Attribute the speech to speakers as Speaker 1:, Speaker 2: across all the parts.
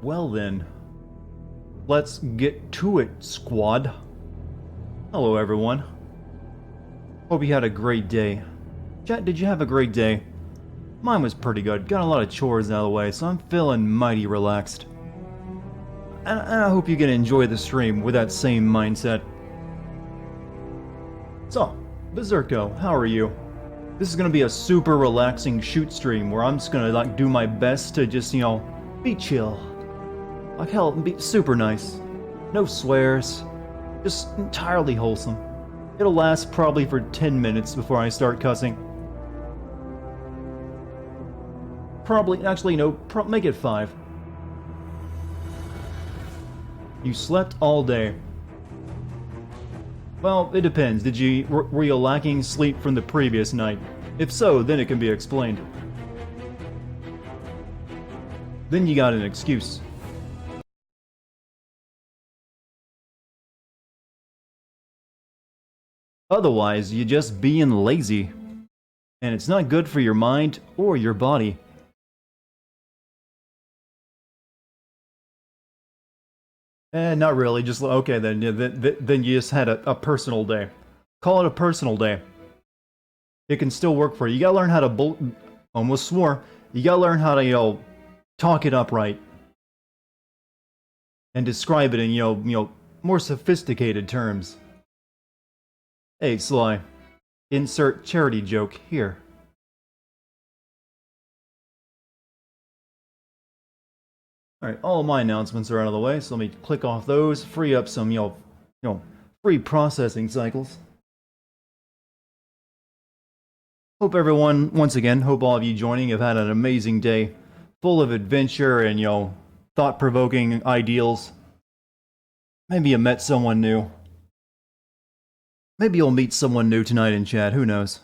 Speaker 1: Well then, let's get to it, squad. Hello everyone. Hope you had a great day. Chat, did you have a great day? Mine was pretty good. Got a lot of chores out of the way, so I'm feeling mighty relaxed. And I hope you can enjoy the stream with that same mindset. So, Berserko, how are you? This is gonna be a super relaxing shoot stream where I'm just gonna do my best to just, be chill. Like hell, be super nice. No swears. Just entirely wholesome. It'll last probably for 10 minutes before I start cussing. Probably, actually no, make it 5. You slept all day. Well, it depends. Were you lacking sleep from the previous night? If so, then it can be explained. Then you got an excuse. Otherwise, you're just being lazy. And it's not good for your mind or your body. Not really, just, okay then, then you just had a personal day. Call it a personal day. It can still work for you. You gotta learn how to almost swore. You gotta learn how to, talk it up right. And describe it in, more sophisticated terms. Hey, Sly. Insert charity joke here. Alright, all my announcements are out of the way, so let me click off those, free up some, free processing cycles. Hope everyone, once again, hope all of you joining have had an amazing day, full of adventure and, thought-provoking ideals. Maybe you met someone new. Maybe you'll meet someone new tonight in chat, who knows.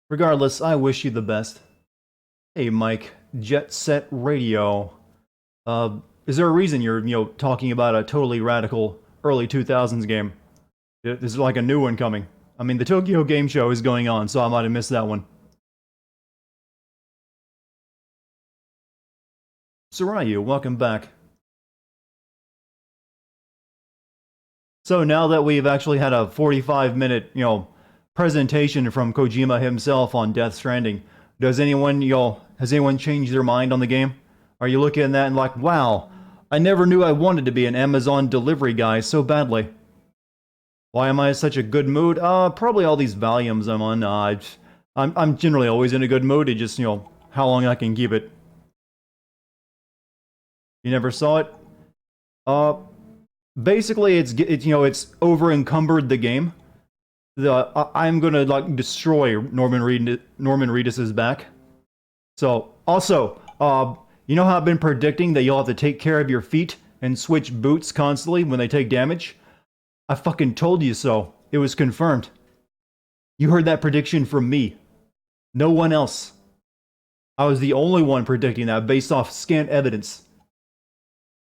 Speaker 1: Regardless, I wish you the best. Hey Mike, Jet Set Radio. Is there a reason you're, talking about a totally radical early 2000s game? There's like a new one coming. I mean, the Tokyo Game Show is going on, so I might have missed that one. Sarayu, welcome back. So now that we've actually had a 45-minute, presentation from Kojima himself on Death Stranding, has anyone changed their mind on the game? Are you looking at that and like, wow, I never knew I wanted to be an Amazon delivery guy so badly. Why am I in such a good mood? Probably all these volumes I'm on. I'm generally always in a good mood. It just, how long I can keep it. You never saw it? Basically, it's over-encumbered the game. I'm gonna destroy Norman Reedus's back. So also, you know how I've been predicting that you'll have to take care of your feet and switch boots constantly when they take damage? I fucking told you so. It was confirmed. You heard that prediction from me. No one else. I was the only one predicting that based off scant evidence.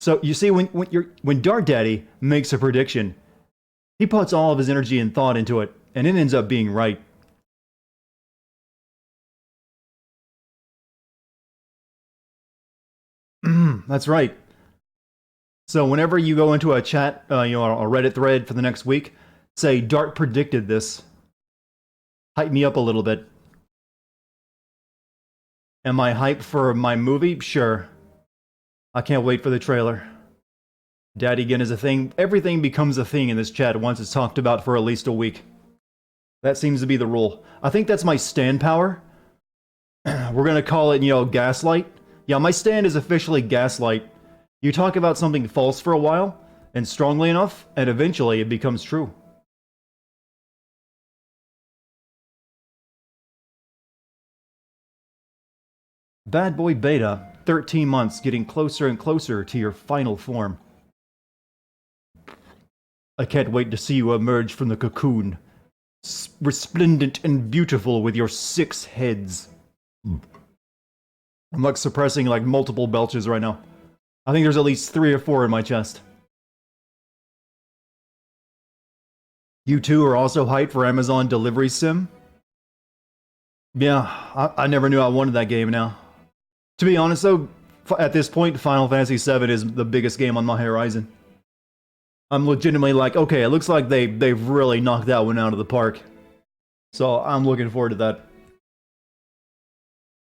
Speaker 1: So you see, when Dart Daddy makes a prediction, he puts all of his energy and thought into it, and it ends up being right. That's right. So whenever you go into a chat, a Reddit thread for the next week, say, Dart predicted this. Hype me up a little bit. Am I hyped for my movie? Sure. I can't wait for the trailer. Dartigan is a thing. Everything becomes a thing in this chat once it's talked about for at least a week. That seems to be the rule. I think that's my stand power. We're gonna call it, gaslight. Yeah, my stand is officially gaslight. You talk about something false for a while, and strongly enough, and eventually it becomes true. Bad Boy Beta, 13 months, getting closer and closer to your final form. I can't wait to see you emerge from the cocoon, resplendent and beautiful with your 6 heads. I'm suppressing multiple belches right now. I think there's at least 3 or 4 in my chest. You two are also hyped for Amazon Delivery Sim? Yeah, I never knew I wanted that game now. To be honest though, at this point, Final Fantasy VII is the biggest game on my horizon. I'm legitimately like, okay, it looks like they've really knocked that one out of the park. So I'm looking forward to that.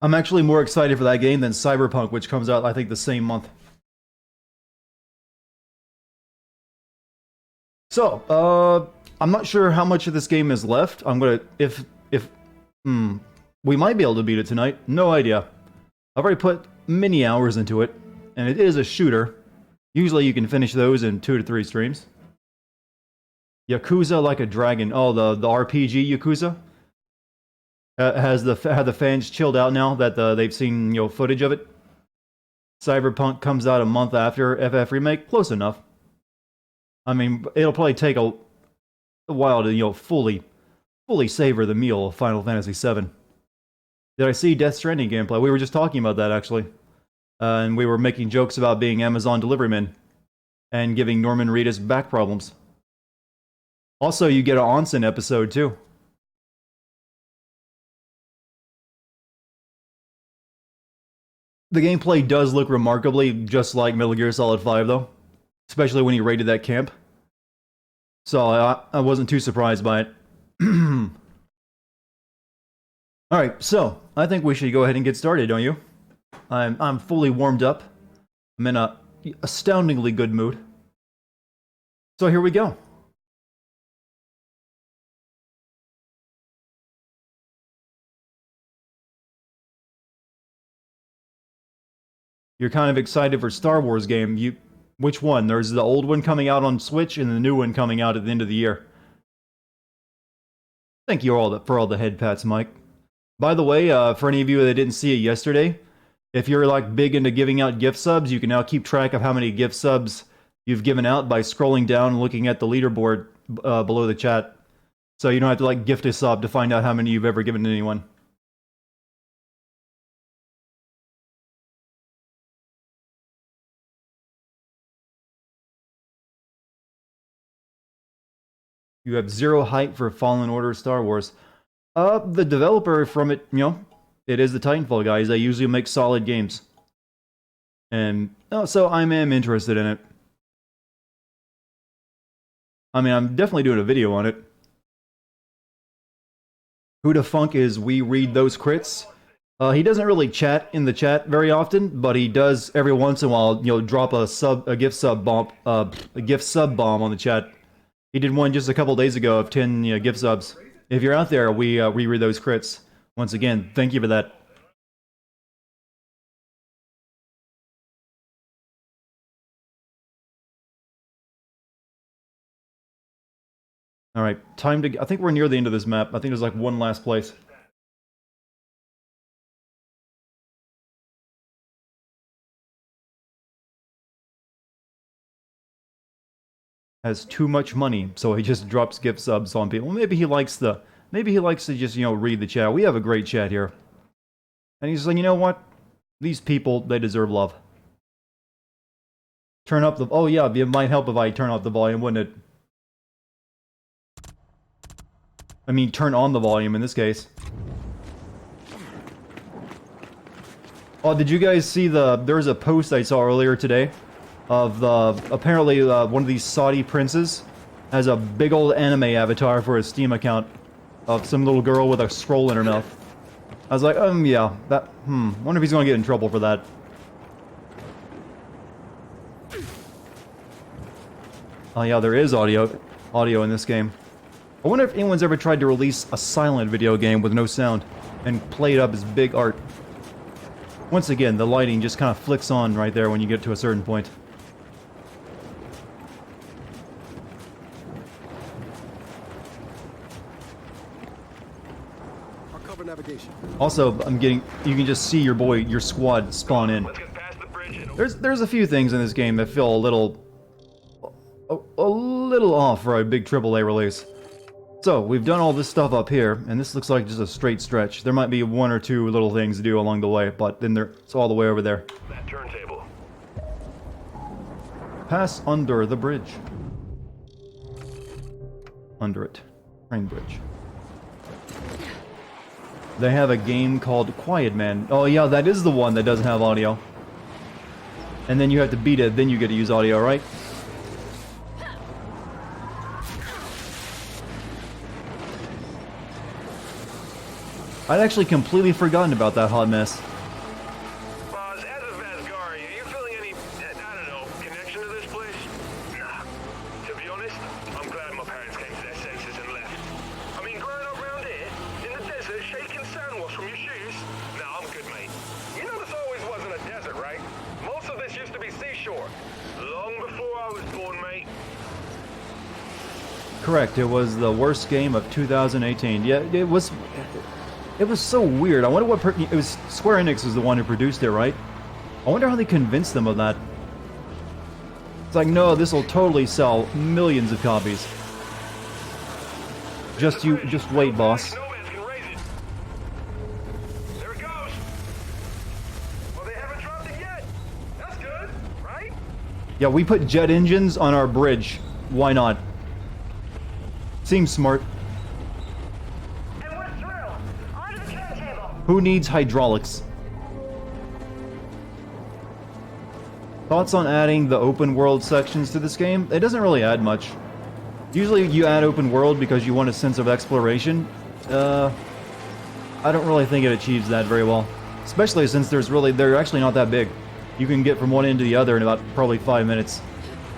Speaker 1: I'm actually more excited for that game than Cyberpunk, which comes out, I think, the same month. So, I'm not sure how much of this game is left. I'm gonna, we might be able to beat it tonight. No idea. I've already put many hours into it, and it is a shooter. Usually you can finish those in 2 to 3 streams. Yakuza Like a Dragon. Oh, the RPG Yakuza? Have the fans chilled out now that they've seen, you know, footage of it? Cyberpunk comes out a month after FF Remake? Close enough. I mean, it'll probably take a while to, you know, fully savor the meal of Final Fantasy VII. Did I see Death Stranding gameplay? We were just talking about that, actually. And we were making jokes about being Amazon delivery men. And giving Norman Reedus back problems. Also, you get an onsen episode, too. The gameplay does look remarkably just like Metal Gear Solid 5, though. Especially when he raided that camp. So, I wasn't too surprised by it. Alright, so, I think we should go ahead and get started, don't you? I'm fully warmed up. I'm in a astoundingly good mood. So here we go. You're kind of excited for Star Wars game. Which one? There's the old one coming out on Switch and the new one coming out at the end of the year. Thank you for all the head pats, Mike. By the way, for any of you that didn't see it yesterday, if you're like big into giving out gift subs, you can now keep track of how many gift subs you've given out by scrolling down and looking at the leaderboard below the chat. So you don't have to like gift a sub to find out how many you've ever given to anyone. You have zero hype for Fallen Order Star Wars. The developer from it, you know, it is the Titanfall guys. They usually make solid games. And, so I am interested in it. I mean, I'm definitely doing a video on it. Who the funk is We Read Those Crits? He doesn't really chat in the chat very often, but he does every once in a while, you know, drop a gift sub bomb on the chat. He did one just a couple days ago of 10 gift subs. If you're out there, we read those crits. Once again, thank you for that. Alright, time to... I think we're near the end of this map. I think there's like one last place. Has too much money, so he just drops gift subs on people. Maybe he likes to just, you know, read the chat. We have a great chat here. And he's like, you know what? These people, they deserve love. Turn up the... Oh yeah, it might help if I turn off the volume, wouldn't it? I mean, turn on the volume in this case. Oh, did you guys see there was a post I saw earlier today of apparently one of these Saudi princes has a big old anime avatar for his Steam account of some little girl with a scroll in her mouth. I was like, yeah, that, wonder if he's gonna get in trouble for that. Oh yeah, there is audio in this game. I wonder if anyone's ever tried to release a silent video game with no sound and play it up as big art. Once again, the lighting just kind of flicks on right there when you get to a certain point. Also, you can just see your squad spawn in. There's a few things in this game that feel a little off for a big AAA release. So, we've done all this stuff up here, and this looks like just a straight stretch. There might be one or two little things to do along the way, but then it's all the way over there.
Speaker 2: That turntable.
Speaker 1: Pass under the bridge. Under it. Train bridge. They have a game called Quiet Man. Oh yeah, that is the one that doesn't have audio. and then you have to beat it, then you get to use audio, right? I'd actually completely forgotten about that hot mess.
Speaker 2: Boz, as a Vasgari, are you feeling any, I don't know, connection to this place? Nah. To be honest, I'm glad my parents came to their senses and left. I mean, growing up around here, in the desert, shaking sand wash from your shoes? Nah, I'm good, mate. You know this always wasn't a desert, right? Most of this used to be seashore. Long before I was born, mate.
Speaker 1: Correct, it was the worst game of 2018. Yeah, it was... It was so weird. I wonder what... it was Square Enix was the one who produced it, right? I wonder how they convinced them of that. It's like, no, this will totally sell millions of copies. Just wait, boss.
Speaker 2: There it goes. Well, they haven't dropped it yet. That's good, right?
Speaker 1: Yeah, we put jet engines on our bridge. Why not? Seems smart.
Speaker 3: And we're through. Onto the turntable.
Speaker 1: Who needs hydraulics? Thoughts on adding the open world sections to this game? It doesn't really add much. Usually you add open world because you want a sense of exploration. I don't really think it achieves that very well. Especially since they're actually not that big. You can get from one end to the other in about probably 5 minutes.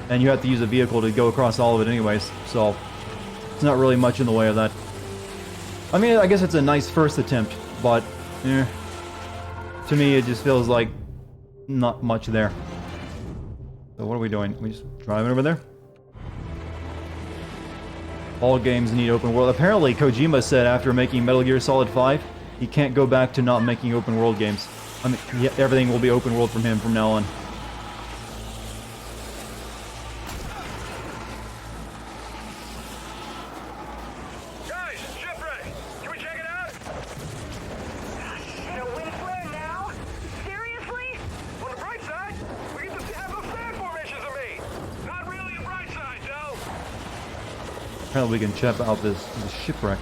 Speaker 1: And you have to use a vehicle to go across all of it anyways, so... It's not really much in the way of that. I mean, I guess it's a nice first attempt, but... to me, it just feels like... not much there. So what are we doing? We just driving over there? All games need open world. Apparently, Kojima said after making Metal Gear Solid 5, he can't go back to not making open world games. I mean, everything will be open world from him from now on.
Speaker 2: Guys, shipwreck! Can we check it out?
Speaker 3: The wind flare now? Seriously?
Speaker 2: On the bright side, we get to have those sand formations of me. Not really a bright side, though.
Speaker 1: Apparently we can check out this shipwreck.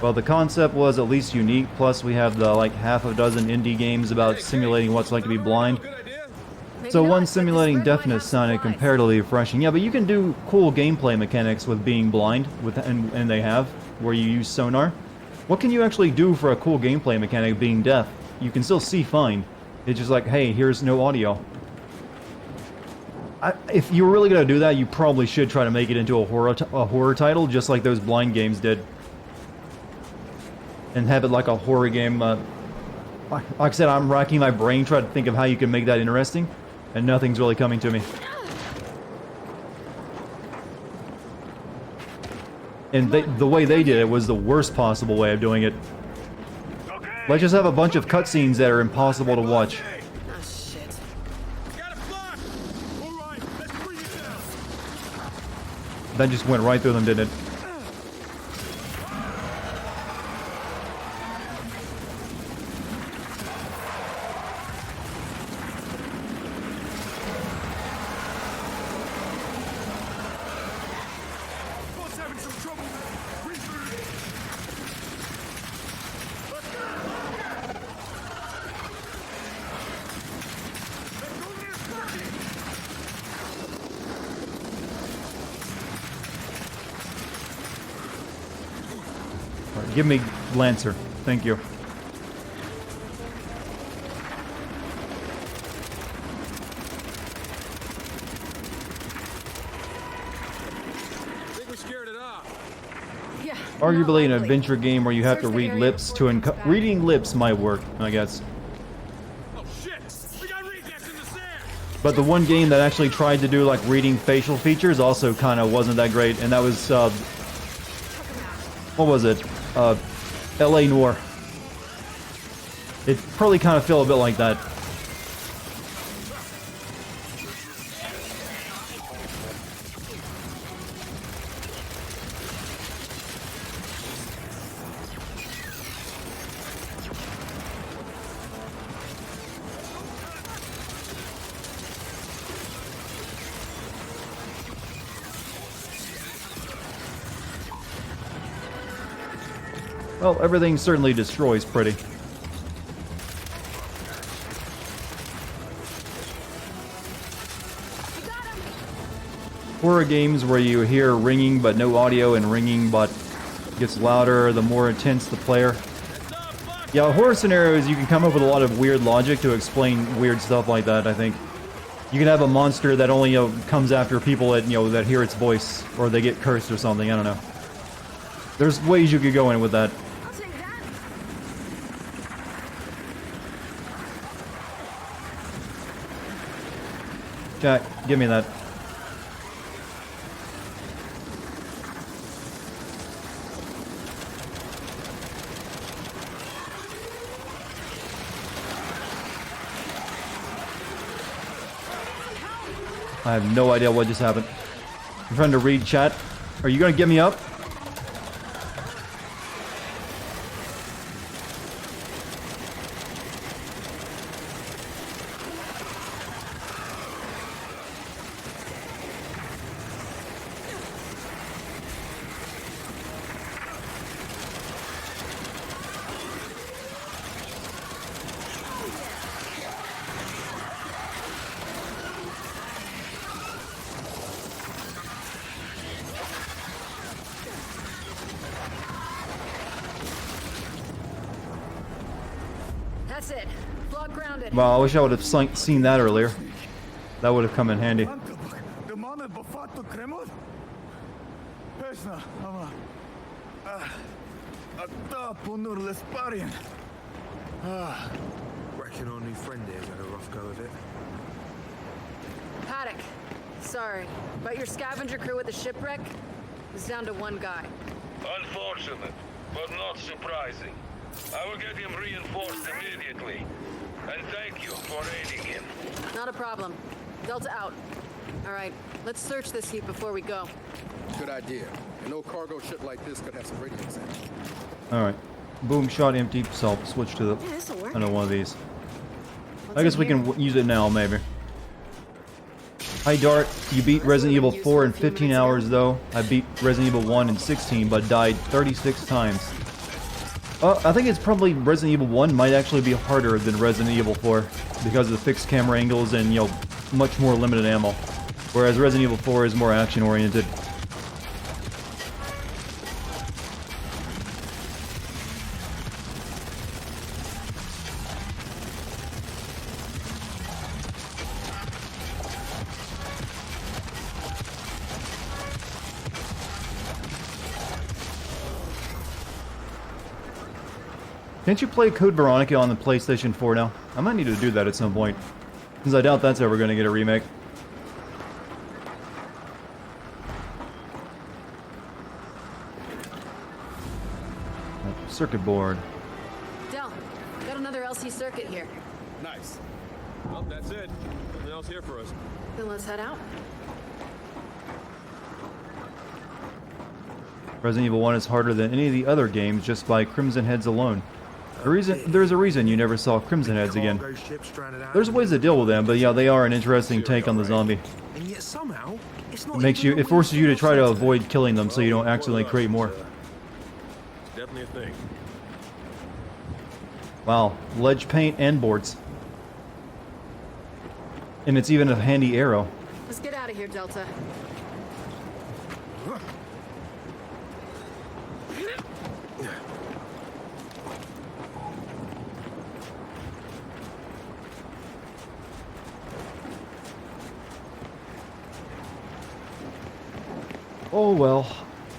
Speaker 1: Well, the concept was at least unique, plus we have the, like, half a dozen indie games about simulating what it's like to be blind. So one simulating deafness sounded comparatively refreshing. Yeah, but you can do cool gameplay mechanics with being blind, and they have, where you use sonar. What can you actually do for a cool gameplay mechanic being deaf? You can still see fine. It's just like, hey, here's no audio. If you're really gonna do that, you probably should try to make it into a horror title, just like those blind games did. And have it like a horror game. Like I said, I'm racking my brain trying to think of how you can make that interesting, and nothing's really coming to me. And the way they did it was the worst possible way of doing it.
Speaker 2: Okay.
Speaker 1: Let's just have a bunch of cutscenes that are impossible to watch.
Speaker 3: Oh, shit.
Speaker 2: Got it blocked. All right, let's bring it down.
Speaker 1: That just went right through them, didn't it?
Speaker 2: Boss having some trouble.
Speaker 1: All right, give me Lancer. Thank you.
Speaker 2: Think we scared it off.
Speaker 3: Yeah.
Speaker 1: Arguably an adventure game where you have to read lips to reading lips might work, I guess.
Speaker 2: Oh shit! We got rejects in the sand.
Speaker 1: But the one game that actually tried to do like reading facial features also kind of wasn't that great, and that was what was it? L.A. Noire. It probably kind of felt a bit like that. Well, everything certainly destroys pretty. horror games where you hear ringing but no audio and ringing but gets louder the more intense the player. Yeah, horror scenarios, you can come up with a lot of weird logic to explain weird stuff like that, I think. You can have a monster that only, comes after people that, that hear its voice, or they get cursed or something, I don't know. There's ways you could go in with that.
Speaker 4: I'll take that.
Speaker 1: Jack, give me that. I have no idea what just happened. I'm trying to read chat. Are you gonna get me up?
Speaker 4: That's it. Block grounded.
Speaker 1: Well, I wish I would have seen that earlier. That would have come in handy.
Speaker 5: Reckon our new friend here's had a rough go of it.
Speaker 4: Paddock. Sorry, but your scavenger crew at the shipwreck is down to one guy.
Speaker 2: Unfortunate, but not surprising. I will get him reinforced immediately. And thank you for aiding him.
Speaker 4: Not a problem. Delta out. All right, let's search this heap before we go.
Speaker 6: Good idea. An old cargo ship like this could have some radios in it.
Speaker 1: Alright. Boom, shot empty, so I'll switch to the...
Speaker 4: Yeah, this'll work.
Speaker 1: I know one of these.
Speaker 4: What's
Speaker 1: I guess
Speaker 4: in
Speaker 1: we
Speaker 4: here?
Speaker 1: can use it now, maybe. Hi Dart, you beat Resident Evil 4 in 15 hours though. I beat Resident Evil 1 in 16, but died 36 times. I think it's probably Resident Evil 1 might actually be harder than Resident Evil 4, because of the fixed camera angles and, much more limited ammo. Whereas Resident Evil 4 is more action-oriented. Can't you play Code Veronica on the PlayStation 4 now? I might need to do that at some point, since I doubt that's ever going to get a remake. Circuit board.
Speaker 4: Del, got another LC circuit here.
Speaker 6: Nice.
Speaker 5: Well, that's it. Nothing else here for us.
Speaker 4: Then let's head out.
Speaker 1: Resident Evil 1 is harder than any of the other games just by Crimson Heads alone. There's a reason you never saw Crimson Heads again.
Speaker 5: Cargo ship stranded out
Speaker 1: There's
Speaker 5: in
Speaker 1: ways to deal with them, but yeah, they are an interesting take on the zombie.
Speaker 5: And yet somehow, it's not
Speaker 1: It forces you to try to avoid killing them so you don't accidentally create more.
Speaker 5: Definitely a thing.
Speaker 1: Wow, ledge paint and boards. And it's even a handy arrow.
Speaker 4: Let's get out of here, Delta.
Speaker 1: Oh well.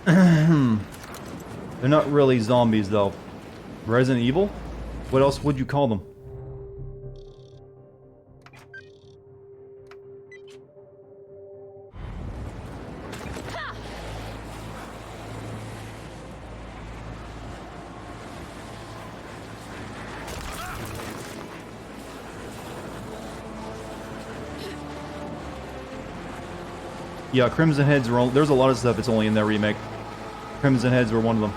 Speaker 1: They're not really zombies though. Resident Evil? What else would you call them? Yeah, Crimson Heads were there's a lot of stuff that's only in that remake. Crimson Heads were one of them.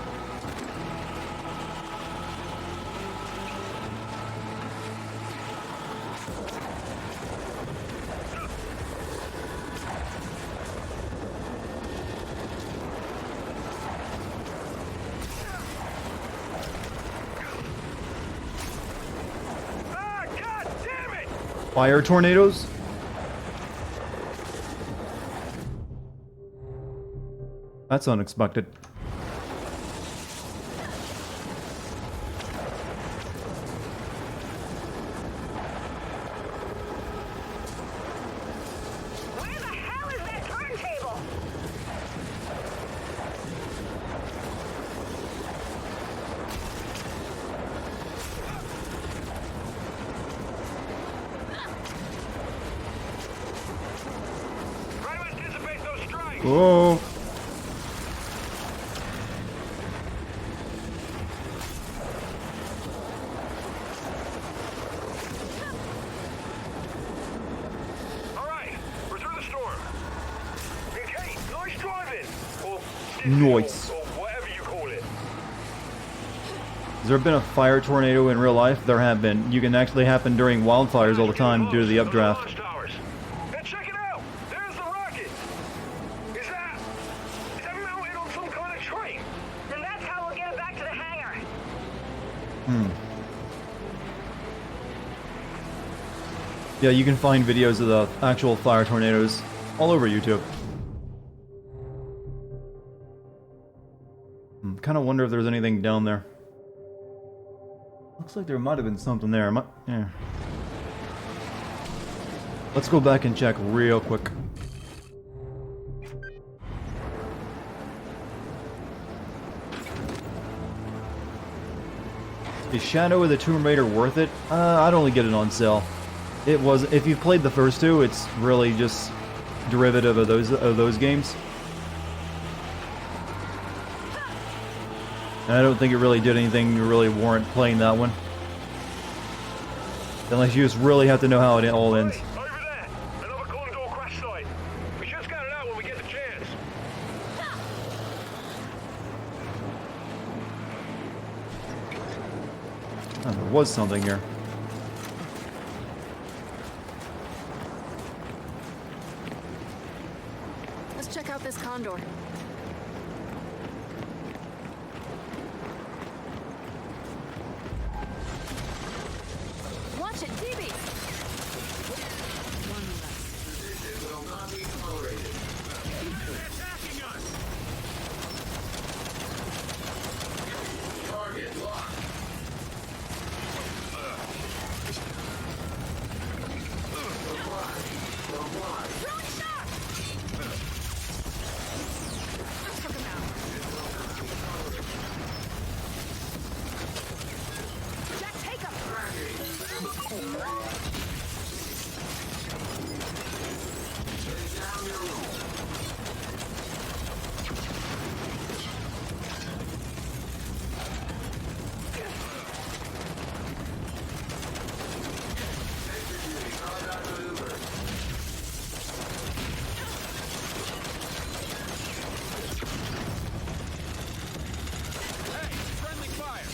Speaker 2: Ah, God damn it!
Speaker 1: Fire tornadoes? That's unexpected.
Speaker 3: Where the hell is that turntable?
Speaker 2: Try to anticipate those strikes.
Speaker 1: Whoa!
Speaker 2: All right, we're through the storm. Okay, nice driving. Or
Speaker 1: Nice.
Speaker 2: or whatever you call it.
Speaker 1: Has there been a fire tornado in real life? There have been. You can actually happen during wildfires all the time due to the updraft.
Speaker 2: Launch towers. And check it out. There's the rocket. Is that mounted on some kind of train?
Speaker 3: Then that's how we'll get it back to the hangar.
Speaker 1: Yeah, you can find videos of the actual fire tornadoes all over YouTube. Kind of wonder if there's anything down there. Looks like there might have been something there. Yeah. Let's go back and check real quick. Is Shadow of the Tomb Raider worth it? I'd only get it on sale. It was, if you've played the first two, it's really just derivative of those games. And I don't think it really did anything to really warrant playing that one. Unless you just really have to know how it all ends.
Speaker 2: Hey, over there. Another Condor crash site. We should scout it out when we get the chance.
Speaker 1: Oh, there was something here.
Speaker 4: Let's check out this condor. Watch it, DB! One less.
Speaker 5: Attacking us!
Speaker 3: Throwing shock! Took him out. Jack, take him!
Speaker 5: Hey, friendly fire!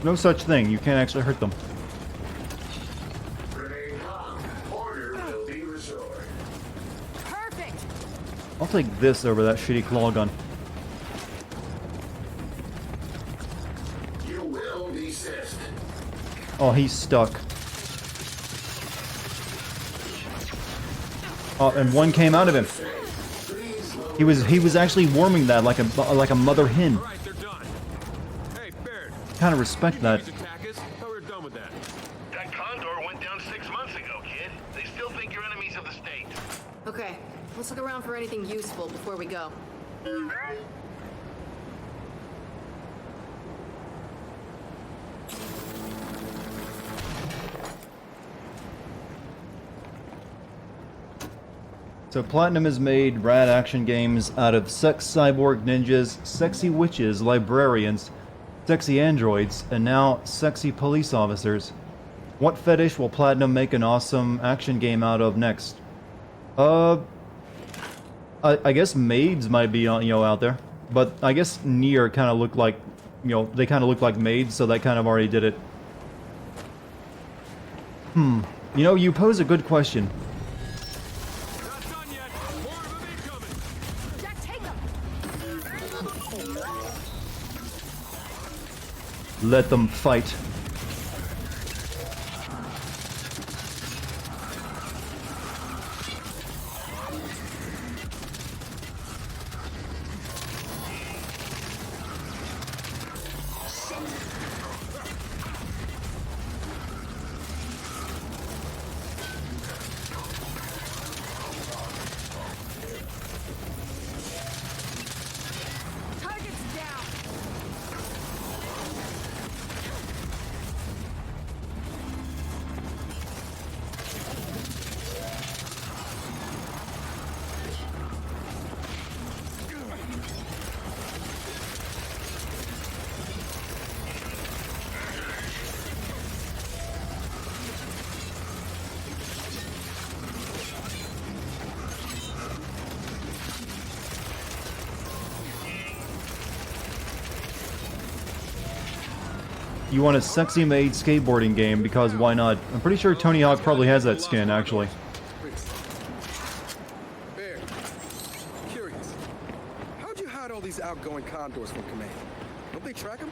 Speaker 1: No such thing. You can't actually hurt them.
Speaker 7: Remain calm. Order will be restored.
Speaker 4: Perfect!
Speaker 1: I'll take this over that shitty claw gun.
Speaker 7: You will desist.
Speaker 1: Oh, he's stuck. Oh, and one came out of him. He was actually warming that like a mother hen.
Speaker 5: All right, they're done. Hey, Baird.
Speaker 1: Kind of respect that.
Speaker 5: These attackers? Thought we were done with that.
Speaker 2: That Condor went down 6 months ago, kid. They still think you're enemies of the state.
Speaker 4: Okay, let's look around for anything useful before we go.
Speaker 1: So Platinum has made rad action games out of sex cyborg ninjas, sexy witches, librarians, sexy androids, and now sexy police officers. What fetish will Platinum make an awesome action game out of next? I guess maids might be out there, but I guess Nier kind of looked like, they kind of look like maids, so that kind of already did it. You pose a good question.
Speaker 5: Not done yet. More of them incoming.
Speaker 3: Jack, take him!
Speaker 1: Let them fight. you want a sexy made skateboarding game, because why not? I'm pretty sure Tony Hawk probably has that skin, actually.
Speaker 6: Bear, curious. How'd you hide all these outgoing condors from command? Don't they track them?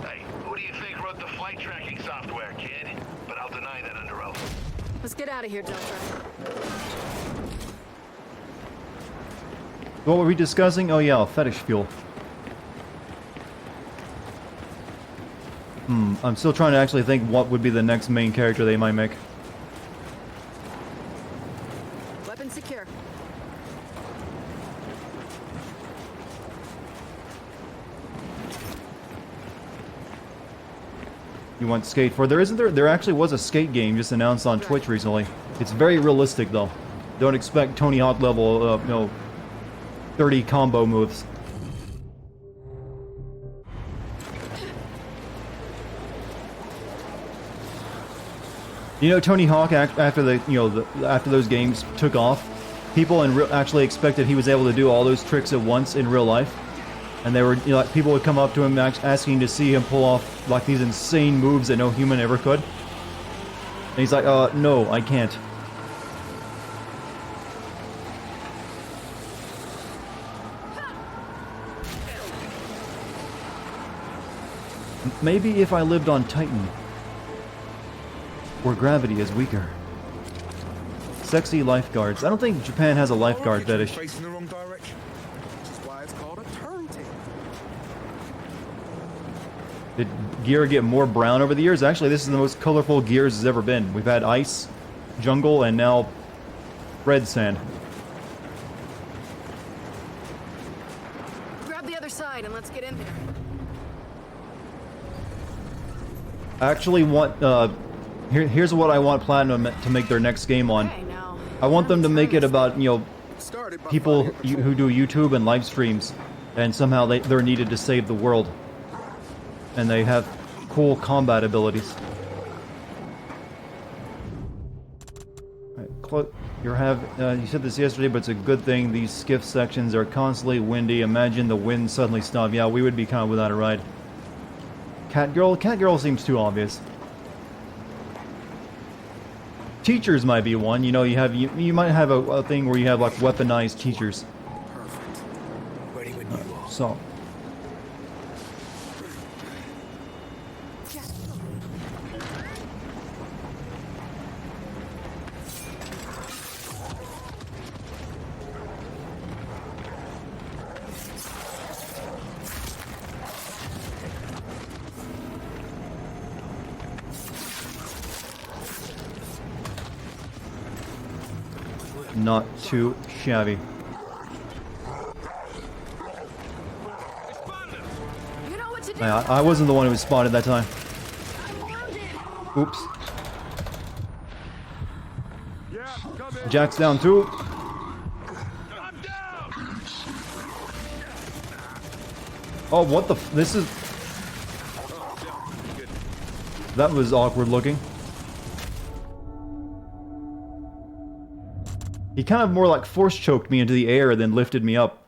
Speaker 2: Hey, who do you think wrote the flight tracking software, kid? But I'll deny that under oath.
Speaker 4: Let's get out of here, Delta.
Speaker 1: What were we discussing? Oh yeah, fetish fuel. I'm still trying to actually think what would be the next main character they might make.
Speaker 4: Weapon secure.
Speaker 1: You want Skate 4? There actually was a Skate game just announced on Twitch recently. It's very realistic though. Don't expect Tony Hawk level, 30 combo moves. You know, Tony Hawk after after those games took off, people actually expected he was able to do all those tricks at once in real life, and they were like people would come up to him asking to see him pull off like these insane moves that no human ever could. And he's like, no, I can't. Maybe if I lived on Titan, where gravity is weaker. Sexy lifeguards. I don't think Japan has a lifeguard fetish.
Speaker 6: Facing the wrong direction. Which is why it's called a turntable.
Speaker 1: Did gear get more brown over the years? Actually, this is the most colorful Gears has ever been. We've had ice, jungle, and now red sand.
Speaker 4: Grab the other side and let's get in there.
Speaker 1: I actually want, here's what I want Platinum to make their next game on.
Speaker 4: Okay, now.
Speaker 1: I want them to make it about,
Speaker 6: Started by
Speaker 1: people
Speaker 6: finding a
Speaker 1: who do YouTube and live streams, and somehow they're needed to save the world. And they have cool combat abilities. You said this yesterday, but it's a good thing. These skiff sections are constantly windy. Imagine the wind suddenly stopped. Yeah, we would be kind of without a ride. Catgirl seems too obvious. Teachers might be one. You know, you might have a thing where you have like weaponized teachers.
Speaker 6: perfect. Ready when you are.
Speaker 1: So. Not too shabby.
Speaker 4: You know what to do.
Speaker 1: I wasn't the one who was spotted that time. Oops.
Speaker 5: Yeah, come in.
Speaker 1: Jack's down too.
Speaker 5: I'm down.
Speaker 1: Oh, what the this is... That was awkward looking. He kind of more like force choked me into the air than lifted me up.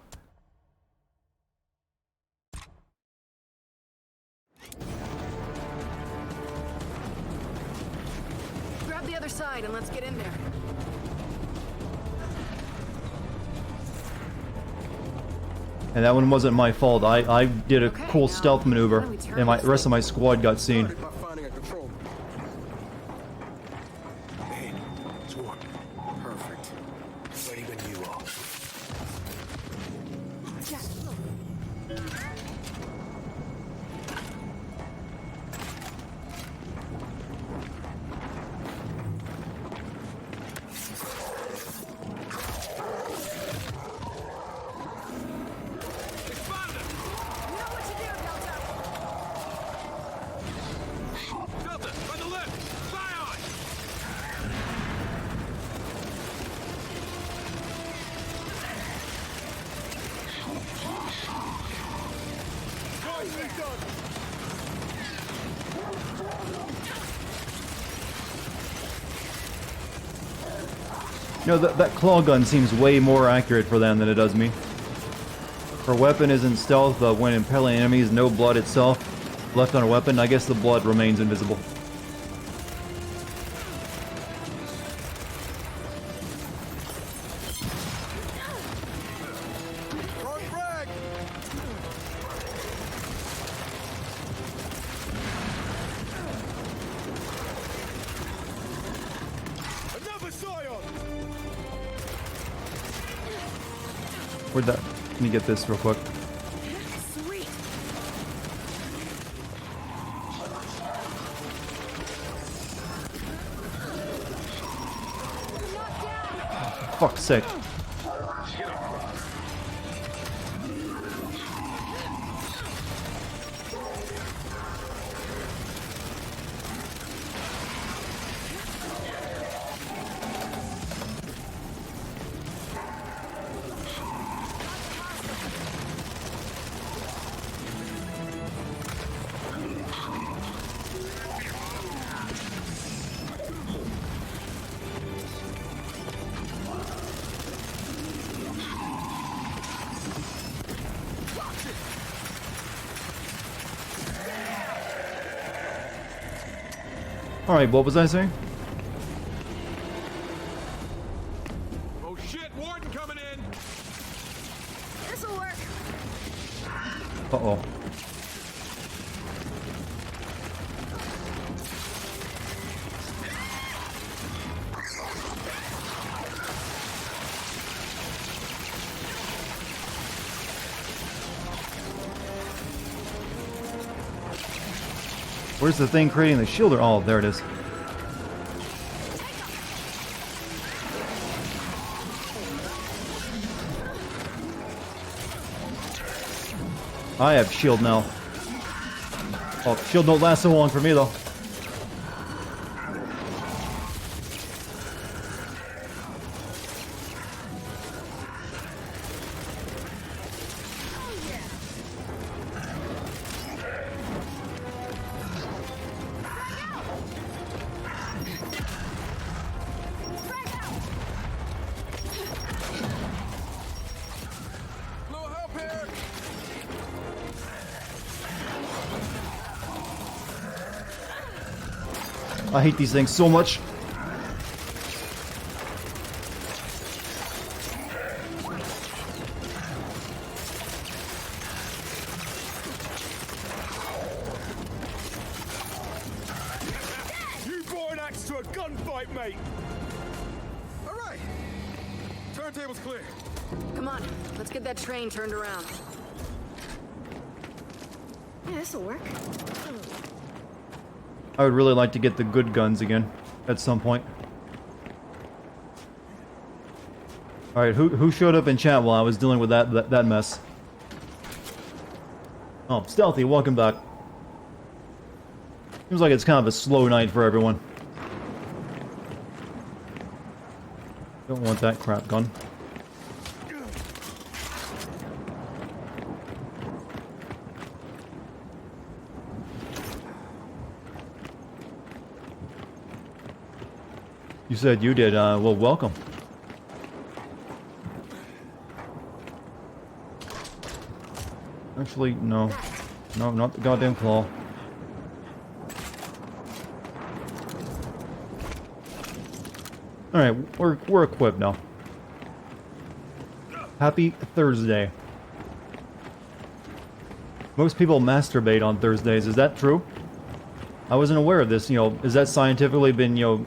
Speaker 4: Grab the other side and let's get in there.
Speaker 1: And that one wasn't my fault. I did a
Speaker 4: Okay,
Speaker 1: cool
Speaker 4: now,
Speaker 1: stealth maneuver,
Speaker 4: how do we turn
Speaker 1: and the
Speaker 4: this
Speaker 1: rest of
Speaker 4: thing?
Speaker 1: my squad got seen.
Speaker 6: Started by finding a control room. In. Toward. Perfect. Ready when you are.
Speaker 5: Expander.
Speaker 4: You know what to do, Delta.
Speaker 5: Delta, on the left. Fire on. Nicely done.
Speaker 1: You know, that claw gun seems way more accurate for them than it does me. Her weapon isn't stealth, but when impaling enemies, no blood itself. left on a weapon. I guess the blood remains invisible.
Speaker 6: Front frag! Another Scion!
Speaker 1: Where'd that? Let me get this real quick.
Speaker 4: Sweet.
Speaker 1: Fuck's sake. Alright, what was I saying?
Speaker 5: Oh shit, Warden coming in!
Speaker 4: This'll work.
Speaker 1: Uh-oh. Where's the thing creating the shield? Oh, there it is. I have shield now. Oh, shield don't last so long for me though.
Speaker 6: Little help here!
Speaker 1: I hate these things so much.
Speaker 5: You brought an axe to a gunfight, mate!
Speaker 6: Alright! Turntable's clear.
Speaker 4: Come on, let's get that train turned around. Yeah, this'll work.
Speaker 1: I would really like to get the good guns again at some point. Alright, who showed up in chat while I was dealing with that mess? Oh, Stealthy, welcome back. Seems like it's kind of a slow night for everyone. Don't want that crap gun. You said you did, well, welcome. Actually, no. No, not the goddamn claw. Alright, we're equipped now. Happy Thursday. Most people masturbate on Thursdays, is that true? I wasn't aware of this, is that scientifically been,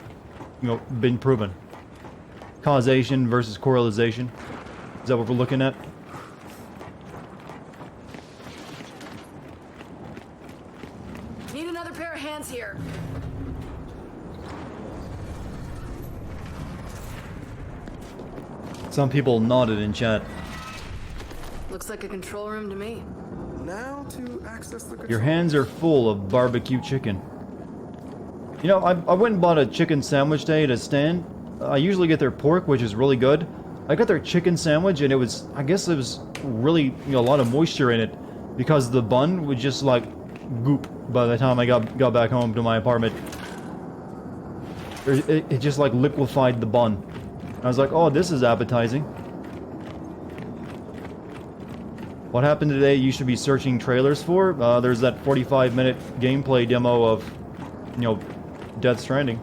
Speaker 1: been proven? Causation versus correlation? Is that what we're looking at?
Speaker 4: Need another pair of hands here.
Speaker 1: Some people nodded in chat.
Speaker 4: Looks like a control room to me.
Speaker 6: Now to access the
Speaker 1: Your hands are full of barbecue chicken. I went and bought a chicken sandwich today at a stand. I usually get their pork, which is really good. I got their chicken sandwich, and I guess it was really, a lot of moisture in it, because the bun would just, like, goop by the time I got back home to my apartment. It just, like, liquefied the bun. I was like, oh, this is appetizing. What happened today you should be searching trailers for? There's that 45-minute gameplay demo of, you know, Death Stranding.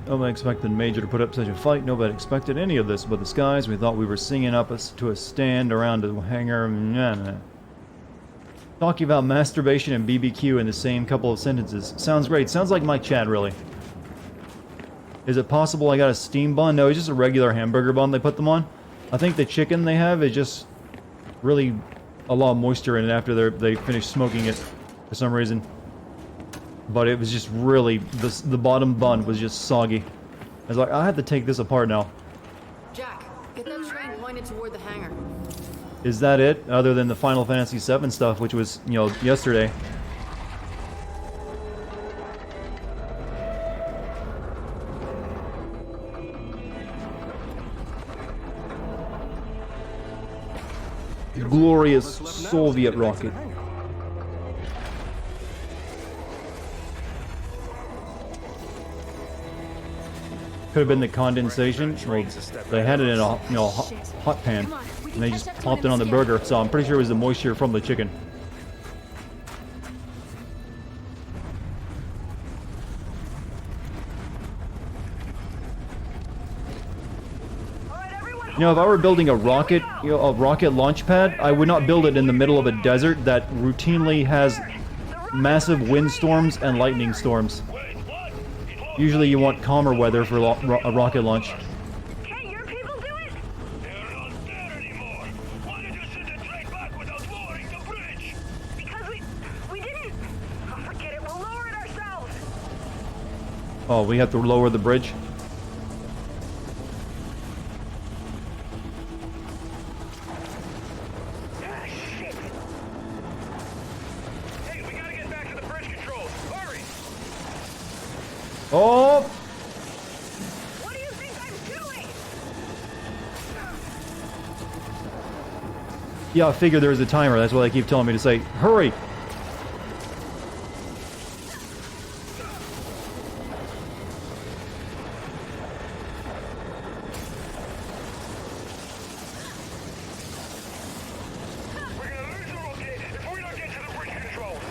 Speaker 1: Nobody expected Major to put up such a fight. Nobody expected any of this but the skies. We thought we were singing up to a stand around a hangar. Nah. Talking about masturbation and BBQ in the same couple of sentences. Sounds great. Sounds like my chat, really. Is it possible I got a steam bun? No, it's just a regular hamburger bun they put them on. I think the chicken they have is just really a lot of moisture in it after they finish smoking it for some reason. But it was just really, the bottom bun was just soggy. I was like, I have to take this apart now.
Speaker 4: Jack, get that train pointed toward the hangar.
Speaker 1: Is that it? Other than the Final Fantasy VII stuff, which was, you know, yesterday. Glorious Soviet rocket. Could have been the condensation. Well, they had it in a hot pan, and they just popped it on the burger. So I'm pretty sure it was the moisture from the chicken. You know, if I were building a rocket, a rocket launch pad, I would not build it in the middle of a desert that routinely has massive windstorms and lightning storms. Usually you want calmer weather for a rocket launch.
Speaker 3: Can't your people do it?
Speaker 2: They're not there anymore. Why did you send the train back without lowering the bridge?
Speaker 3: Because we didn't. Oh, forget it. We'll lower it ourselves.
Speaker 1: Oh, we have to lower the bridge?
Speaker 2: Ah, shit. Hey, we gotta get back to the bridge controls. Hurry!
Speaker 1: Oh!
Speaker 3: What do you think I'm doing?
Speaker 1: Yeah, I figured there was a timer. That's what they keep telling me to say. Hurry!
Speaker 2: We're gonna lose the rocket if we don't get to the bridge controls.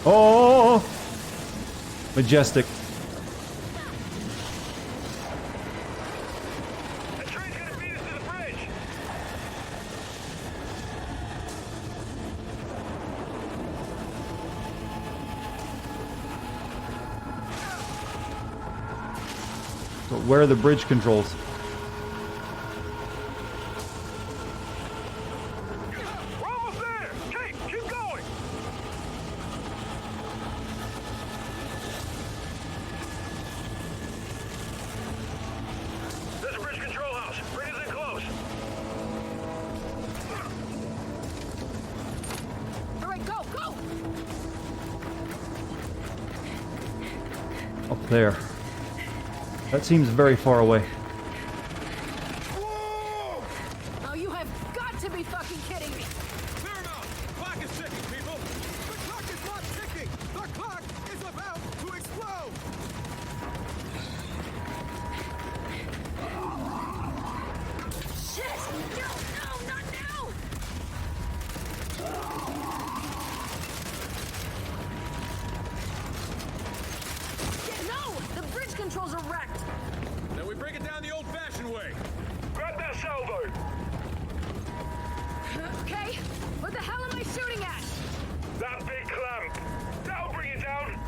Speaker 1: Oh! Majestic.
Speaker 2: The train's gonna beat us to the bridge.
Speaker 1: So where are the bridge controls?
Speaker 2: We're almost there. Keep going. There's a bridge control house. Bring us in close.
Speaker 4: All right, go, go!
Speaker 1: Up there. That seems very far away.
Speaker 4: Oh, you have got to be fucking kidding me!
Speaker 5: Clear him out! Clock is ticking, people!
Speaker 6: The clock is not ticking! The clock is about to explode!
Speaker 4: Shit! No, no, not now! Shit, no! The bridge controls are wrecked!
Speaker 5: Then we break it down the old-fashioned way.
Speaker 2: Grab that salvo.
Speaker 4: Okay, what the hell am I shooting at?
Speaker 2: That big clamp. That'll bring it down.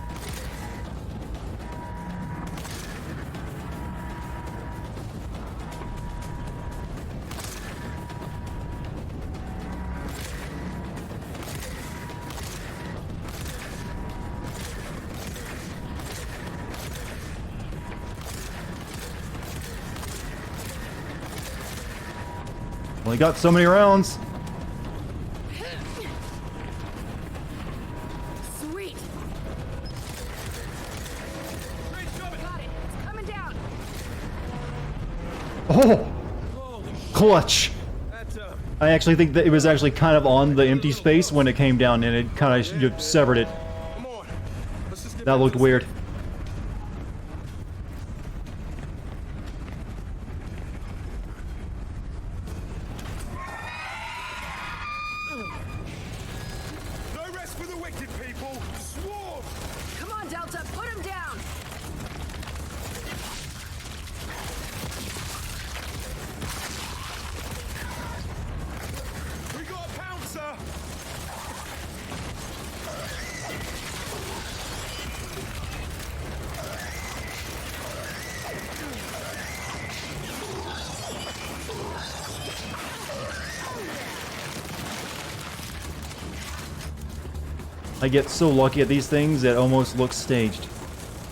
Speaker 1: Only got so many rounds.
Speaker 4: Sweet!
Speaker 5: Train's coming!
Speaker 4: Got it, it's coming down!
Speaker 1: Oh!
Speaker 5: Holy shit!
Speaker 1: Clutch!
Speaker 5: That's
Speaker 1: I actually think that it was actually kind of on the empty space when it came down, and it kind of severed it.
Speaker 6: Come on. Let's just get
Speaker 1: That
Speaker 6: back
Speaker 1: looked
Speaker 6: to
Speaker 1: weird.
Speaker 6: No rest for the wicked, people. Swarm.
Speaker 4: Come on, Delta, put him down!
Speaker 6: We got a pouncer.
Speaker 1: I get so lucky at these things, it almost looks staged.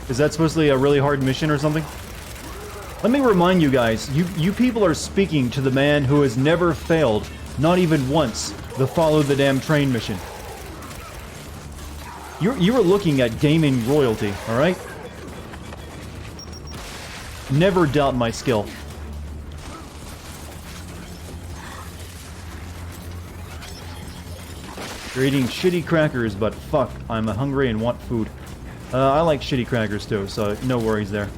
Speaker 1: Is that supposed to be a really hard mission or something? Let me remind you guys, you people are speaking to the man who has never failed, not even once, the follow the damn train mission. You are looking at gaming royalty, alright? Never doubt my skill. You're eating shitty crackers, but fuck, I'm hungry and want food. I like shitty crackers too, so no worries there.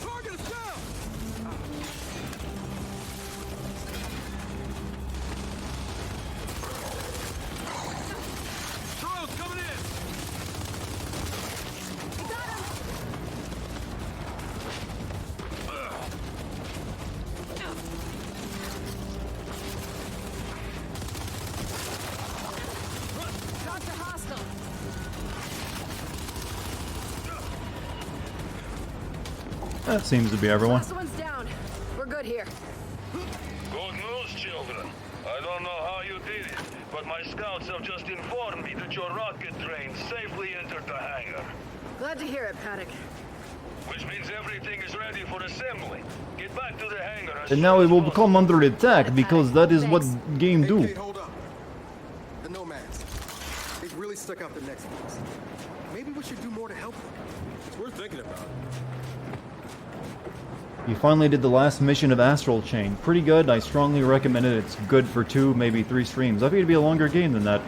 Speaker 6: Target is down.
Speaker 5: Drone's coming in!
Speaker 4: Shots are hostile!
Speaker 1: That seems to be everyone.
Speaker 4: Last one's down. We're good here.
Speaker 2: Good news, children. I don't know how you did it, but my scouts have just informed me that your rocket train safely entered the hangar.
Speaker 4: Glad to hear it, Paddock.
Speaker 2: Which means everything is ready for assembly. Get back to the hangar as
Speaker 1: And now
Speaker 2: soon
Speaker 1: it
Speaker 2: as
Speaker 1: will
Speaker 2: possible.
Speaker 1: become under attack, because that is what game
Speaker 6: Hey,
Speaker 1: do.
Speaker 6: Kate, hold up. The Nomads. They've really stuck out the next ones. Maybe we should do more to help them.
Speaker 5: It's worth thinking about.
Speaker 1: You finally did the last mission of Astral Chain. Pretty good, I strongly recommend it. It's good for 2, maybe 3 streams. I think it'd be a longer game than that.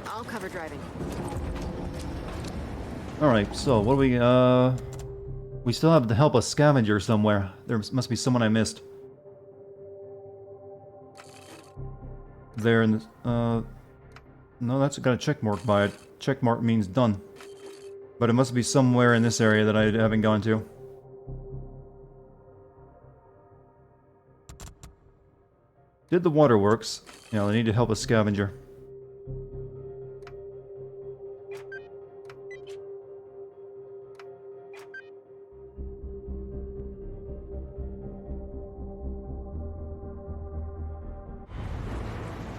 Speaker 4: I'll cover driving.
Speaker 1: Alright, so what do we still have to help a scavenger somewhere. There must be someone I missed. There in the, no, that's got a check mark by it. Check mark means done. But it must be somewhere in this area that I haven't gone to. Did the waterworks. You know, I need to help a scavenger.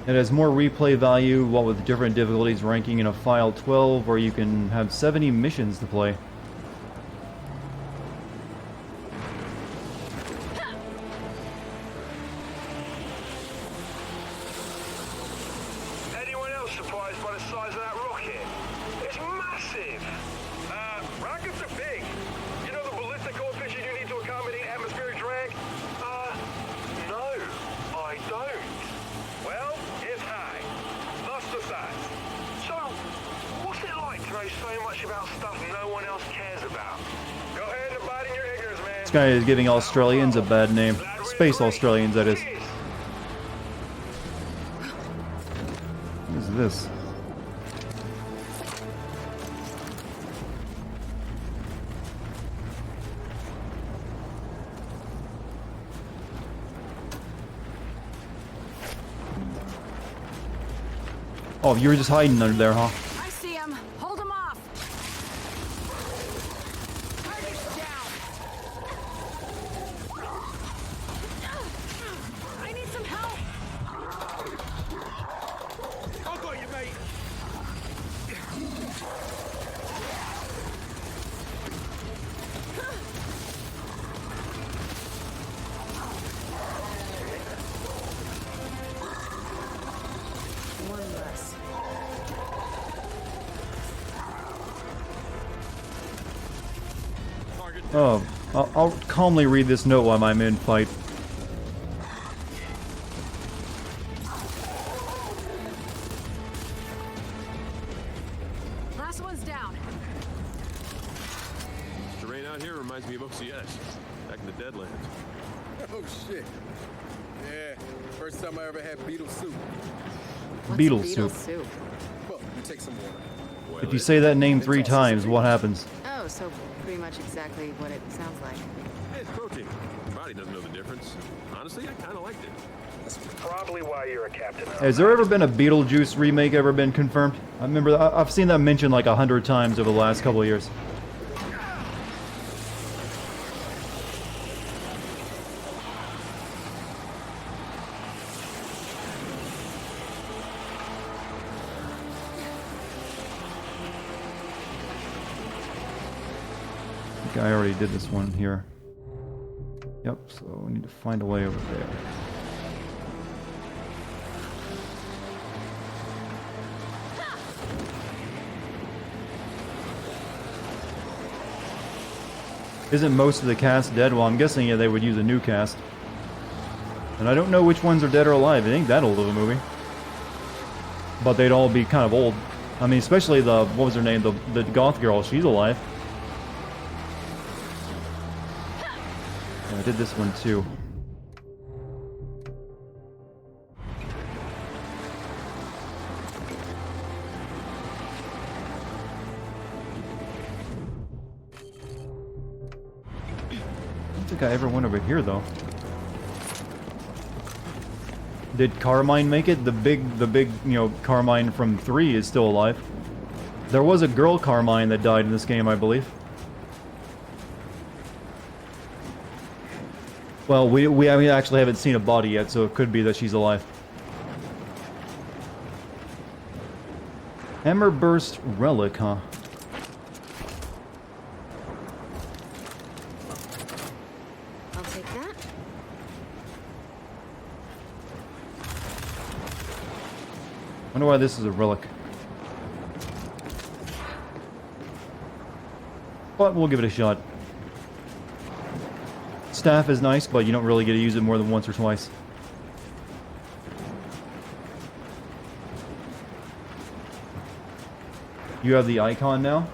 Speaker 1: It has more replay value, what with different difficulties ranking in a file 12, or you can have 70 missions to play.
Speaker 2: Anyone else surprised by the size of that rocket? It's massive! Rockets are big. You know the ballistic coefficient you need to accommodate atmospheric drag? No, I don't. Well, it's high. Thus the size. So, what's it like to know so much about stuff no one else cares about? Go ahead and abide in your ignorance, man.
Speaker 1: This guy is giving Australians a bad name. Space Australians, that is.
Speaker 2: Cheers.
Speaker 1: What is this? Oh, you were just hiding under there, huh?
Speaker 4: I see him. Hold him off.
Speaker 1: Oh, I'll calmly read this note while I'm in fight.
Speaker 4: Last one's down.
Speaker 5: Terrain out here reminds me of OCS, back in the Deadlands.
Speaker 6: Oh, shit. Yeah, first time I ever had beetle soup.
Speaker 4: What's
Speaker 1: Beetle
Speaker 4: beetle
Speaker 1: soup.
Speaker 6: Well, you take some water.
Speaker 5: Boil
Speaker 1: If you
Speaker 5: it.
Speaker 1: say that name 3 times, what happens?
Speaker 4: Oh, so pretty much exactly what it sounds like.
Speaker 5: Hey, it's protein. Your body doesn't know the difference. Honestly, I kind of liked it.
Speaker 2: That's probably why you're a captain.
Speaker 1: Has there ever been a Beetlejuice remake ever been confirmed? I remember I've seen that mentioned like 100 times over the last couple of years. I think I already did this one here. Yep, so we need to find a way over there. Isn't most of the cast dead? Well, I'm guessing yeah, they would use a new cast. And I don't know which ones are dead or alive. It ain't that old of a movie. But they'd all be kind of old. I mean, especially the, what was her name? The goth girl, she's alive. Yeah, I did this one too. I don't think I ever went over here though. Did Carmine make it? The big, you know, Carmine from 3 is still alive. There was a girl Carmine that died in this game, I believe. Well, we actually haven't seen a body yet, so it could be that she's alive. Hammerburst Relic, huh?
Speaker 4: I'll take that.
Speaker 1: Wonder why this is a relic. But we'll give it a shot. Staff is nice, but you don't really get to use it more than once or twice. You have the icon now?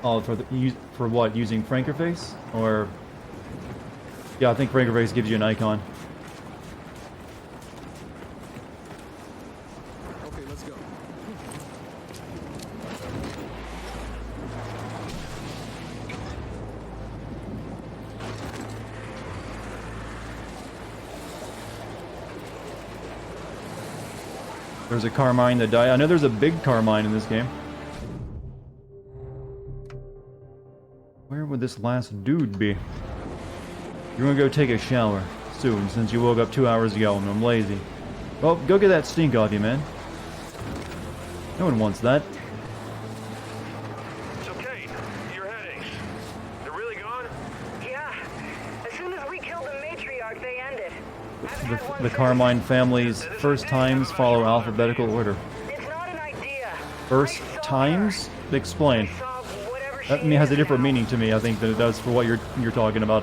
Speaker 1: Oh, for what? Using Frankerface? Or... Yeah, I think Frankerface gives you an icon.
Speaker 6: Okay, let's go.
Speaker 1: There's a Carmine that died. I know there's a big Carmine in this game. Where would this last dude be? You're gonna go take a shower soon, since you woke up 2 hours ago and I'm lazy. Well, go get that stink off you, man. No one wants that.
Speaker 2: So, Kate, your headaches. They're really gone?
Speaker 3: Yeah. As soon as we killed the matriarch, they ended. Haven't had one
Speaker 1: The
Speaker 3: since.
Speaker 1: Carmine family's first times follow alphabetical order.
Speaker 3: It's not an idea.
Speaker 1: First
Speaker 3: I saw
Speaker 1: times? Explain.
Speaker 3: her. I saw whatever
Speaker 1: That
Speaker 3: she
Speaker 1: has a
Speaker 3: is
Speaker 1: different
Speaker 3: now.
Speaker 1: meaning to me, I think, than it does for what you're talking about.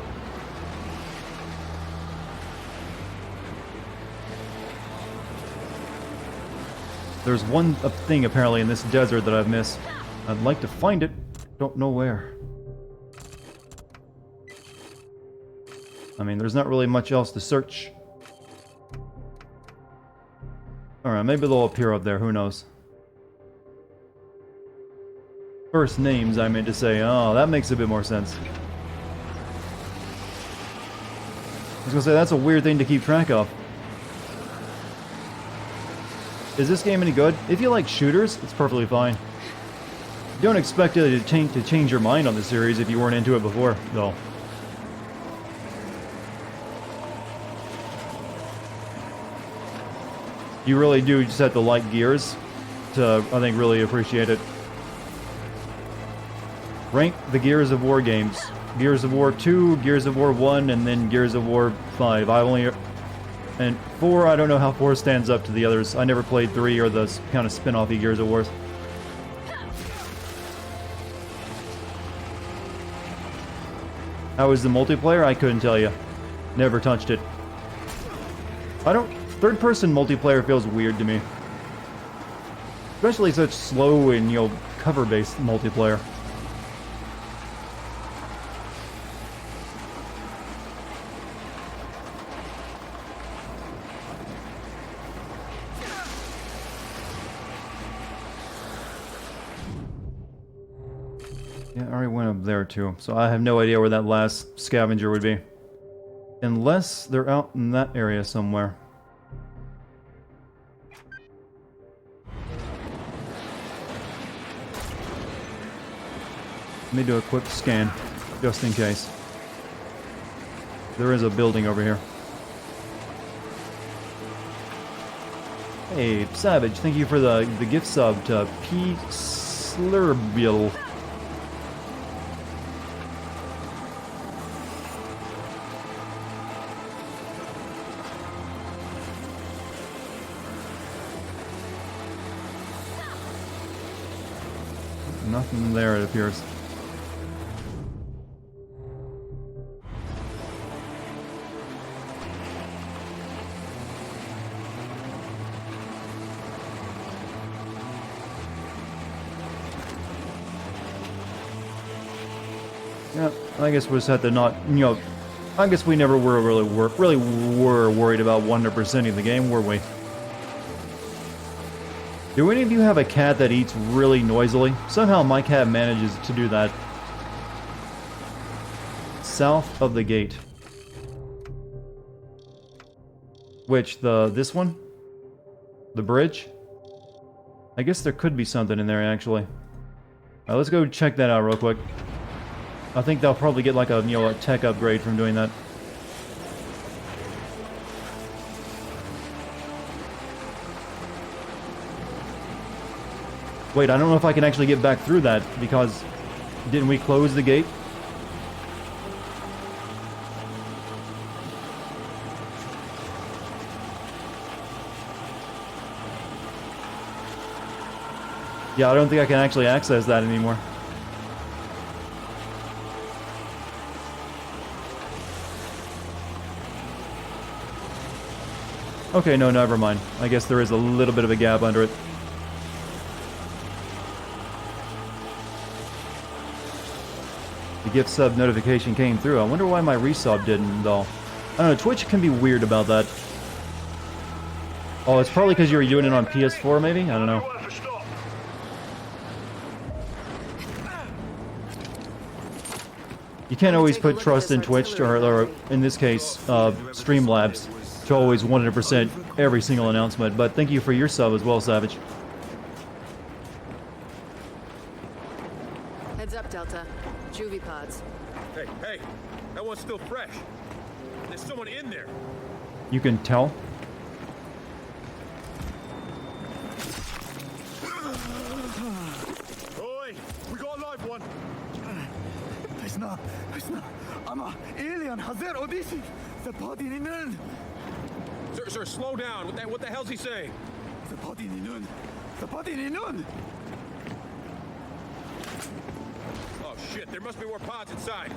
Speaker 1: There's one thing apparently in this desert that I've missed. I'd like to find it. Don't know where. I mean, there's not really much else to search. Alright, maybe they'll appear up there, who knows. First names, I meant to say. Oh, that makes a bit more sense. I was gonna say, that's a weird thing to keep track of. Is this game any good? If you like shooters, it's perfectly fine. Don't expect it to change your mind on the series if you weren't into it before, though. You really do just have to like Gears to, I think, really appreciate it. Rank the Gears of War games. Gears of War 2, Gears of War 1, and then Gears of War 5. And 4, I don't know how 4 stands up to the others. I never played 3 or the kind of spin-offy Gears of Wars. How was the multiplayer? I couldn't tell you. Never touched it. Third-person multiplayer feels weird to me. Especially such slow and, you know, cover-based multiplayer. Yeah, I already went up there too, so I have no idea where that last scavenger would be. Unless they're out in that area somewhere. Let me do a quick scan, just in case. There is a building over here. Hey, Savage, thank you for the gift sub to P. Slurbiel. Nothing there, it appears. Yeah, I guess we just had to not, you know, I guess we never were really were worried about 100%ing the game, were we? Do any of you have a cat that eats really noisily? Somehow my cat manages to do that. South of the gate. Which, this one? The bridge? I guess there could be something in there, actually. Alright, let's go check that out real quick. I think they'll probably get like a, you know, a tech upgrade from doing that. Wait, I don't know if I can actually get back through that, because didn't we close the gate? Yeah, I don't think I can actually access that anymore. Okay, no, never mind. I guess there is a little bit of a gap under it. The gift sub notification came through. I wonder why my resub didn't, though. I don't know, Twitch can be weird about that. Oh, it's probably because you were doing it on PS4, maybe? I don't know. You can't always put trust in Twitch, or in this case, Streamlabs, to always 100% every single announcement, but thank you for your sub as well, Savage.
Speaker 4: Heads up, Delta. Juvie pods.
Speaker 5: Hey, hey, that one's still fresh. There's someone in there.
Speaker 1: You can tell?
Speaker 5: Oi, we got a live one.
Speaker 8: 아마 alien 하젤 어디시? 스포티니 눈.
Speaker 5: Sir, slow down. What the hell's he saying?
Speaker 8: 스포티니 눈. 스포티니 눈.
Speaker 5: Oh shit, there must be more pods inside.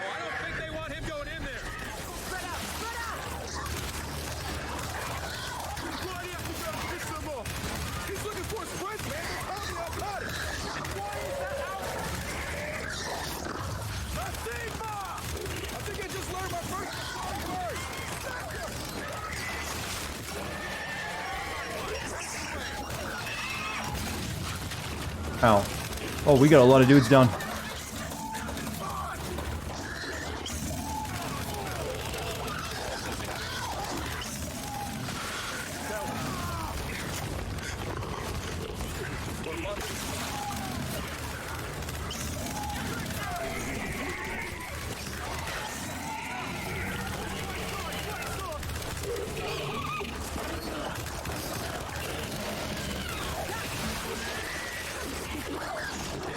Speaker 5: Oh, I don't think they want him going in there.
Speaker 3: Spread out! Spread out!
Speaker 5: He's looking for his friends, man. They're probably all caught it.
Speaker 3: Why is that out?
Speaker 5: I think I just learned my first word.
Speaker 1: Ow. Oh, we got a lot of dudes down.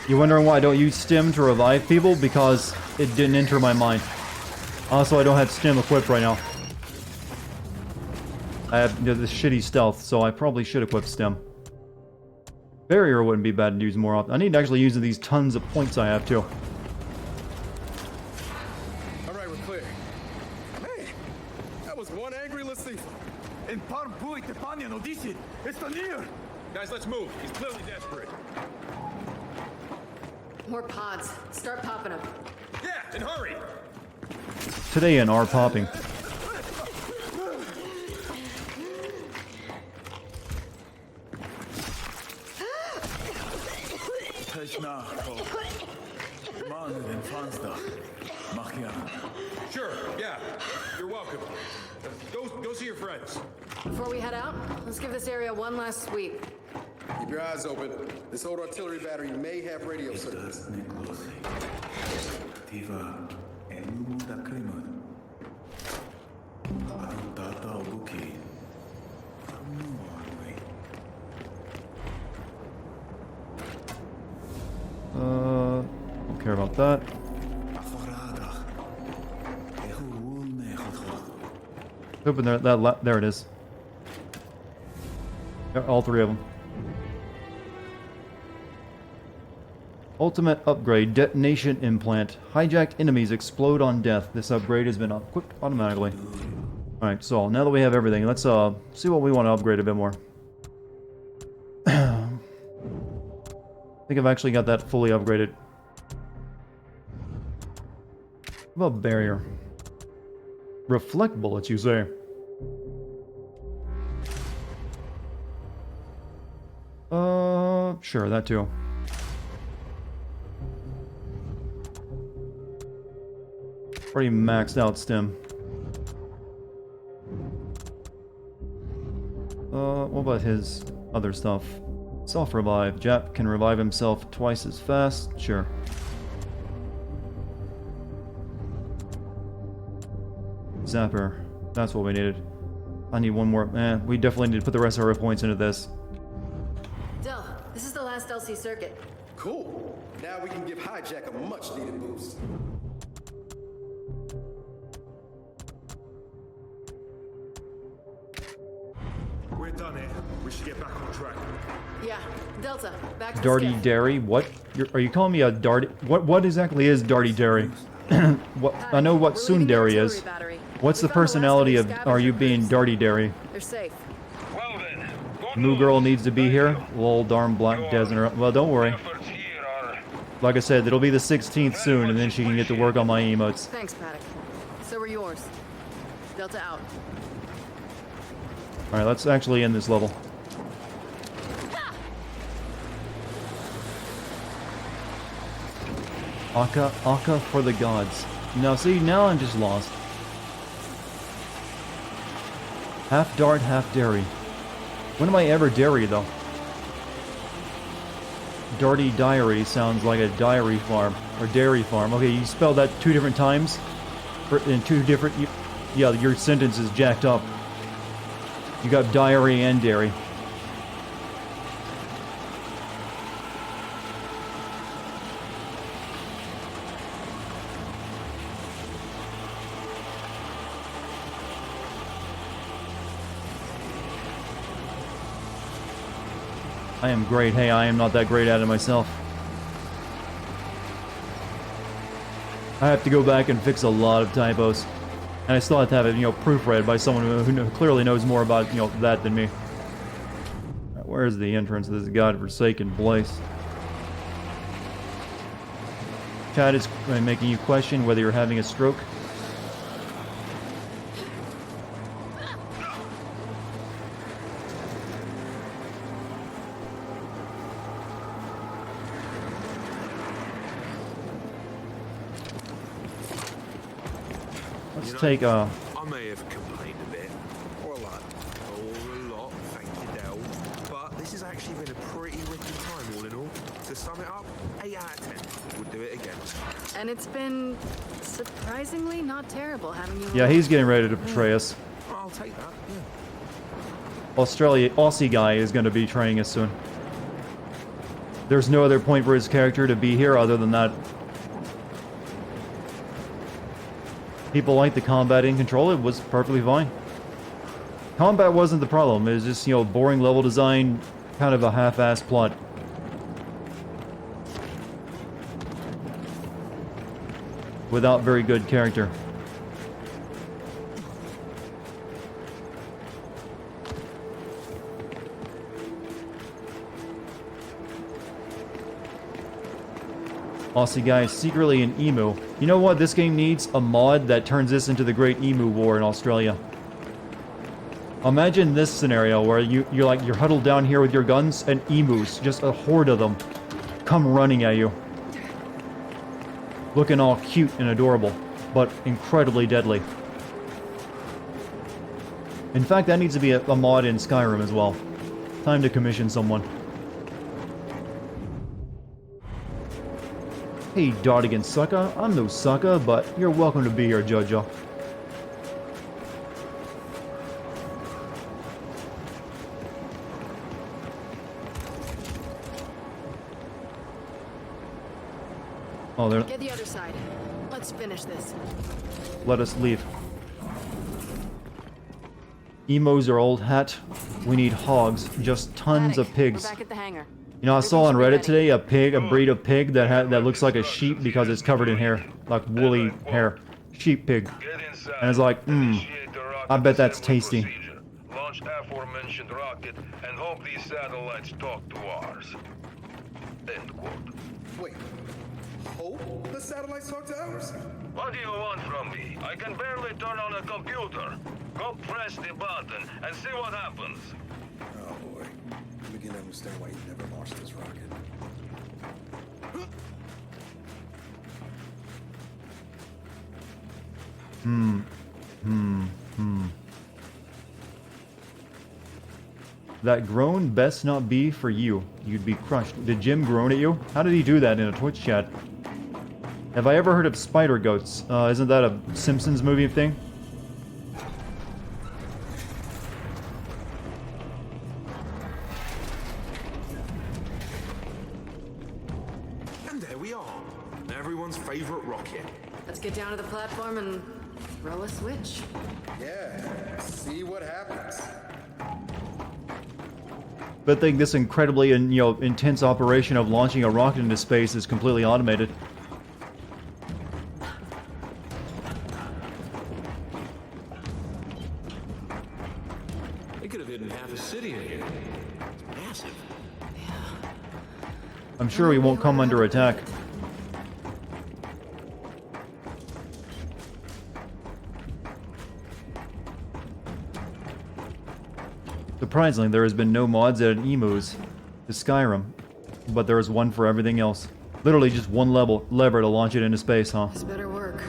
Speaker 1: You wondering why I don't use stim to revive people? Because it didn't enter my mind. Also, I don't have stim equipped right now. I have this shitty stealth, so I probably should equip stim. Barrier wouldn't be bad to use more often. I need to actually use these tons of points I have too.
Speaker 8: The panion Odyssey! It's near!
Speaker 5: Guys, let's move. He's clearly desperate.
Speaker 4: More pods. Start popping them.
Speaker 5: Yeah, and hurry!
Speaker 1: Today in our popping.
Speaker 8: Touch now. Man and Fansda. Machian.
Speaker 5: Sure, yeah. You're welcome. Go see your friends.
Speaker 4: Before we head out, let's give this area one last sweep.
Speaker 6: Keep your eyes open. This old artillery battery may have radio signals.
Speaker 8: Tiva. Enu da Kremud. Data Obuki.
Speaker 1: Don't care about that. Open there. There it is. All three of them. Ultimate upgrade. Detonation implant. Hijacked enemies explode on death. This upgrade has been equipped automatically. Alright, so now that we have everything, let's see what we want to upgrade a bit more. I think I've actually got that fully upgraded. What about barrier? Reflect bullets, you say? Sure, that too. Already maxed out stim. What about his other stuff? Self-revive. Jap can revive himself twice as fast. Sure. Zapper. That's what we needed. I need one more. We definitely need to put the rest of our points into this.
Speaker 4: Del, this is the last LC circuit.
Speaker 6: Cool. Now we can give Hijack a much-needed boost.
Speaker 5: We're done here. We should get back on track.
Speaker 4: Yeah, Delta, back to
Speaker 1: Darty
Speaker 4: skiff.
Speaker 1: Dairy? What? Are you calling me a Darty? What exactly is Darty Dairy? What? I know what
Speaker 4: We're leaving the
Speaker 1: Tsundere
Speaker 4: artillery
Speaker 1: is.
Speaker 4: battery.
Speaker 1: What's
Speaker 4: We
Speaker 1: the
Speaker 4: found last
Speaker 1: personality
Speaker 4: of
Speaker 1: of
Speaker 4: the
Speaker 1: are
Speaker 4: scavenger
Speaker 1: you being
Speaker 4: crews.
Speaker 1: Darty Dairy?
Speaker 4: They're safe.
Speaker 2: Well then, good
Speaker 1: Moo
Speaker 2: news.
Speaker 1: Girl needs to be here? Lol, darn black
Speaker 2: Your
Speaker 1: desert. Well, don't worry.
Speaker 2: efforts here are
Speaker 1: Like I said, it'll be the 16th soon, and then she can get to work on my emotes.
Speaker 4: Thanks, Paddock. So are yours. Delta out.
Speaker 1: Alright, let's actually end this level. Aka for the gods. Now see, now I'm just lost. Half dart, half dairy. When am I ever dairy, though? Darty Diary sounds like a diary farm, or dairy farm. Okay, you spelled that two different times? In two different... Yeah, your sentence is jacked up. You got diary and dairy. I am great. Hey, I am not that great at it myself. I have to go back and fix a lot of typos. And I still have to have it, proofread by someone who clearly knows more about, that than me. Where's the entrance to this godforsaken place? Chat is making you question whether you're having a stroke. Let's take
Speaker 5: I may have complained a bit. Or a lot. Or a lot, thank you, Del. But this has actually been a pretty wicked time, all in all. To sum it up, 8 out of 10. Would do it again.
Speaker 4: And it's been surprisingly not terrible having you.
Speaker 1: Yeah, he's getting ready to betray us.
Speaker 5: I'll take that, yeah.
Speaker 1: Aussie guy is going to be betraying us soon. There's no other point for his character to be here other than that. People like the combat in control. It was perfectly fine. Combat wasn't the problem. It was just, boring level design, kind of a half-assed plot. Without very good character. Aussie guy is secretly an emu. You know what? This game needs a mod that turns this into the Great Emu War in Australia. Imagine this scenario where you're huddled down here with your guns and emus, just a horde of them, come running at you. Looking all cute and adorable, but incredibly deadly. In fact, that needs to be a mod in Skyrim as well. Time to commission someone. Hey, Dartigan sucker. I'm no sucker, but you're welcome to be here, Jojo. Oh, there.
Speaker 4: Get the other side. Let's finish this.
Speaker 1: Let us leave. Emos are old hat. We need hogs. Just tons of pigs.
Speaker 4: We're back at the hangar.
Speaker 1: You know, I saw on Reddit today a breed of pig that looks like a sheep because it's covered in hair, like woolly hair. Sheep pig. And it's like, I bet that's tasty.
Speaker 2: Launch aforementioned rocket and hope these satellites talk to ours. End quote.
Speaker 6: Wait. Hope the satellites talk to ours?
Speaker 2: What do you want from me? I can barely turn on a computer. Go press the button and see what happens.
Speaker 6: Oh boy. I'm beginning to understand why you never launched this rocket.
Speaker 1: That groan best not be for you. You'd be crushed. Did Jim groan at you? How did he do that in a Twitch chat? Have I ever heard of spider goats? Isn't that a Simpsons movie thing?
Speaker 5: And there we are. Everyone's favorite rocket.
Speaker 4: Let's get down to the platform and throw a switch.
Speaker 6: Yeah. See what happens.
Speaker 1: But I think this incredibly intense operation of launching a rocket into space is completely automated.
Speaker 8: They could have hidden half a city in here. It's massive.
Speaker 1: I'm sure we won't come under attack. Surprisingly, there has been no mods added emus to Skyrim, but there is one for everything else. Literally just one lever to launch it into space, huh?
Speaker 4: This better work.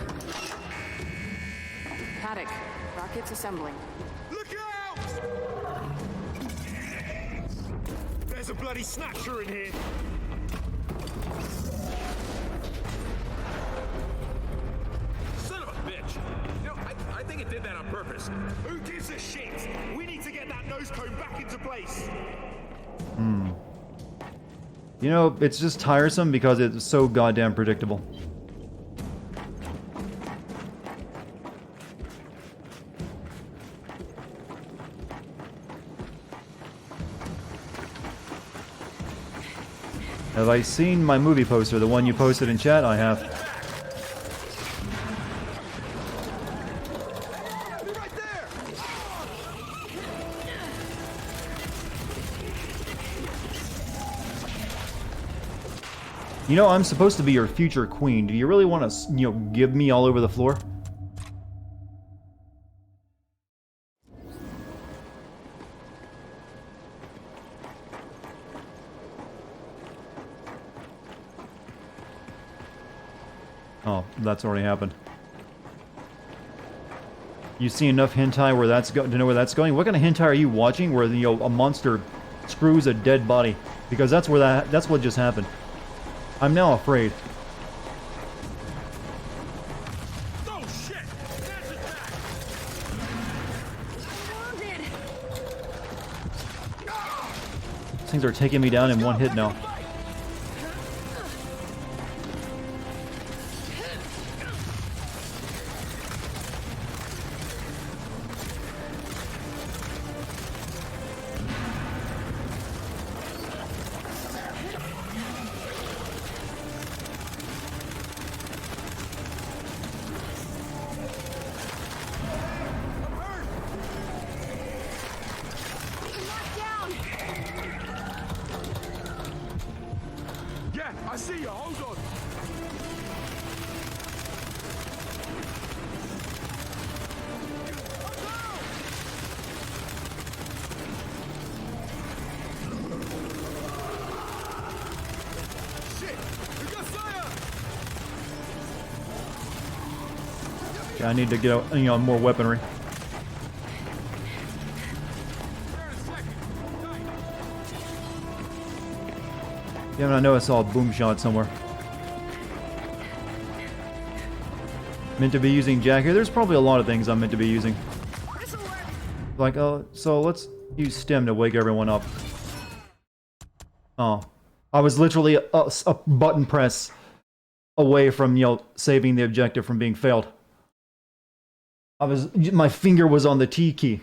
Speaker 4: Paddock, rockets assembling.
Speaker 5: Look out! There's a bloody snatcher in here. Son of a bitch! You know, I think it did that on purpose. Who gives a shit? We need to get that nose cone back into place.
Speaker 1: You know, it's just tiresome because it's so goddamn predictable. Have I seen my movie poster, the one you posted in chat? I have.
Speaker 6: Right there!
Speaker 1: You know, I'm supposed to be your future queen. Do you really want to, give me all over the floor? Oh, that's already happened. You see enough hentai where that's to know where that's going? What kind of hentai are you watching where a monster screws a dead body? Because that's what just happened. I'm now afraid.
Speaker 5: Oh shit! That's attack!
Speaker 1: These things are taking me down in one hit now.
Speaker 5: Yeah, I see you. Hold on.
Speaker 1: Okay, I need to get more weaponry. Yeah, I know I saw a boom shot somewhere. Meant to be using Jack here. There's probably a lot of things I'm meant to be using. Like, so let's use stem to wake everyone up. Oh. I was literally a button press away from, saving the objective from being failed. My finger was on the T key.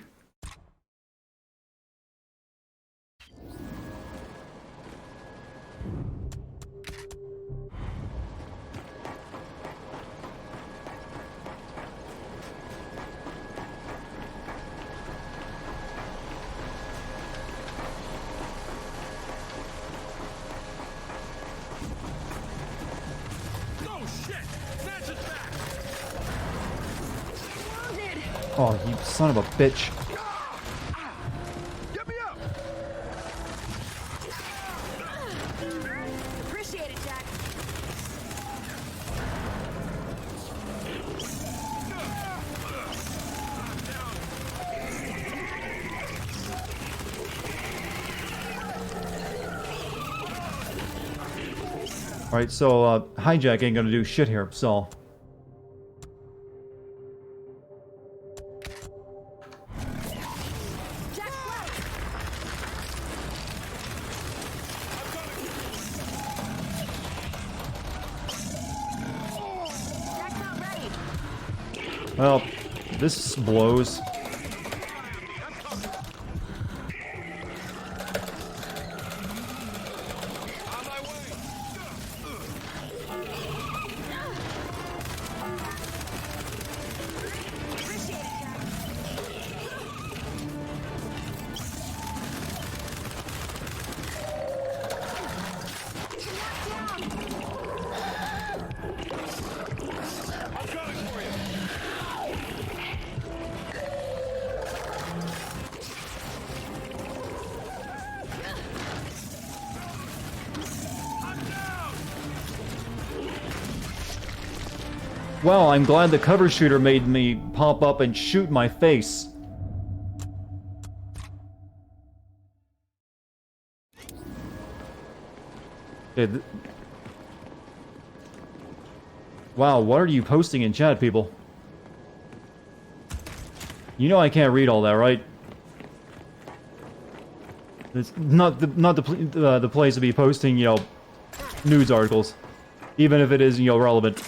Speaker 1: Oh, you son of a bitch.
Speaker 6: Get me up!
Speaker 3: Appreciate it, Jack.
Speaker 1: Alright, so, hijack ain't gonna do shit here, so... Well, this blows. Well, I'm glad the cover shooter made me pop up and shoot my face. Wow, what are you posting in chat, people? You know I can't read all that, right? It's not the place to be posting, news articles, even if it is, relevant.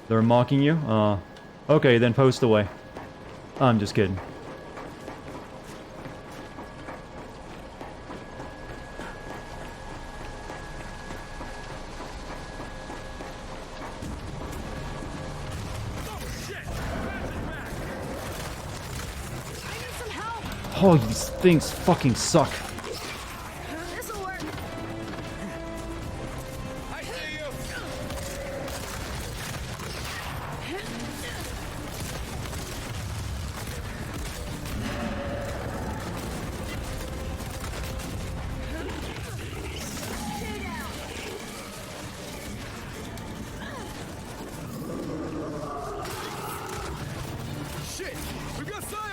Speaker 1: They're mocking you? Okay, then post away. I'm just kidding. Oh, these things fucking suck.
Speaker 3: This'll work.
Speaker 6: I see you! Shit! We got science!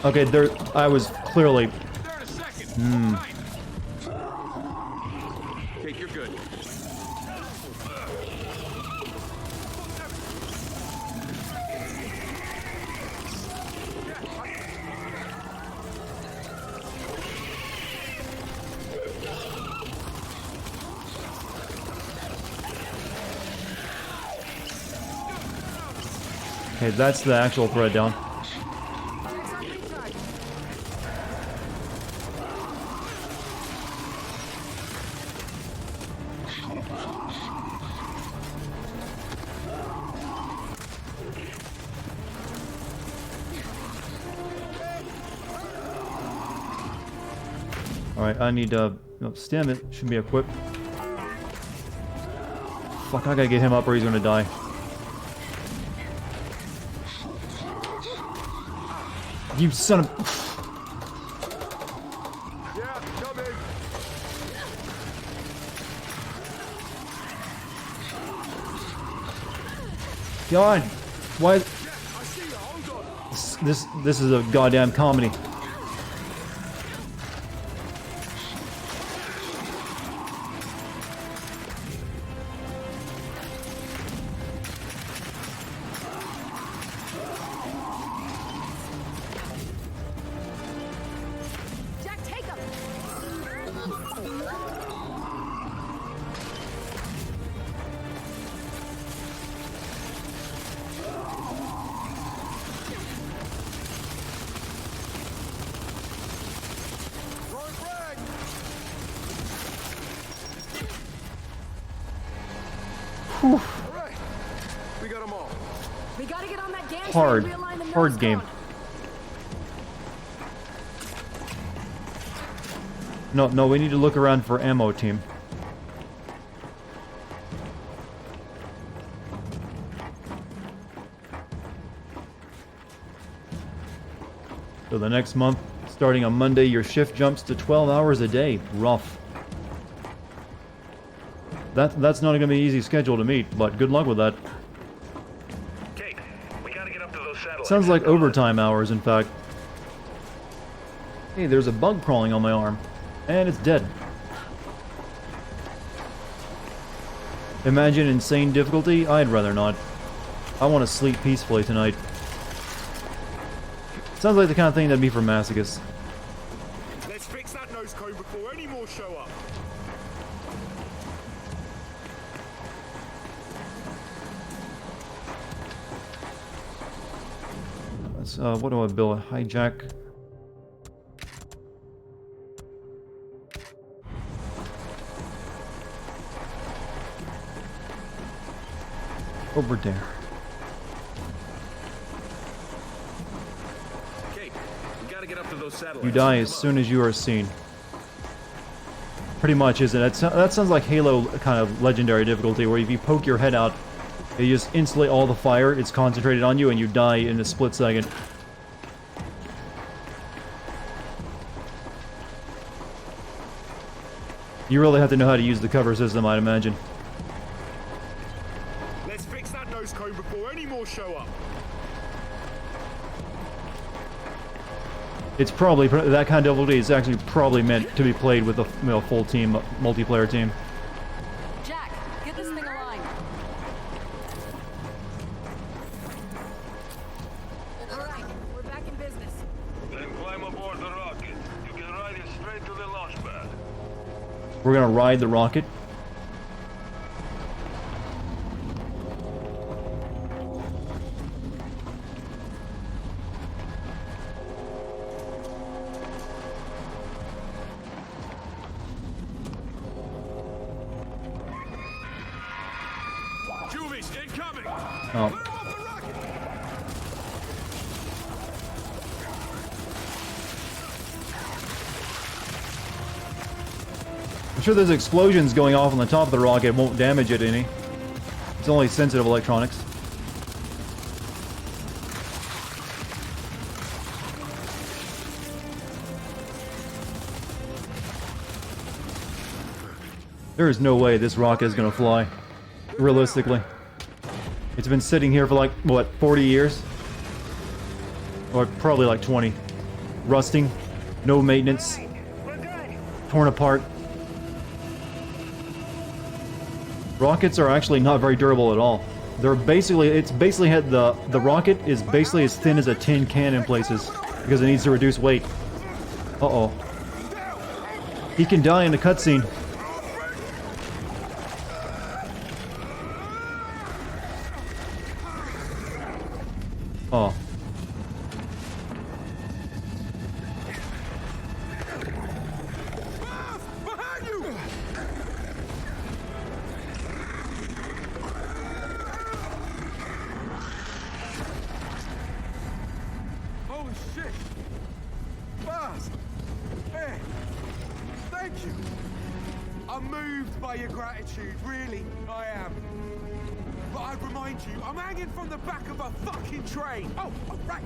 Speaker 1: Okay, there. I was clearly.
Speaker 5: Kate, you're good.
Speaker 1: Okay, that's the actual thread down. Alright, I need no, stem it should be equipped. Fuck, I gotta get him up or he's gonna die. You son of...
Speaker 6: Yeah, coming.
Speaker 1: God! Why...
Speaker 6: I see you. Hold on.
Speaker 1: This is a goddamn comedy.
Speaker 4: Jack, take him!
Speaker 6: Throwing frag. All right. We got them all.
Speaker 4: We gotta get on that gantry
Speaker 1: Hard.
Speaker 4: and realign the
Speaker 1: Hard
Speaker 4: nose
Speaker 1: game.
Speaker 4: cone.
Speaker 1: No, we need to look around for ammo, team. So the next month, starting on Monday, your shift jumps to 12 hours a day. Rough. That's not gonna be an easy schedule to meet, but good luck with that.
Speaker 2: Kate, we gotta get up to those satellites.
Speaker 1: Sounds like overtime hours, in fact. Hey, there's a bug crawling on my arm. And it's dead. Imagine insane difficulty? I'd rather not. I want to sleep peacefully tonight. Sounds like the kind of thing that'd be for masochists.
Speaker 5: Let's fix that nose cone before any more show up.
Speaker 1: Let's, what do I build? Hijack. Over there.
Speaker 8: Kate, we gotta get up to those satellites.
Speaker 1: You die as soon as you are seen. Pretty much, isn't it? That sounds like Halo kind of legendary difficulty, where if you poke your head out, you just instantly all the fire is concentrated on you and you die in a split second. You really have to know how to use the cover system, I'd imagine.
Speaker 5: Let's fix that nose cone before any more show up.
Speaker 1: It's probably, that kind of difficulty is actually probably meant to be played with a full team, multiplayer team.
Speaker 4: Jack, get this thing aligned. Alright, we're back in business.
Speaker 2: Then climb aboard the rocket. You can ride it straight to the launch pad.
Speaker 1: We're gonna ride the rocket.
Speaker 5: Juvies, incoming!
Speaker 1: Oh. I'm sure there's explosions going off on the top of the rocket. It won't damage it any. It's only sensitive electronics. There is no way this rocket is gonna fly. Realistically. It's been sitting here for like, what, 40 years? Or probably like 20. Rusting. No maintenance.
Speaker 3: We're good.
Speaker 1: Torn apart. Rockets are actually not very durable at all. They're basically, it's basically had the rocket is basically as thin as a tin can in places because it needs to reduce weight. Uh-oh. He can die in the cutscene. Oh.
Speaker 6: Behind you! Holy shit! Boss! Man!
Speaker 5: by your gratitude, really, I am. But I'd remind you, I'm hanging from the back of a fucking train. Oh, right.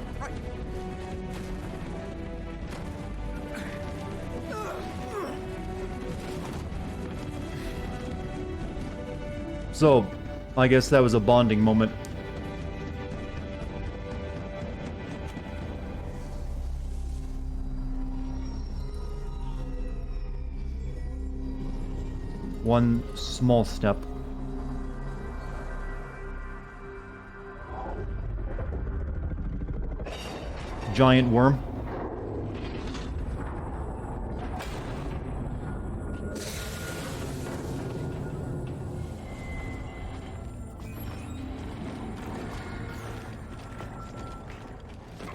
Speaker 1: So, I guess that was a bonding moment. One small step. Giant worm.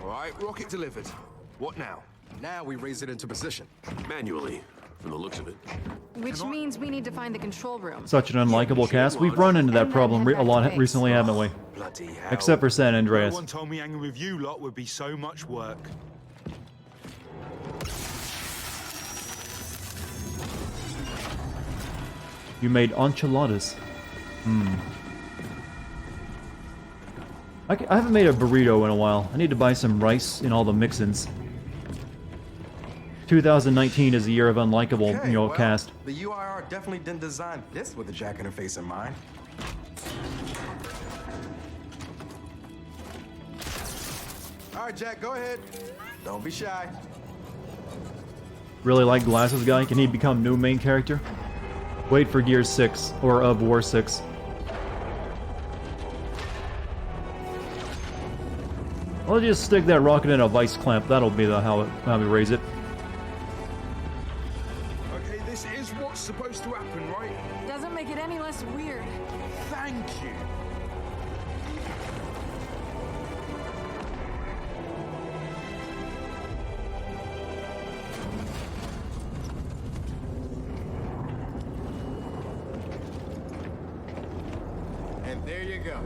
Speaker 5: All right, rocket delivered. What now?
Speaker 6: Now we raise it into position.
Speaker 8: Manually, from the looks of it.
Speaker 4: Which means we need to find the control room.
Speaker 1: Such an unlikable cast. We've run into that problem a lot recently, haven't we?
Speaker 5: Bloody hell.
Speaker 1: Except for San Andreas.
Speaker 9: No one told me hanging with you lot would be so much work.
Speaker 1: You made enchiladas. I haven't made a burrito in a while. I need to buy some rice and all the mix-ins. 2019 is the year of unlikable,
Speaker 6: Okay, well,
Speaker 1: cast.
Speaker 6: The UIR definitely didn't design this with a jack in her face in mind. All right, Jack, go ahead. Don't be shy.
Speaker 1: Really like Glasses Guy? Can he become new main character? Wait for Gear 6, or of War 6. I'll just stick that rocket in a vice clamp. That'll be how we raise it.
Speaker 5: Okay, this is what's supposed to happen, right?
Speaker 4: Doesn't make it any less weird.
Speaker 5: Thank you.
Speaker 6: And there you go.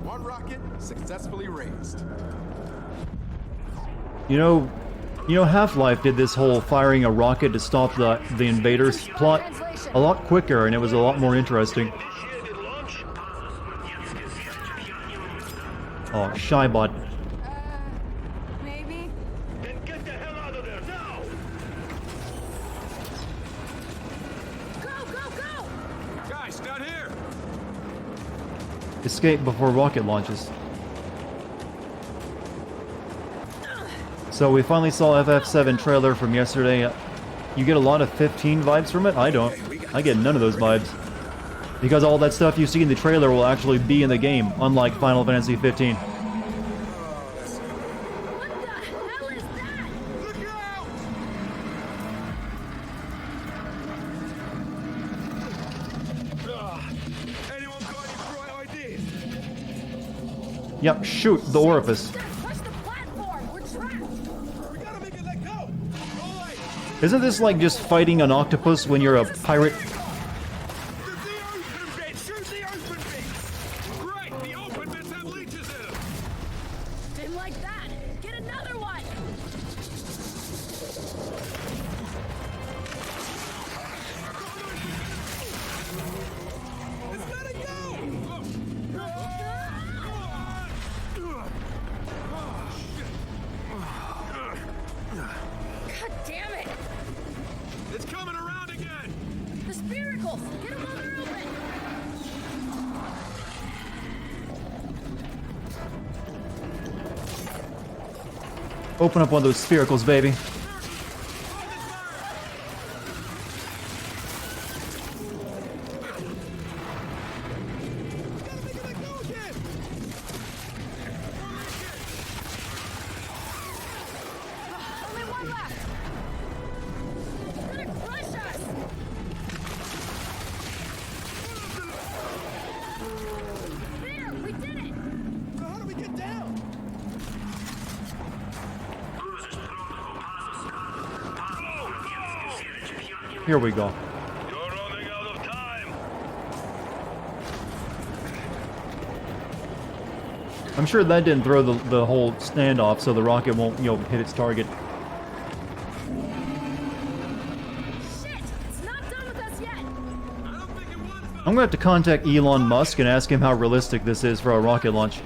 Speaker 6: One rocket successfully raised.
Speaker 1: You know, Half-Life did this whole firing a rocket to stop the invaders plot a lot quicker, and it was a lot more interesting.
Speaker 2: Initiated launch.
Speaker 1: Oh, Shybot.
Speaker 4: Maybe?
Speaker 2: Then get the hell out of there now!
Speaker 4: Go!
Speaker 9: Guys, down here!
Speaker 1: Escape before rocket launches. So we finally saw FF7 trailer from yesterday. You get a lot of 15 vibes from it? I don't. I get none of those vibes. Because all that stuff you see in the trailer will actually be in the game, unlike Final Fantasy 15.
Speaker 3: What the hell is that?
Speaker 5: Look out! Anyone got any bright ideas?
Speaker 1: Yep, shoot the orifice.
Speaker 3: Push the platform. We're trapped.
Speaker 5: We gotta make it let go! All right!
Speaker 1: Isn't this like just fighting an octopus when you're a pirate?
Speaker 5: The open bits! Shoot the open bits!
Speaker 8: Great! The open bits have leeches in them!
Speaker 3: Didn't like that. Get another one.
Speaker 5: Let's let it go!
Speaker 3: God damn it.
Speaker 8: It's coming around again!
Speaker 3: The spiracles. Get them while they're open.
Speaker 1: Open up one of those spiracles, baby.
Speaker 3: Only one left. It's gonna crush us. There, we did it.
Speaker 5: So how do we get down?
Speaker 1: Here we go.
Speaker 2: You're running out of time!
Speaker 1: I'm sure that didn't throw the whole standoff, so the rocket won't, hit its target.
Speaker 3: Shit, it's not done with us yet.
Speaker 5: I don't
Speaker 1: I'm gonna have to contact Elon Musk and ask him how realistic this is for a rocket launch.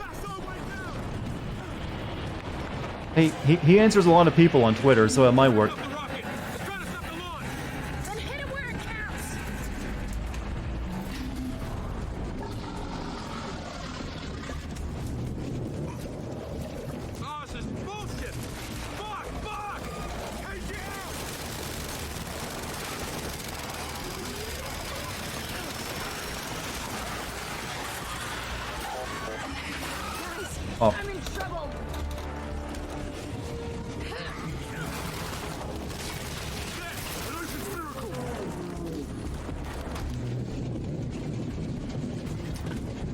Speaker 1: Hey, he answers a lot of people on Twitter, so it might work.
Speaker 3: Then hit him where it counts.
Speaker 9: Oh, this is bullshit! Fuck! Fuck! Hey, get out!
Speaker 1: Oh.
Speaker 3: I'm in trouble.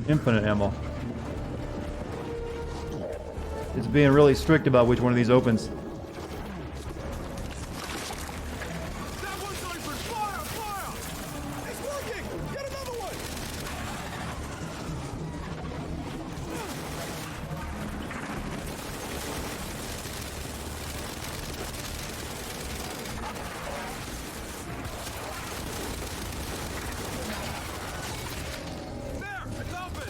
Speaker 1: Infinite ammo. It's being really strict about which one of these opens.
Speaker 9: That one's open! Fire! Fire!
Speaker 6: It's working! Get another one!
Speaker 9: There! It's open!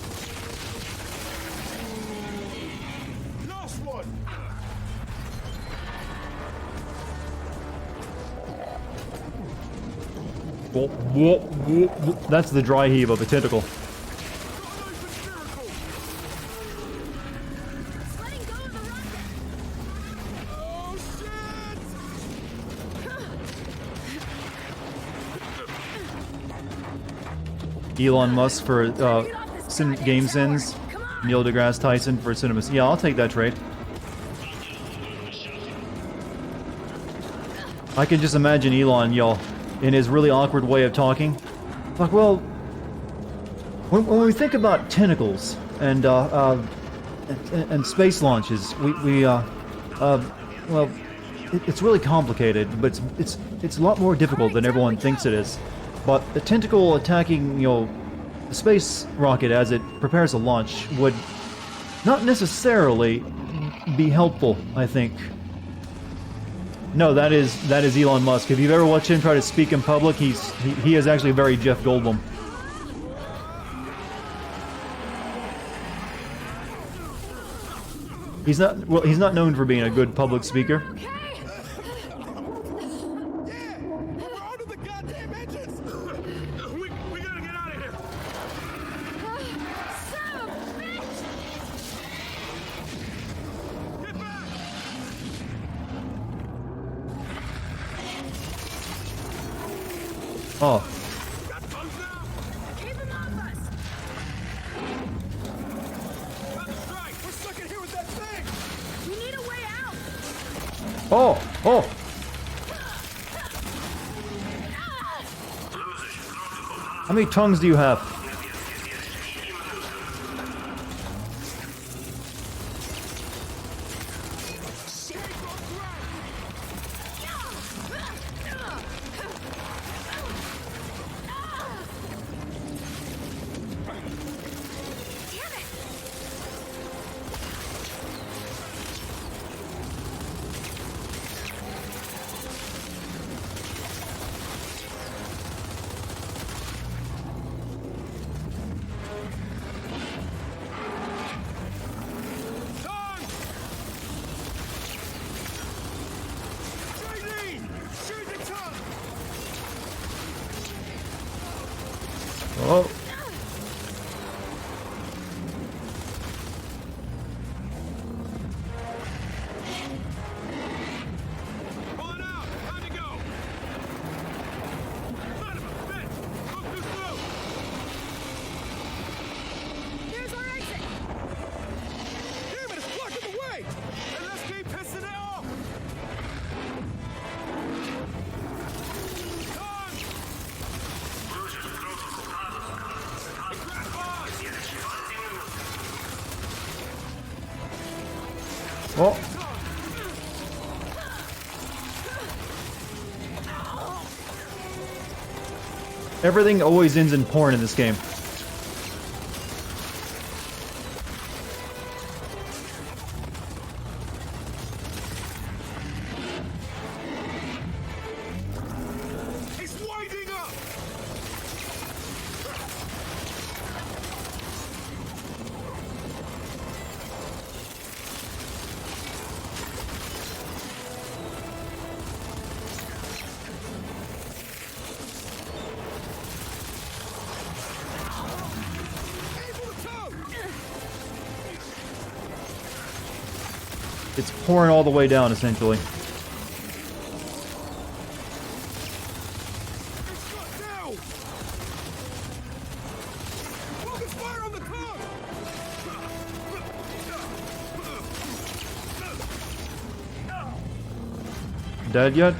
Speaker 9: Last one!
Speaker 1: That's the dry heave of a tentacle.
Speaker 9: Got an open spherical!
Speaker 3: It's letting go of the rocket.
Speaker 9: Oh, shit!
Speaker 1: Elon Musk for Game Sins. Neil deGrasse Tyson for Cinemas. Yeah, I'll take that trade. I can just imagine Elon, y'all, in his really awkward way of talking. Like, well, when we think about tentacles and space launches, well, it's really complicated, but it's a lot more difficult than everyone thinks it is. But a tentacle attacking, a space rocket as it prepares a launch would not necessarily be helpful, I think. No, that is Elon Musk. If you've ever watched him try to speak in public, he is actually very Jeff Goldblum. He's not known for being a good public speaker.
Speaker 6: Yeah! We're onto the goddamn engines!
Speaker 9: We gotta get out of here!
Speaker 3: Son of a bitch!
Speaker 9: Get back!
Speaker 1: Oh,
Speaker 9: Got bugs now?
Speaker 3: Keep him off us!
Speaker 9: Got the strike!
Speaker 6: We're stuck in here with that thing!
Speaker 3: We need a way out!
Speaker 1: oh. How many tongues do you have?
Speaker 3: Damn it!
Speaker 9: Tongue! JD! Shoot the tongue!
Speaker 1: Oh.
Speaker 9: Pulling out! Time to go! Son of a bitch! Look this through!
Speaker 3: Here's our exit!
Speaker 6: Damn it, it's blocking the way!
Speaker 9: And let's keep pissing it off! Tongue! Grab on!
Speaker 1: Oh. Everything always ends in porn in this game.
Speaker 9: He's winding up!
Speaker 1: It's pouring all the way down, essentially.
Speaker 6: It's shut down! Focus fire on the top!
Speaker 1: Dead yet?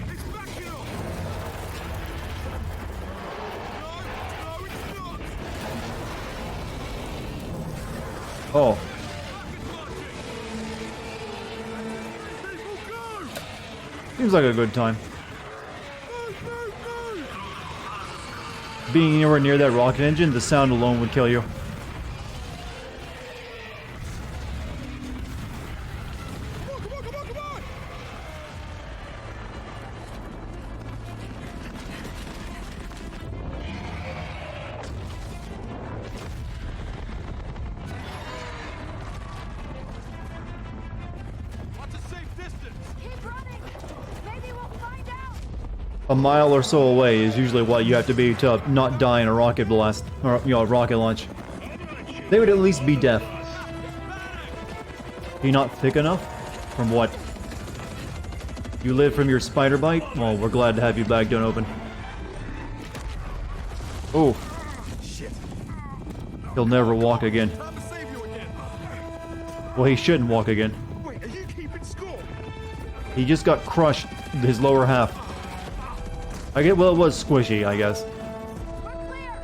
Speaker 6: It's backing up! No, it's not!
Speaker 1: Oh. Seems like a good time. Being anywhere near that rocket engine, the sound alone would kill you.
Speaker 6: Come on! What's a safe distance?
Speaker 3: Keep running. Maybe we'll find out.
Speaker 1: A mile or so away is usually what you have to be to not die in a rocket blast, or, you know, a rocket launch. They would at least be deaf. You're not thick enough? From what? You live from your spider bite? Well, we're glad to have you back done open. Oh.
Speaker 6: Shit.
Speaker 1: He'll never walk again.
Speaker 6: Time to save you again.
Speaker 1: Well, he shouldn't walk again.
Speaker 6: Wait, are you keeping score?
Speaker 1: He just got crushed, his lower half. I get, well, it was squishy, I guess.
Speaker 3: We're clear.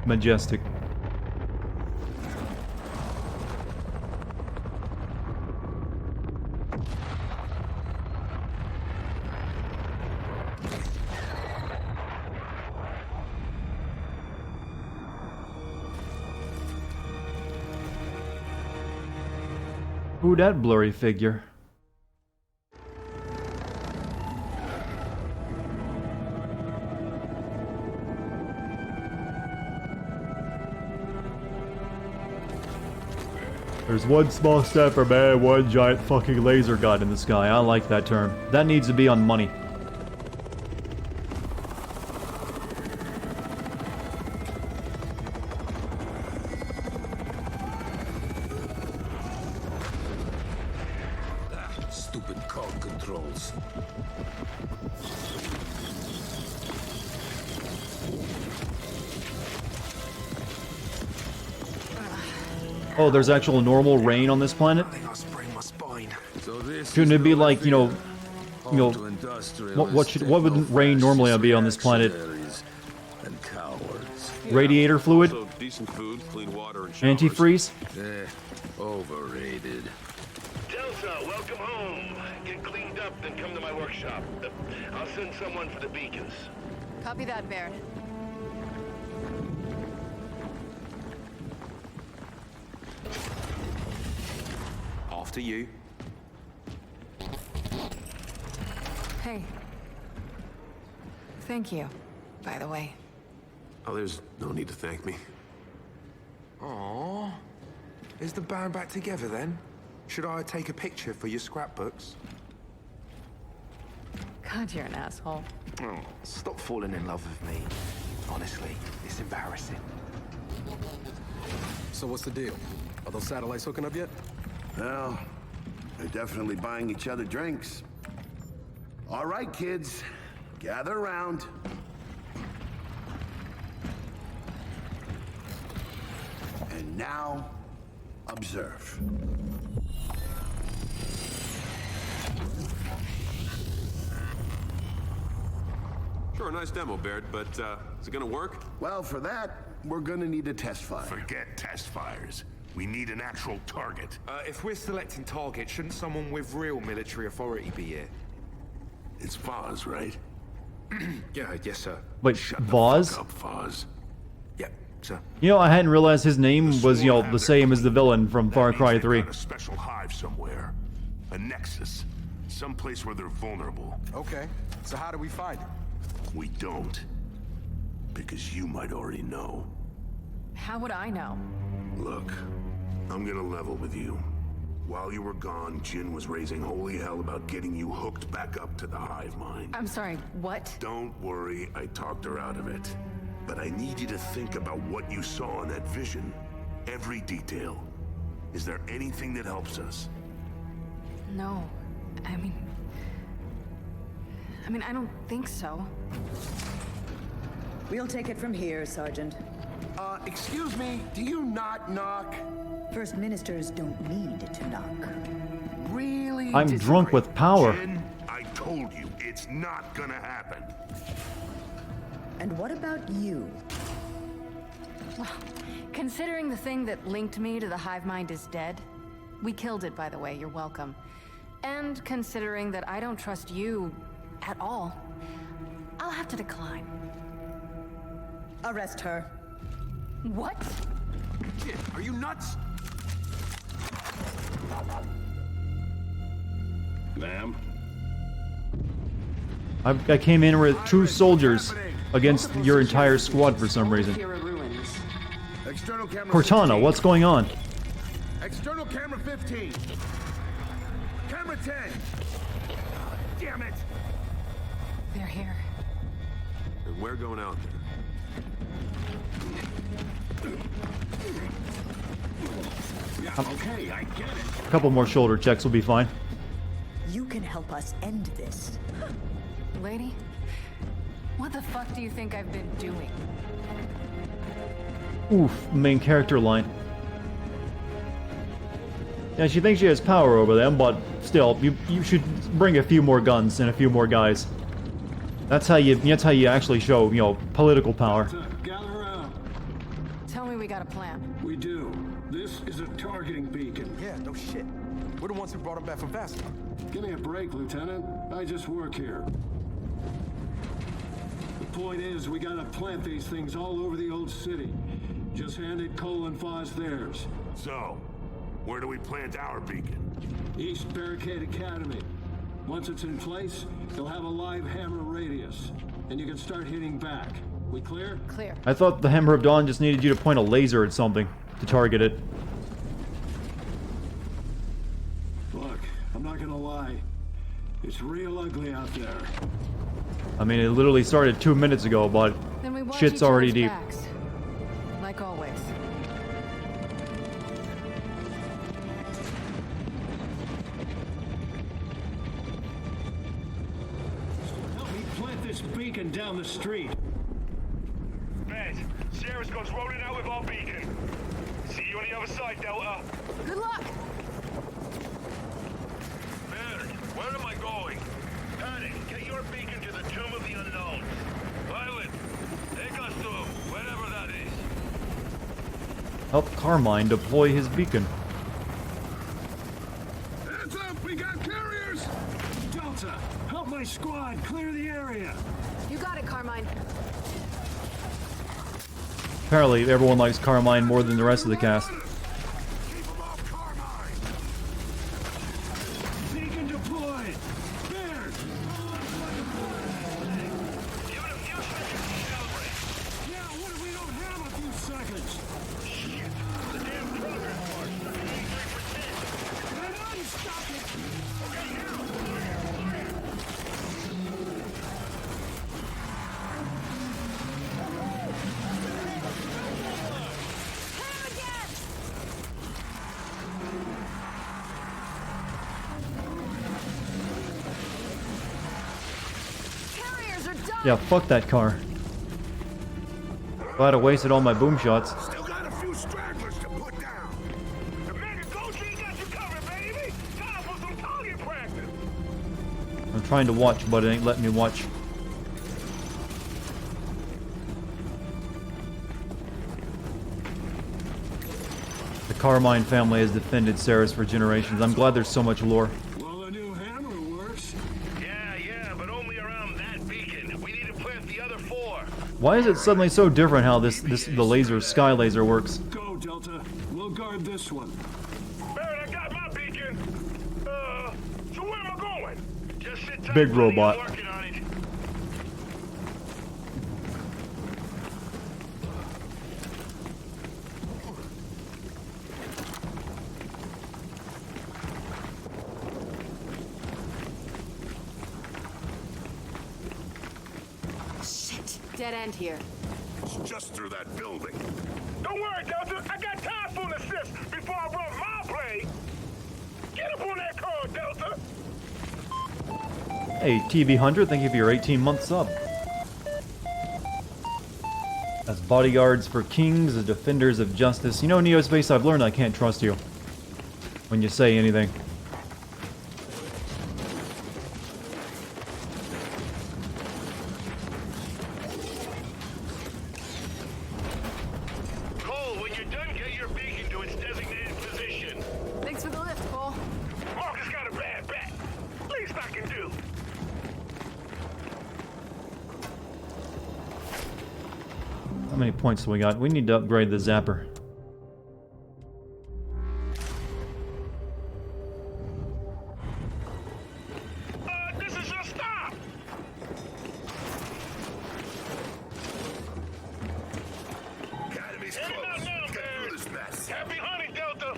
Speaker 1: Majestic. Who that blurry figure? There's one small step for man, one giant fucking laser gun in the sky. I like that term. That needs to be on money.
Speaker 8: Stupid cog controls.
Speaker 1: Oh, there's actual normal rain on this planet?
Speaker 5: I think I'll sprain my spine.
Speaker 8: So this
Speaker 1: Shouldn't it be like, you know, what would rain normally be on this planet?
Speaker 8: And cowards.
Speaker 1: Radiator fluid?
Speaker 9: Also, decent food, clean water, and showers.
Speaker 1: Antifreeze?
Speaker 8: Overrated.
Speaker 2: Delta, welcome home. Get cleaned up, then come to my workshop. I'll send someone for the beacons.
Speaker 4: Copy that, Baird.
Speaker 5: After you.
Speaker 4: Hey. Thank you, by the way.
Speaker 9: Oh, there's no need to thank me.
Speaker 5: Aww. Is the band back together then? Should I take a picture for your scrapbooks?
Speaker 4: God, you're an asshole.
Speaker 5: Oh, stop falling in love with me. Honestly, it's embarrassing.
Speaker 6: So what's the deal? Are those satellites hooking up yet?
Speaker 7: Well, they're definitely buying each other drinks. All right, kids, gather around. And now, observe.
Speaker 9: Sure, nice demo, Baird, but is it gonna work?
Speaker 7: Well, for that, we're gonna need a test fire.
Speaker 10: Forget test fires. We need an actual target.
Speaker 5: If we're selecting targets, shouldn't someone with real military authority be here?
Speaker 10: It's Foz, right?
Speaker 5: Yeah, yes, sir.
Speaker 1: Wait,
Speaker 10: Shut the
Speaker 1: Voz?
Speaker 10: fuck up, Foz.
Speaker 5: Yep, sir.
Speaker 1: You know, I hadn't realized his name was, you know, the same as the villain from Far
Speaker 10: That
Speaker 1: Cry
Speaker 10: means they've
Speaker 1: 3.
Speaker 10: got a special hive somewhere. A nexus. Someplace where they're vulnerable.
Speaker 6: Okay, so how do we find it?
Speaker 10: We don't. Because you might already know.
Speaker 4: How would I know?
Speaker 10: Look, I'm gonna level with you. While you were gone, Jin was raising holy hell about getting you hooked back up to the hive mind.
Speaker 4: I'm sorry, what?
Speaker 10: Don't worry, I talked her out of it. But I need you to think about what you saw in that vision. Every detail. Is there anything that helps us?
Speaker 4: No. I mean, I don't think so.
Speaker 11: We'll take it from here, Sergeant.
Speaker 7: Excuse me, do you not knock?
Speaker 11: First Ministers don't need to knock.
Speaker 7: Really?
Speaker 1: I'm drunk with power.
Speaker 10: Jin, I told you, it's not gonna happen.
Speaker 11: And what about you?
Speaker 4: Well, considering the thing that linked me to the hive mind is dead, we killed it, by the way, you're welcome. And considering that I don't trust you at all, I'll have to decline.
Speaker 11: Arrest her.
Speaker 4: What?
Speaker 5: Jin, are you nuts?
Speaker 10: Ma'am?
Speaker 1: I came in with 2 soldiers against your entire squad for some reason.
Speaker 7: External camera
Speaker 1: Cortana,
Speaker 7: 15.
Speaker 1: what's going on?
Speaker 7: External camera 15. Camera 10. Damn it!
Speaker 4: They're here.
Speaker 5: And we're going out there.
Speaker 10: Okay, I get it.
Speaker 1: A couple more shoulder checks will be fine.
Speaker 11: You can help us end this.
Speaker 4: Lady, what the fuck do you think I've been doing?
Speaker 1: Oof, main character line. Yeah, she thinks she has power over them, but still, you should bring a few more guns and a few more guys. That's how you actually show, you know, political power.
Speaker 8: Gather around.
Speaker 4: Tell me we got a plan.
Speaker 8: We do. This is a targeting beacon.
Speaker 6: Yeah, no shit. We're the ones who brought him back from Vasco.
Speaker 8: Give me a break, Lieutenant. I just work here. The point is, we gotta plant these things all over the old city. Just handed Cole and Foz theirs.
Speaker 10: So, where do we plant our beacon?
Speaker 8: East Barricade Academy. Once it's in place, you'll have a live hammer radius, and you can start hitting back. We clear?
Speaker 4: Clear.
Speaker 1: I thought the Hammer of Dawn just needed you to point a laser at something to target it.
Speaker 8: Look, I'm not gonna lie. It's real ugly out there.
Speaker 1: I mean, it literally started 2 minutes ago, but
Speaker 4: Then we watch
Speaker 1: shit's
Speaker 4: each
Speaker 1: already
Speaker 4: other's
Speaker 1: deep.
Speaker 4: backs. Like always.
Speaker 8: Help me plant this beacon down the street.
Speaker 2: Bed, Sheriff goes rolling out with our beacon. See you on the other side, Delta.
Speaker 4: Good luck!
Speaker 2: Ben, where am I going? Panic, get your beacon to the Tomb of the Unknown. Violet, take us to him, wherever that is.
Speaker 1: Help Carmine deploy his beacon.
Speaker 10: Hands up! We got carriers!
Speaker 8: Delta, help my squad clear the area.
Speaker 4: You got it, Carmine.
Speaker 1: Apparently, everyone likes Carmine more than the rest of the cast.
Speaker 10: Keep them off Carmine!
Speaker 8: Beacon deployed. There.
Speaker 2: Give it a few seconds to calibrate.
Speaker 8: Yeah, what if we don't have a few seconds?
Speaker 2: Shit, the damn progress bar stuck at 83%.
Speaker 8: Then unstop it.
Speaker 2: Okay, now.
Speaker 4: Carriers are done!
Speaker 1: Yeah, fuck that car. Glad I wasted all my boom shots.
Speaker 10: Still got a few stragglers to put down.
Speaker 2: The Mega Ghost ain't got you covered, baby. Time for some target practice.
Speaker 1: I'm trying to watch, but it ain't letting me watch. The Carmine family has defended Ceres for generations. I'm glad there's so much lore.
Speaker 8: Well, the new hammer works.
Speaker 2: Yeah, but only around that beacon. We need to plant the other 4.
Speaker 1: Why is it suddenly so different how the laser, sky laser works?
Speaker 8: Go, Delta. We'll guard this one.
Speaker 2: Barrett, I got my beacon. So where am I going? Just sit tight.
Speaker 1: Big
Speaker 2: buddy,
Speaker 1: robot.
Speaker 2: I'm working on it.
Speaker 4: dead end here.
Speaker 10: It's just through that building.
Speaker 2: Don't worry, Delta. I got time for an assist before I run my play. Get up on that car, Delta.
Speaker 1: Hey, TV100, thank you for your 18-month sub. As bodyguards for kings, as defenders of justice. You know, Neospace, I've learned I can't trust you when you say anything.
Speaker 2: Cole, when you're done, get your beacon to its designated position.
Speaker 4: Thanks for the lift, Cole.
Speaker 2: Marcus got a bad back. Least I can do.
Speaker 1: How many points do we got? We need to upgrade the zapper.
Speaker 2: This is your stop.
Speaker 10: Academy's
Speaker 2: Heading out
Speaker 10: closed.
Speaker 2: now,
Speaker 10: Get
Speaker 2: man.
Speaker 10: through this mess.
Speaker 2: Happy hunting, Delta.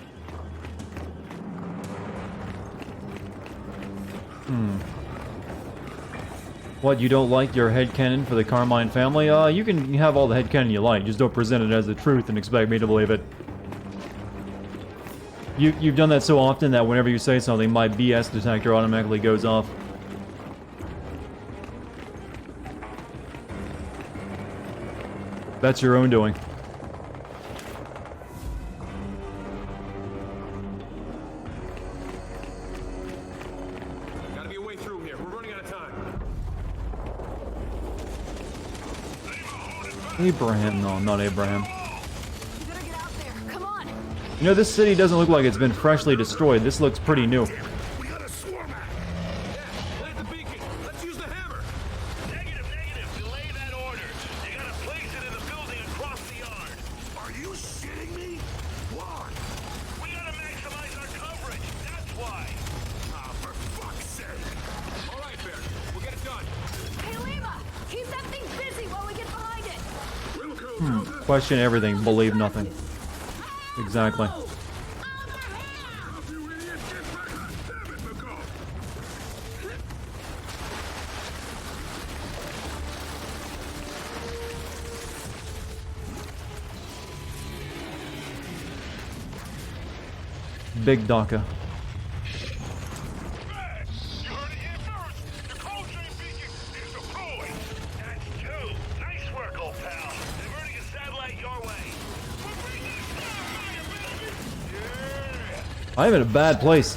Speaker 1: What, you don't like your headcanon for the Carmine family? You can have all the headcanon you like, just don't present it as the truth and expect me to believe it. You've done that so often that whenever you say something, my BS detector automatically goes off. That's your own doing.
Speaker 9: Gotta be a way through here. We're running out of time.
Speaker 1: Abraham, no, not Abraham.
Speaker 4: You better get out there. Come on.
Speaker 1: You know, this city doesn't look like it's been freshly destroyed. This looks pretty new.
Speaker 10: We got a swarm act.
Speaker 9: Yeah, plant the beacon. Let's use the hammer.
Speaker 2: Negative. Delay that order. You gotta place it in the building across the yard.
Speaker 10: Are you shitting me? Why?
Speaker 2: We gotta maximize our coverage. That's why.
Speaker 10: Ah, for fuck's sake.
Speaker 9: All right, Bear. We'll get it done.
Speaker 3: Hey, Lima! Keep that thing busy while we get behind it!
Speaker 1: Question everything, believe nothing. Exactly.
Speaker 10: You idiot, get back! Damn it, McCall!
Speaker 1: Big Daka.
Speaker 2: You heard it here first. The cold train beacon is deployed. That's two. Nice work, old pal. Diverting a satellite your way. We're bringing it down, baby. Yeah.
Speaker 1: I'm in a bad place.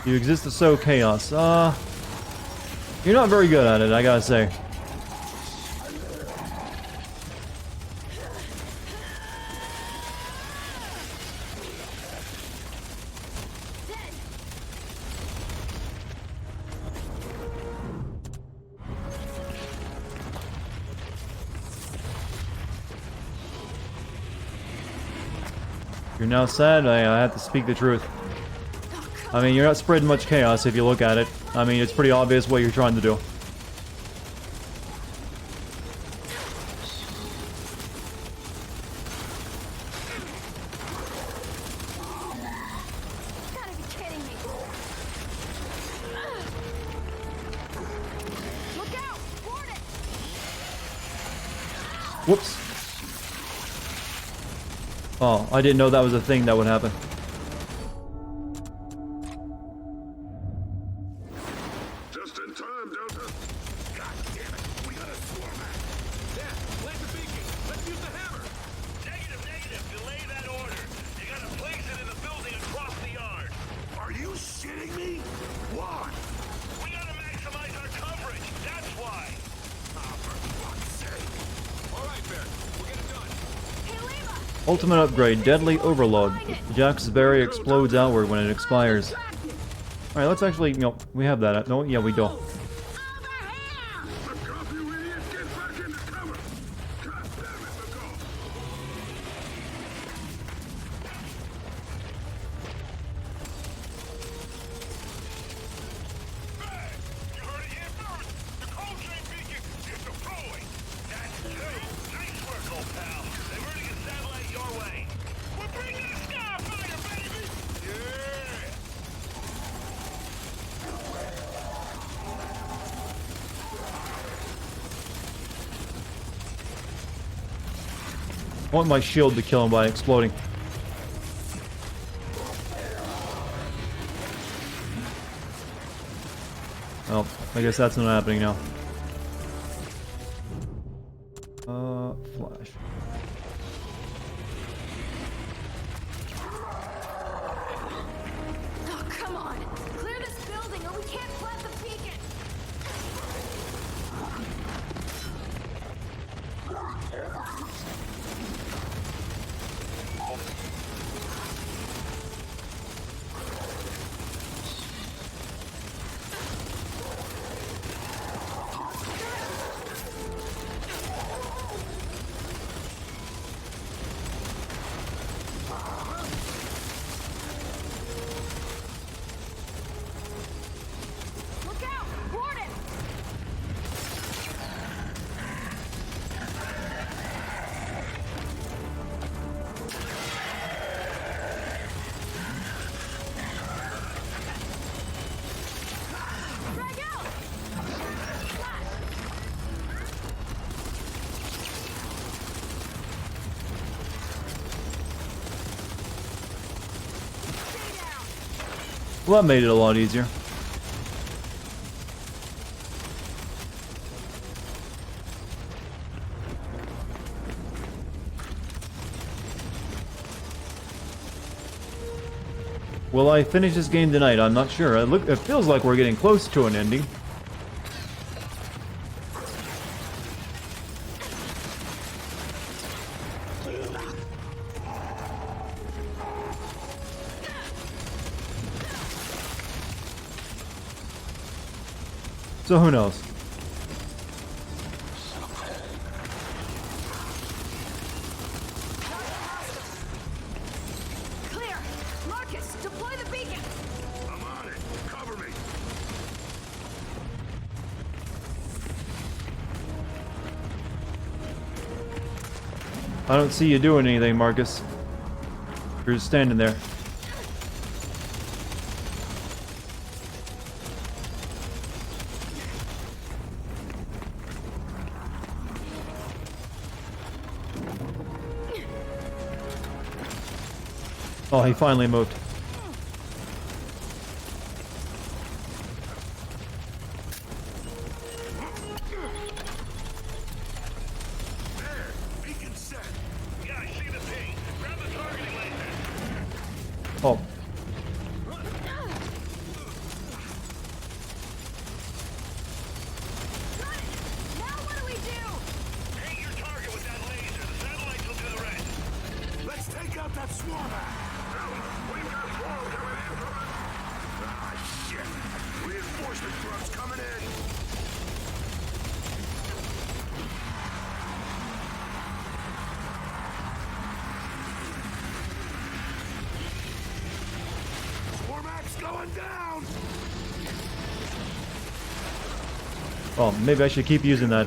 Speaker 1: You exist to sow chaos. You're not very good at it, I gotta say. You're now sad? I have to speak the truth. I mean, you're not spreading much chaos if you look at it. I mean, it's pretty obvious what you're trying to do.
Speaker 3: Gotta be kidding me! Look out! Board it!
Speaker 1: Whoops. Oh, I didn't know that was a thing that would happen.
Speaker 10: Just in time, Delta. God damn it, we got a swarm act.
Speaker 9: Yeah, plant the beacon. Let's use the hammer.
Speaker 2: Negative. Delay that order. You gotta place it in the building across the yard.
Speaker 10: Are you shitting me? Why?
Speaker 2: We gotta maximize our coverage. That's why.
Speaker 10: Ah, for fuck's sake.
Speaker 9: All right, Bear. We'll get it done.
Speaker 3: Hey, Lima!
Speaker 1: Ultimate upgrade, Deadly Overload. Jack's berry explodes outward when it expires. Alright, let's actually, we have that. No, yeah, we don't.
Speaker 10: The cop, you idiot! Get back into cover! God damn it, McCall!
Speaker 2: You heard it here first. The cold train beacon is deployed. That's
Speaker 1: I want my shield to kill him by exploding. Well, I guess that's not happening now. Flash.
Speaker 3: Oh, come on! Clear this building or we can't plant the beacon! Look out! Warden! Drag out! Stay down!
Speaker 1: Well, that made it a lot easier. Will I finish this game tonight? I'm not sure. It feels like we're getting close to an ending. So who knows?
Speaker 3: Clear! Marcus, deploy the beacon!
Speaker 10: I'm on it. Cover me.
Speaker 1: I don't see you doing anything, Marcus. You're just standing there. Oh, he finally moved.
Speaker 10: There. Beacon set.
Speaker 2: Yeah, I see the ping. Grab the targeting laser.
Speaker 1: Oh,
Speaker 3: Now what do we do?
Speaker 2: Paint your target with that laser. The satellites will do the rest.
Speaker 10: Let's take out that swarmer.
Speaker 2: We've got swarm coming in from us.
Speaker 10: Ah, shit. Reinforcement trucks coming in. Swarmax going down.
Speaker 1: oh, maybe I should keep using that.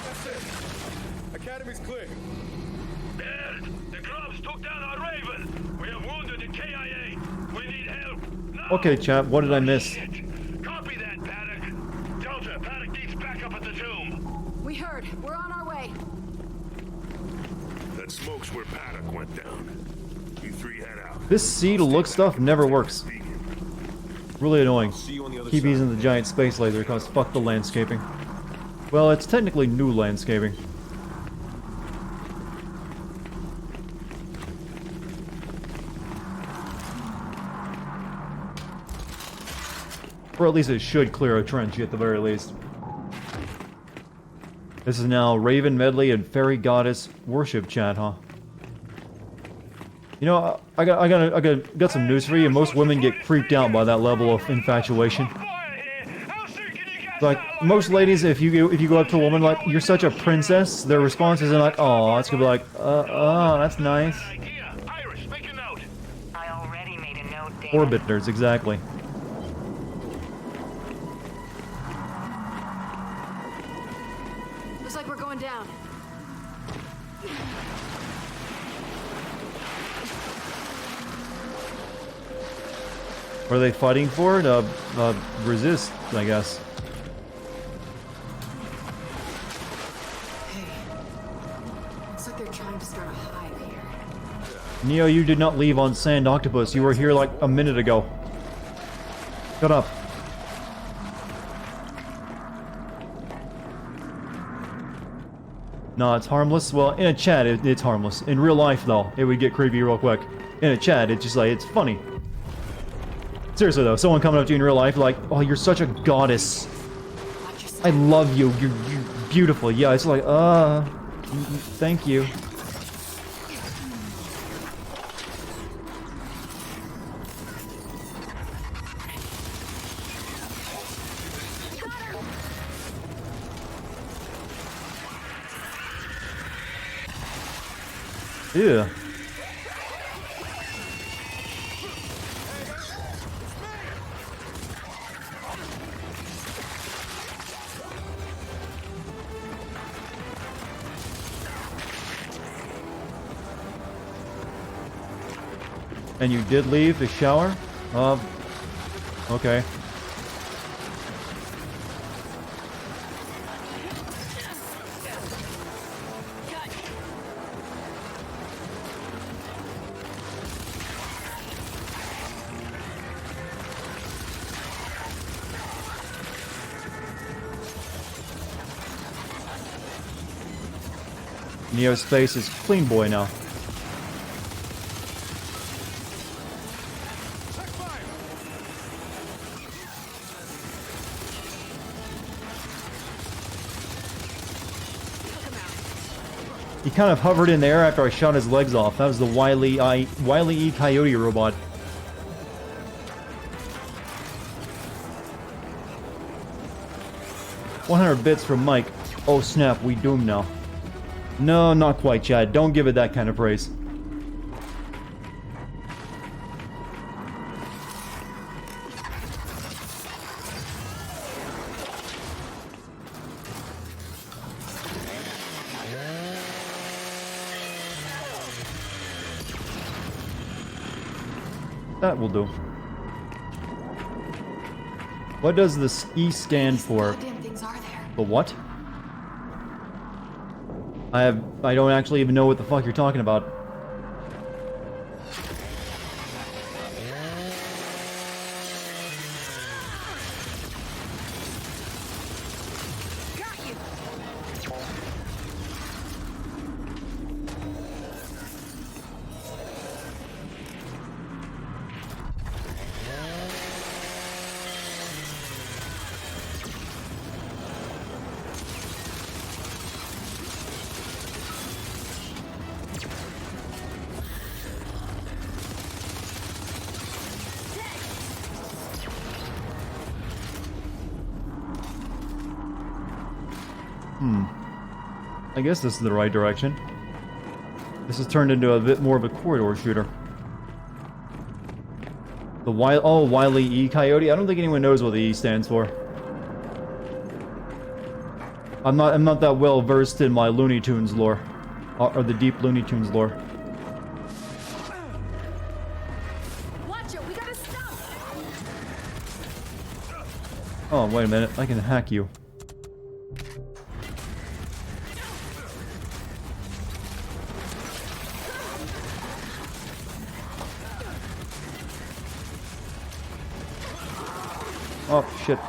Speaker 6: That's it. Academy's clear.
Speaker 2: Dad, the Grubs took down our Raven. We have wounded the KIA. We need help. Now.
Speaker 1: Okay, chat, what did I miss?
Speaker 2: Shit. Copy that, Paddock. Delta, Paddock needs backup at the tomb.
Speaker 4: We heard. We're on our way.
Speaker 10: That smoke's where Paddock went down. You three head out.
Speaker 1: This see to look stuff never works. Really annoying.
Speaker 6: See you on the other
Speaker 1: Keep
Speaker 6: side.
Speaker 1: using the giant space laser because fuck the landscaping. Well, it's technically new landscaping. Or at least it should clear a trench at the very least. This is now Raven Medley and Fairy Goddess worship chat, huh? You know, I got some news for you. Most women get creeped out by that level of infatuation.
Speaker 2: Fire here. How soon can you get
Speaker 1: Like, most ladies, if you go up to a woman like, you're such a princess, their response isn't like, oh, it's gonna be like, oh, that's nice.
Speaker 2: Iris, make a note.
Speaker 3: I already made a note, Dan.
Speaker 1: Orbit nerds, exactly.
Speaker 4: Looks like we're going down.
Speaker 1: What are they fighting for? To resist, I guess.
Speaker 4: Looks like they're trying to start a hive here.
Speaker 1: Neo, you did not leave on Sand Octopus. You were here like a minute ago. Shut up. No, it's harmless. Well, in a chat, it's harmless. In real life, though, it would get creepy real quick. In a chat, it's just like, it's funny. Seriously, though, someone coming up to you in real life, like, oh, you're such a goddess. I love you. You're beautiful. Yeah, it's like, thank you. Yeah. And you did leave the shower? Okay. Neo's face is clean boy now. He kind of hovered in the air after I shot his legs off. That was the Wile E. Coyote robot. $100 bits from Mike. Oh snap, we doomed now. No, not quite, Chad. Don't give it that kind of praise. That will do. What does this E stand for? The what? I don't actually even know what the fuck you're talking about. I guess this is the right direction. This has turned into a bit more of a corridor shooter. The Wile E. Coyote? I don't think anyone knows what the E stands for. I'm not that well versed in my Looney Tunes lore. Or the deep Looney Tunes lore.
Speaker 4: Watch it, we gotta stop.
Speaker 1: Oh, wait a minute. I can hack you. Oh, shit.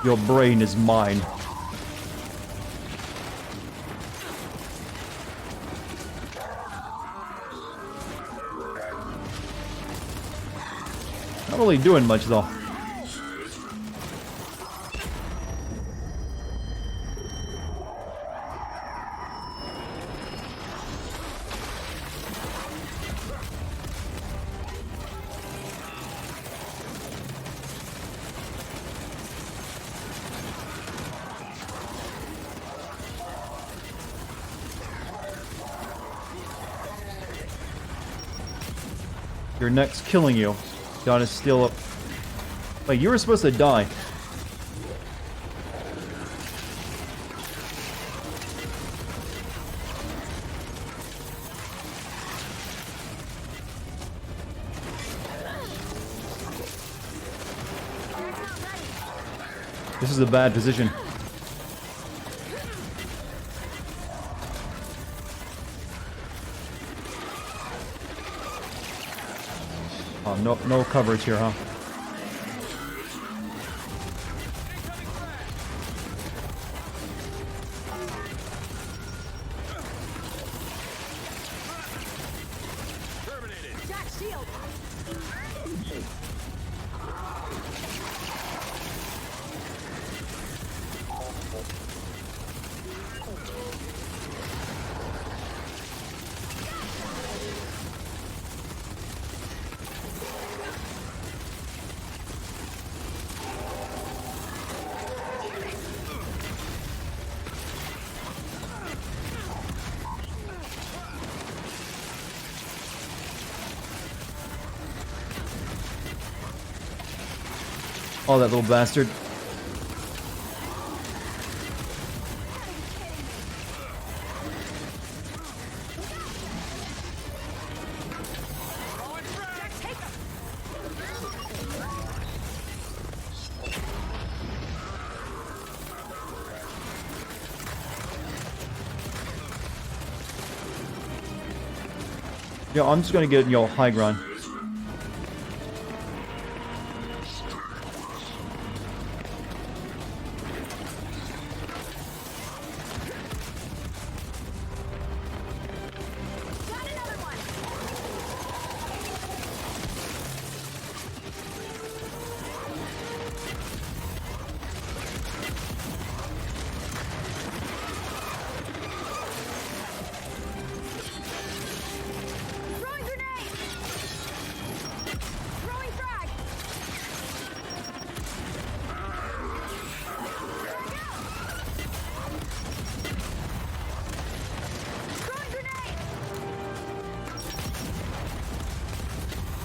Speaker 1: Your brain is mine. Not really doing much, though. Your neck's killing you. Gotta steal up. Wait, you were supposed to die. This is a bad position. Oh, no coverage here, huh? Oh, that little bastard. Yo, I'm just gonna get, high ground.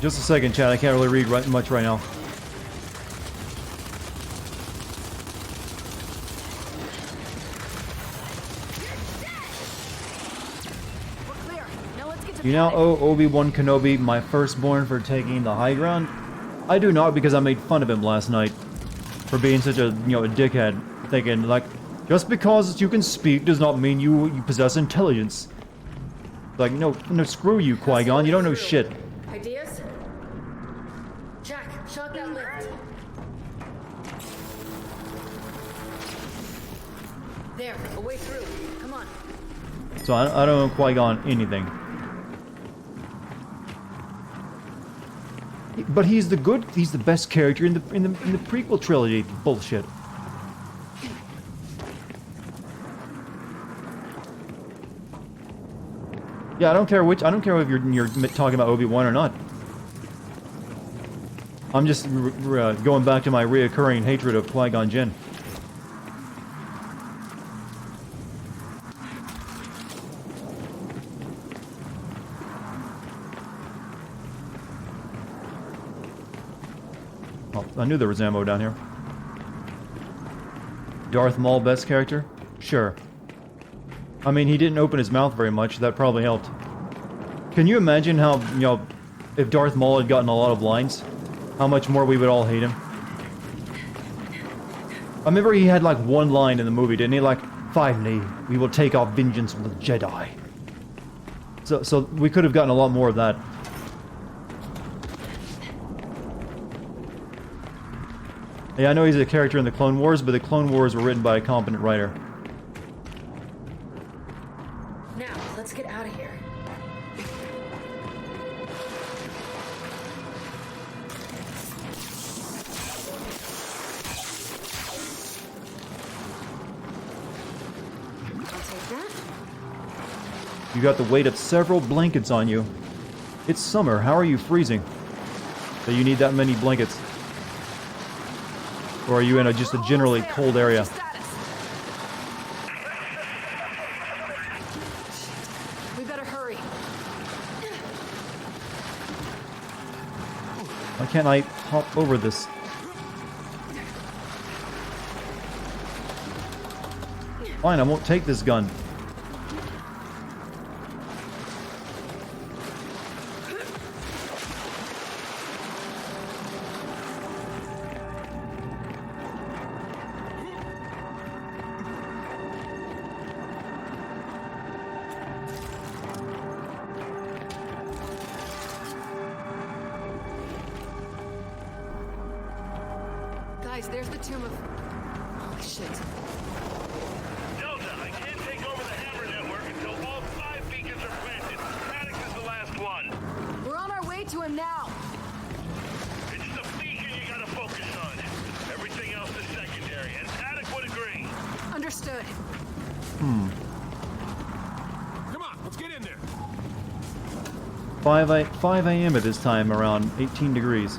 Speaker 1: Just a second, Chad. I can't really read much right now. You now owe Obi-Wan Kenobi my firstborn for taking the high ground. I do not, because I made fun of him last night for being such a, a dickhead, thinking like, just because you can speak does not mean you possess intelligence. Like, no, screw you, Qui-Gon. You don't know shit.
Speaker 4: Ideas? Jack, shut that lift. There, a way through. Come on.
Speaker 1: So I don't know Qui-Gon anything. But he's the best character in the prequel trilogy. Bullshit. Yeah, I don't care if you're talking about Obi-Wan or not. I'm just going back to my reoccurring hatred of Qui-Gon Jinn. Oh, I knew there was ammo down here. Darth Maul, best character? Sure. I mean, he didn't open his mouth very much. That probably helped. Can you imagine how, if Darth Maul had gotten a lot of lines, how much more we would all hate him? I remember he had like one line in the movie, didn't he? Like, finally, we will take our vengeance on the Jedi. So we could have gotten a lot more of that. Yeah, I know he's a character in the Clone Wars, but the Clone Wars were written by a competent writer.
Speaker 4: Now, let's get out of here. I'll take that.
Speaker 1: You got the weight of several blankets on you. It's summer. How are you freezing? So you need that many blankets. Or are you in just a generally cold area?
Speaker 4: We better hurry.
Speaker 1: Why can't I hop over this? Fine, I won't take this gun.
Speaker 4: Guys, there's the tomb of... Holy shit.
Speaker 2: Delta, I can't take over the Hammer network until all 5 beacons are planted. Paddock is the last one.
Speaker 4: We're on our way to him now.
Speaker 2: It's the beacon you gotta focus on. Everything else is secondary, and Paddock would agree.
Speaker 4: Understood.
Speaker 8: Come on, let's get in there.
Speaker 1: 5 a.m. at this time, around 18 degrees.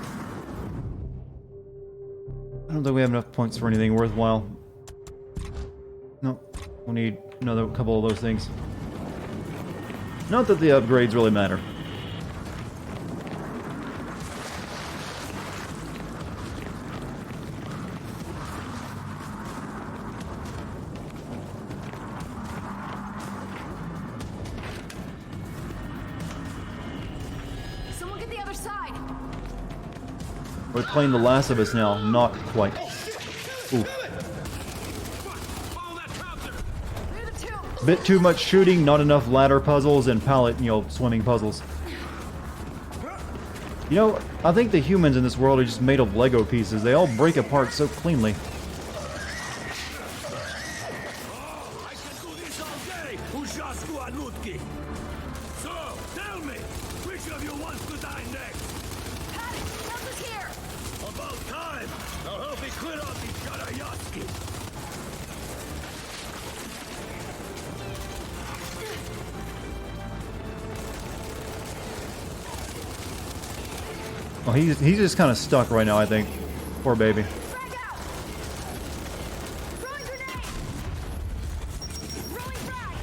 Speaker 1: I don't think we have enough points for anything worthwhile. No, we'll need another couple of those things. Not that the upgrades really matter.
Speaker 4: Someone get the other side.
Speaker 1: We're playing The Last of Us now, not quite. Ooh.
Speaker 4: Near the tomb.
Speaker 1: Bit too much shooting, not enough ladder puzzles and pallet, swimming puzzles. You know, I think the humans in this world are just made of Lego pieces. They all break apart so cleanly.
Speaker 9: I can do this all day, Ujasku Anutki. So, tell me, which of you wants to die next?
Speaker 4: Paddock, help us here.
Speaker 9: About time. Now help me clear out these Garayaski.
Speaker 1: Oh, he's just kind of stuck right now, I think. Poor baby.
Speaker 4: Frag out. Throwing grenade. Throwing frag.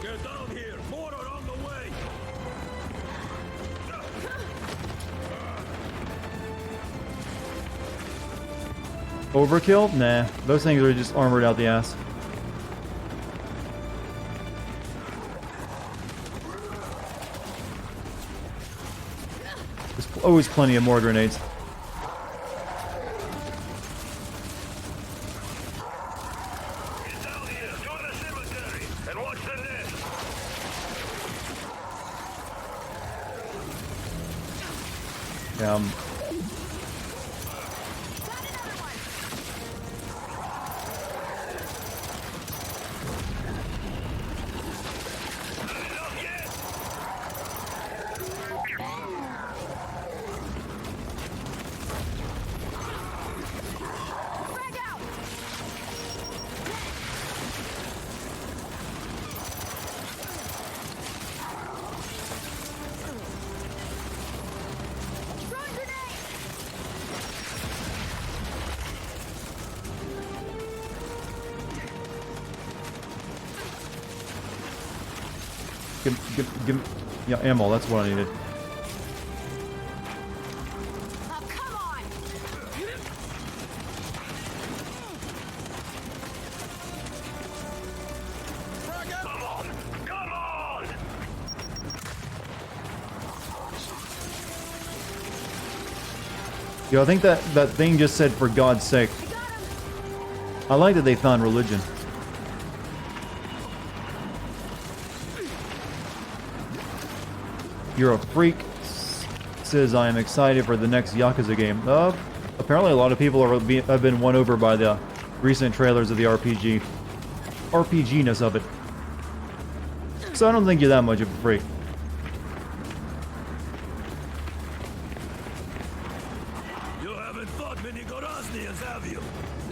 Speaker 9: Get down here. More are on the way.
Speaker 1: Overkill? Nah. Those things are just armored out the ass. There's always plenty of more grenades.
Speaker 2: Get down here, go to the cemetery, and watch the nest.
Speaker 1: Yeah,
Speaker 4: Found another one.
Speaker 2: Enough yet?
Speaker 4: Frag out. Throwing grenade.
Speaker 1: give, yeah, ammo, that's what I needed.
Speaker 4: Oh, come on.
Speaker 2: Come on! Come on!
Speaker 1: Yo, I think that thing just said, for God's sake. I like that they found religion. You're a freak. Says I am excited for the next Yakuza game. Apparently a lot of people have been won over by the recent trailers of the RPGness of it. So I don't think you're that much of a freak.
Speaker 9: You haven't fought many Goraznians, have you?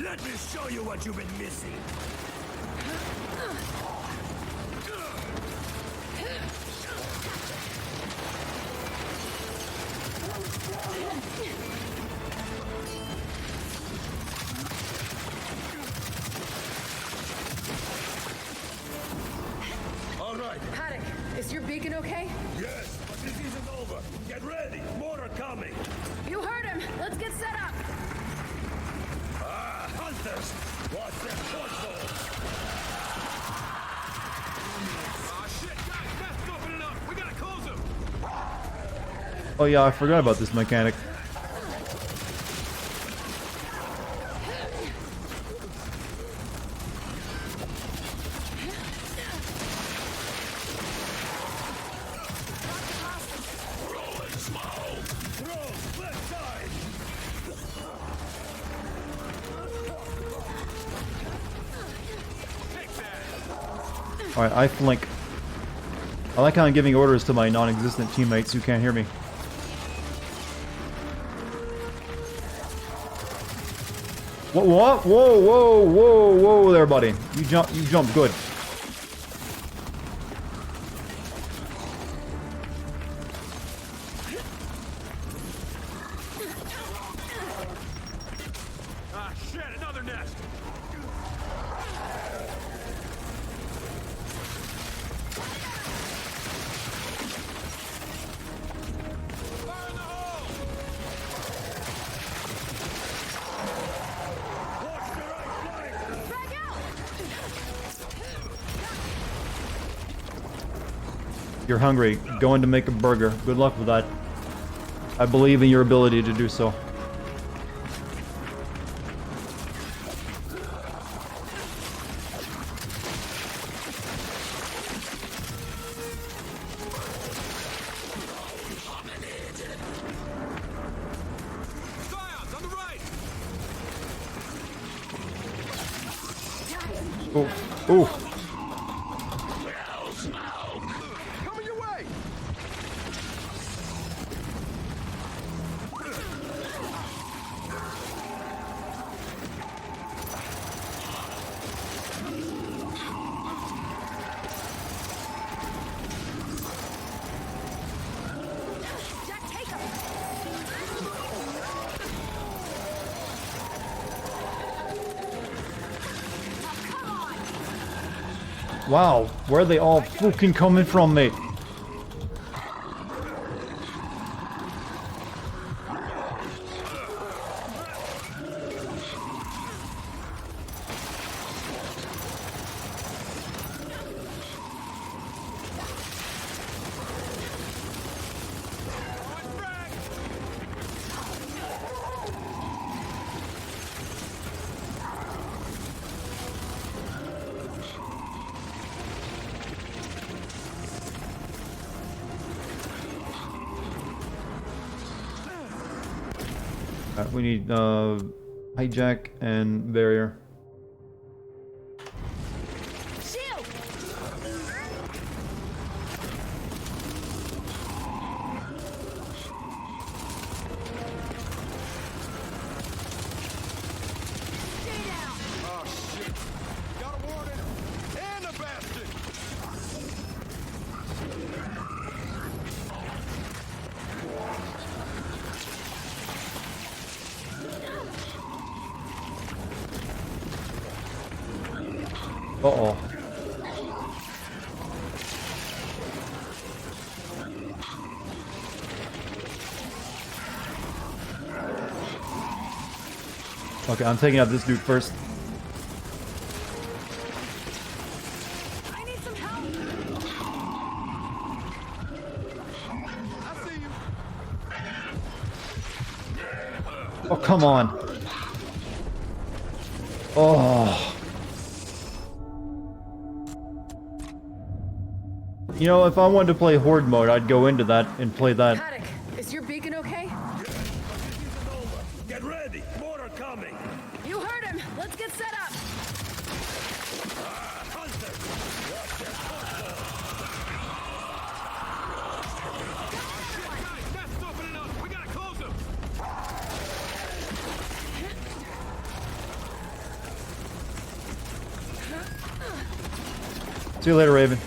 Speaker 9: Let me show you what you've been missing.
Speaker 6: All right.
Speaker 4: Paddock, is your beacon okay?
Speaker 9: Yes, first. Watch that porthole.
Speaker 2: Ah, shit, guys, that's opening up. We gotta close him.
Speaker 1: Oh yeah, I forgot about this mechanic. Alright, I flank. I like how I'm giving orders to my non-existent teammates who can't hear me. What? Whoa there, buddy. You jumped good.
Speaker 2: Ah, shit, another nest. Fire in the hole!
Speaker 9: Watch the right flank.
Speaker 3: Back out!
Speaker 1: You're hungry. Going to make a burger. Good luck with that. I believe in your ability to do so.
Speaker 2: Scions, on the right!
Speaker 1: Oh.
Speaker 6: Coming your way!
Speaker 3: Jack, take him! Come on!
Speaker 1: Wow, where are they all fucking coming from, mate? We need hijack and barrier.
Speaker 3: Shield! Stay down!
Speaker 6: Oh, shit. Got a warning. And a bastard!
Speaker 1: Uh-oh. Okay, I'm taking out this dude first.
Speaker 3: I need some help!
Speaker 6: I see you.
Speaker 1: Oh, come on. Oh. You know, if I wanted to play Horde mode, I'd go into that and play that.
Speaker 4: Paddock, is your beacon okay?
Speaker 9: Get ready. Mortar coming.
Speaker 4: You heard him. Let's get set up.
Speaker 9: Hunter. Watch that porthole.
Speaker 2: Guys, nest's opening up. We gotta close him.
Speaker 1: See you later, Raven.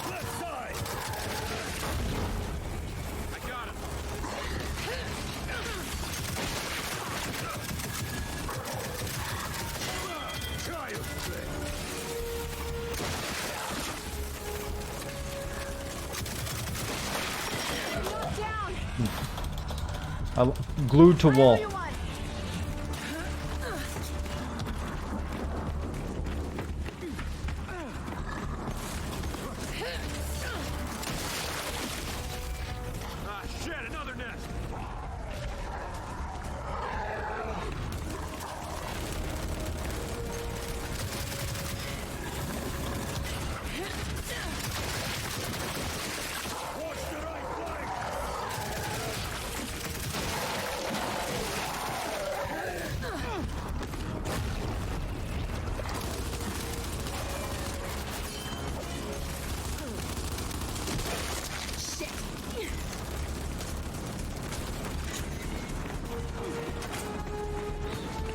Speaker 9: Left side.
Speaker 2: I got him.
Speaker 9: Child's play.
Speaker 1: Glued to wall.
Speaker 9: Ah, shit, another nest. Watch the right flank.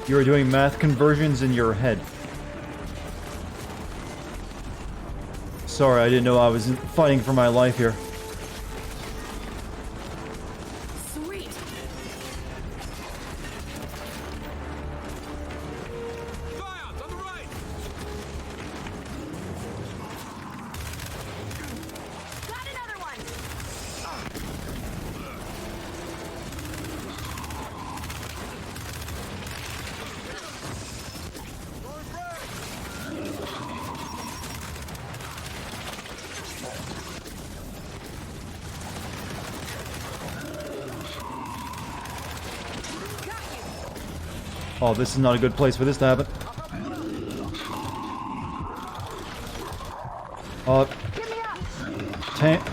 Speaker 1: You are doing math conversions in your head. Sorry, I didn't know I was fighting for my life here.
Speaker 3: Sweet.
Speaker 9: Firearms on the right.
Speaker 3: Got another one.
Speaker 1: Oh, this is not a good place for this to happen.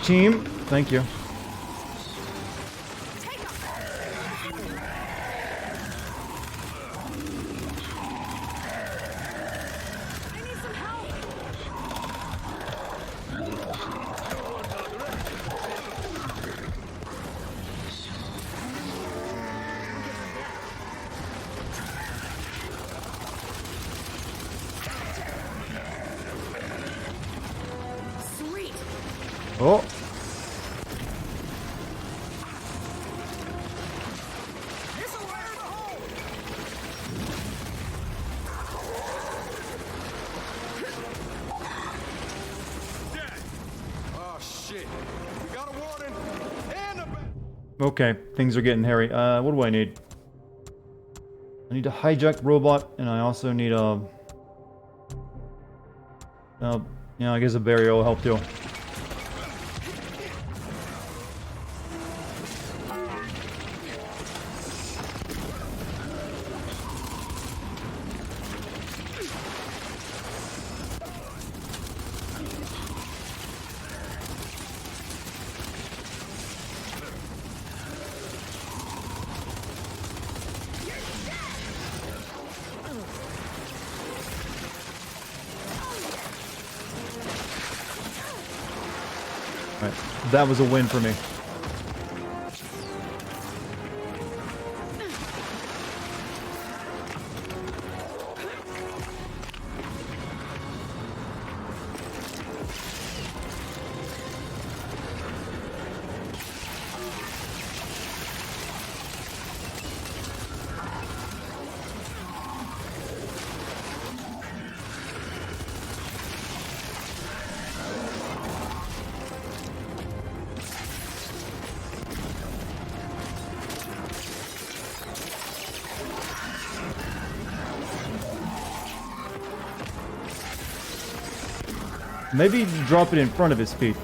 Speaker 1: Team, thank you.
Speaker 3: I need some help.
Speaker 4: Sweet.
Speaker 1: Oh,
Speaker 3: This'll wire the hole.
Speaker 6: Oh, shit. We got a warning. And a...
Speaker 1: okay. Things are getting hairy. What do I need? I need a hijack robot, and I also need a... yeah, I guess a barrier will help too. Alright, that was a win for me. Maybe drop it in front of his feet.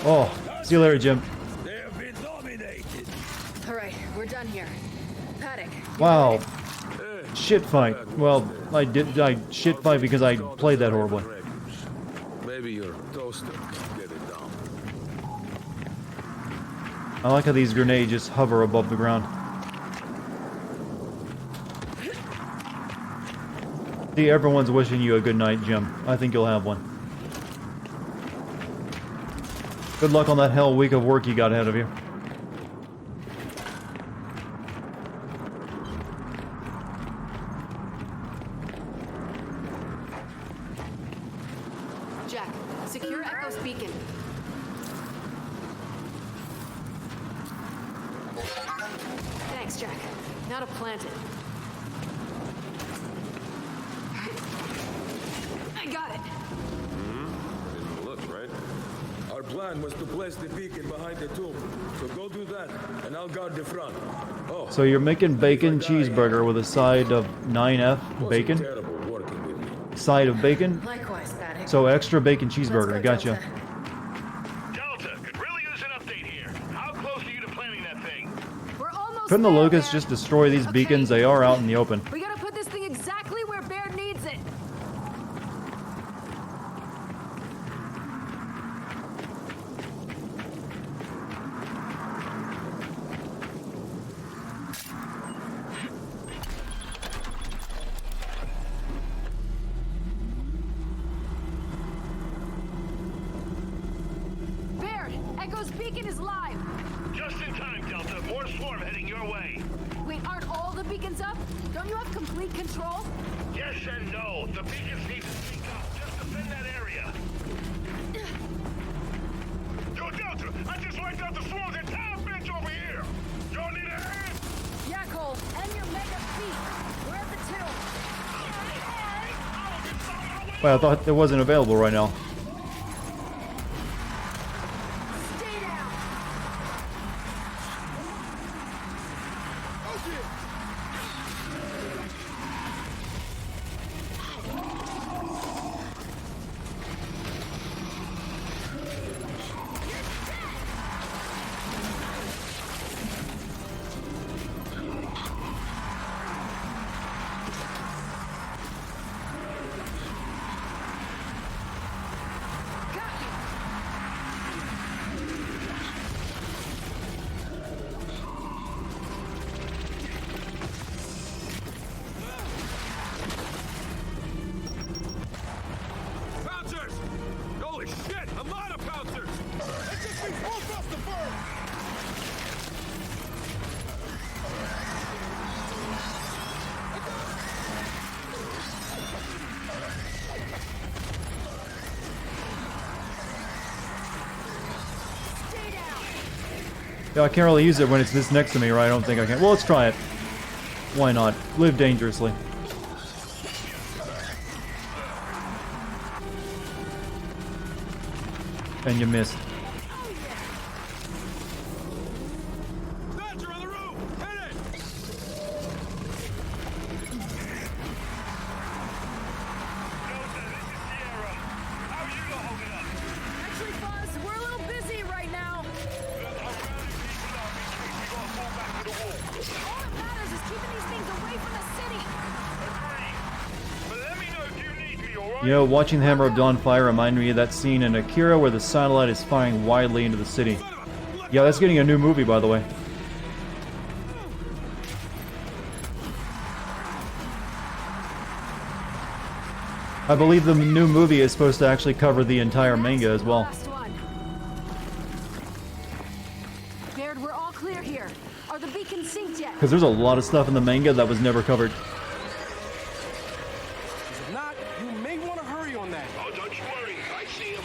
Speaker 1: Oh, see you later, Jim.
Speaker 9: They have been dominated.
Speaker 4: All right, we're done here. Paddock.
Speaker 1: Wow. Shit fight. Well, I shit fight because I played that horribly.
Speaker 5: Maybe your toaster can get it down.
Speaker 1: I like how these grenades just hover above the ground. See, everyone's wishing you a good night, Jim. I think you'll have one. Good luck on that hell week of work you got ahead of you.
Speaker 4: Jack, secure Echo's beacon. Thanks, Jack. Now to plant it. I got it.
Speaker 12: It looks right.
Speaker 9: Our plan was to place the beacon behind the tomb. So go do that, and I'll guard the front. Oh,
Speaker 1: So you're making bacon cheeseburger with a side of 9F bacon?
Speaker 9: terrible working with me.
Speaker 1: Side of bacon?
Speaker 4: Likewise, Paddock.
Speaker 1: So extra bacon cheeseburger, gotcha.
Speaker 2: Delta, could really use an update here. How close are you to planning that thing?
Speaker 4: We're almost
Speaker 1: Couldn't the
Speaker 4: there,
Speaker 1: locusts
Speaker 4: Bear.
Speaker 1: just destroy these beacons? They are out in the open.
Speaker 4: We gotta put this thing exactly where Baird needs it. Baird, Echo's beacon is live.
Speaker 2: Just in time, Delta. More swarm heading your way.
Speaker 4: Wait, aren't all the beacons up? Don't you have complete control?
Speaker 2: Yes and no. The beacons need to speak up. Just defend that area. Yo, Delta, I just wiped out the swarm's entire bench over here. Y'all need a hand?
Speaker 4: Yeah, Cole, and your mega feet. We're at the tomb.
Speaker 1: Wait, I thought it wasn't available right now.
Speaker 4: Stay down.
Speaker 9: Pouncers! Holy shit! A lot of pouncers! It just means both off the bird!
Speaker 4: Stay down.
Speaker 1: Yeah, I can't really use it when it's this next to me, right? I don't think I can. Well, let's try it. Why not? Live dangerously. And you missed.
Speaker 9: Badger on the roof! Hit it!
Speaker 2: Delta, this is Sierra. How are you lot holding up?
Speaker 4: Actually, Buzz, we're a little busy right now.
Speaker 2: Look, I'm rounding people up in case we gotta fall back to the wall.
Speaker 4: All that matters is keeping these things away from the city.
Speaker 2: Agreed. But let me know if you need me, alright?
Speaker 1: You know, watching the Hammer of Dawn fire reminded me of that scene in Akira where the satellite is firing widely into the city. Yeah, that's getting a new movie, by the way. I believe the new movie is supposed to actually cover the entire manga as well.
Speaker 4: Last one. Baird, we're all clear here. Are the beacons synced yet?
Speaker 1: Because there's a lot of stuff in the manga that was never covered.
Speaker 6: If not, you may want to hurry on that.
Speaker 2: Oh, don't you worry. I see him.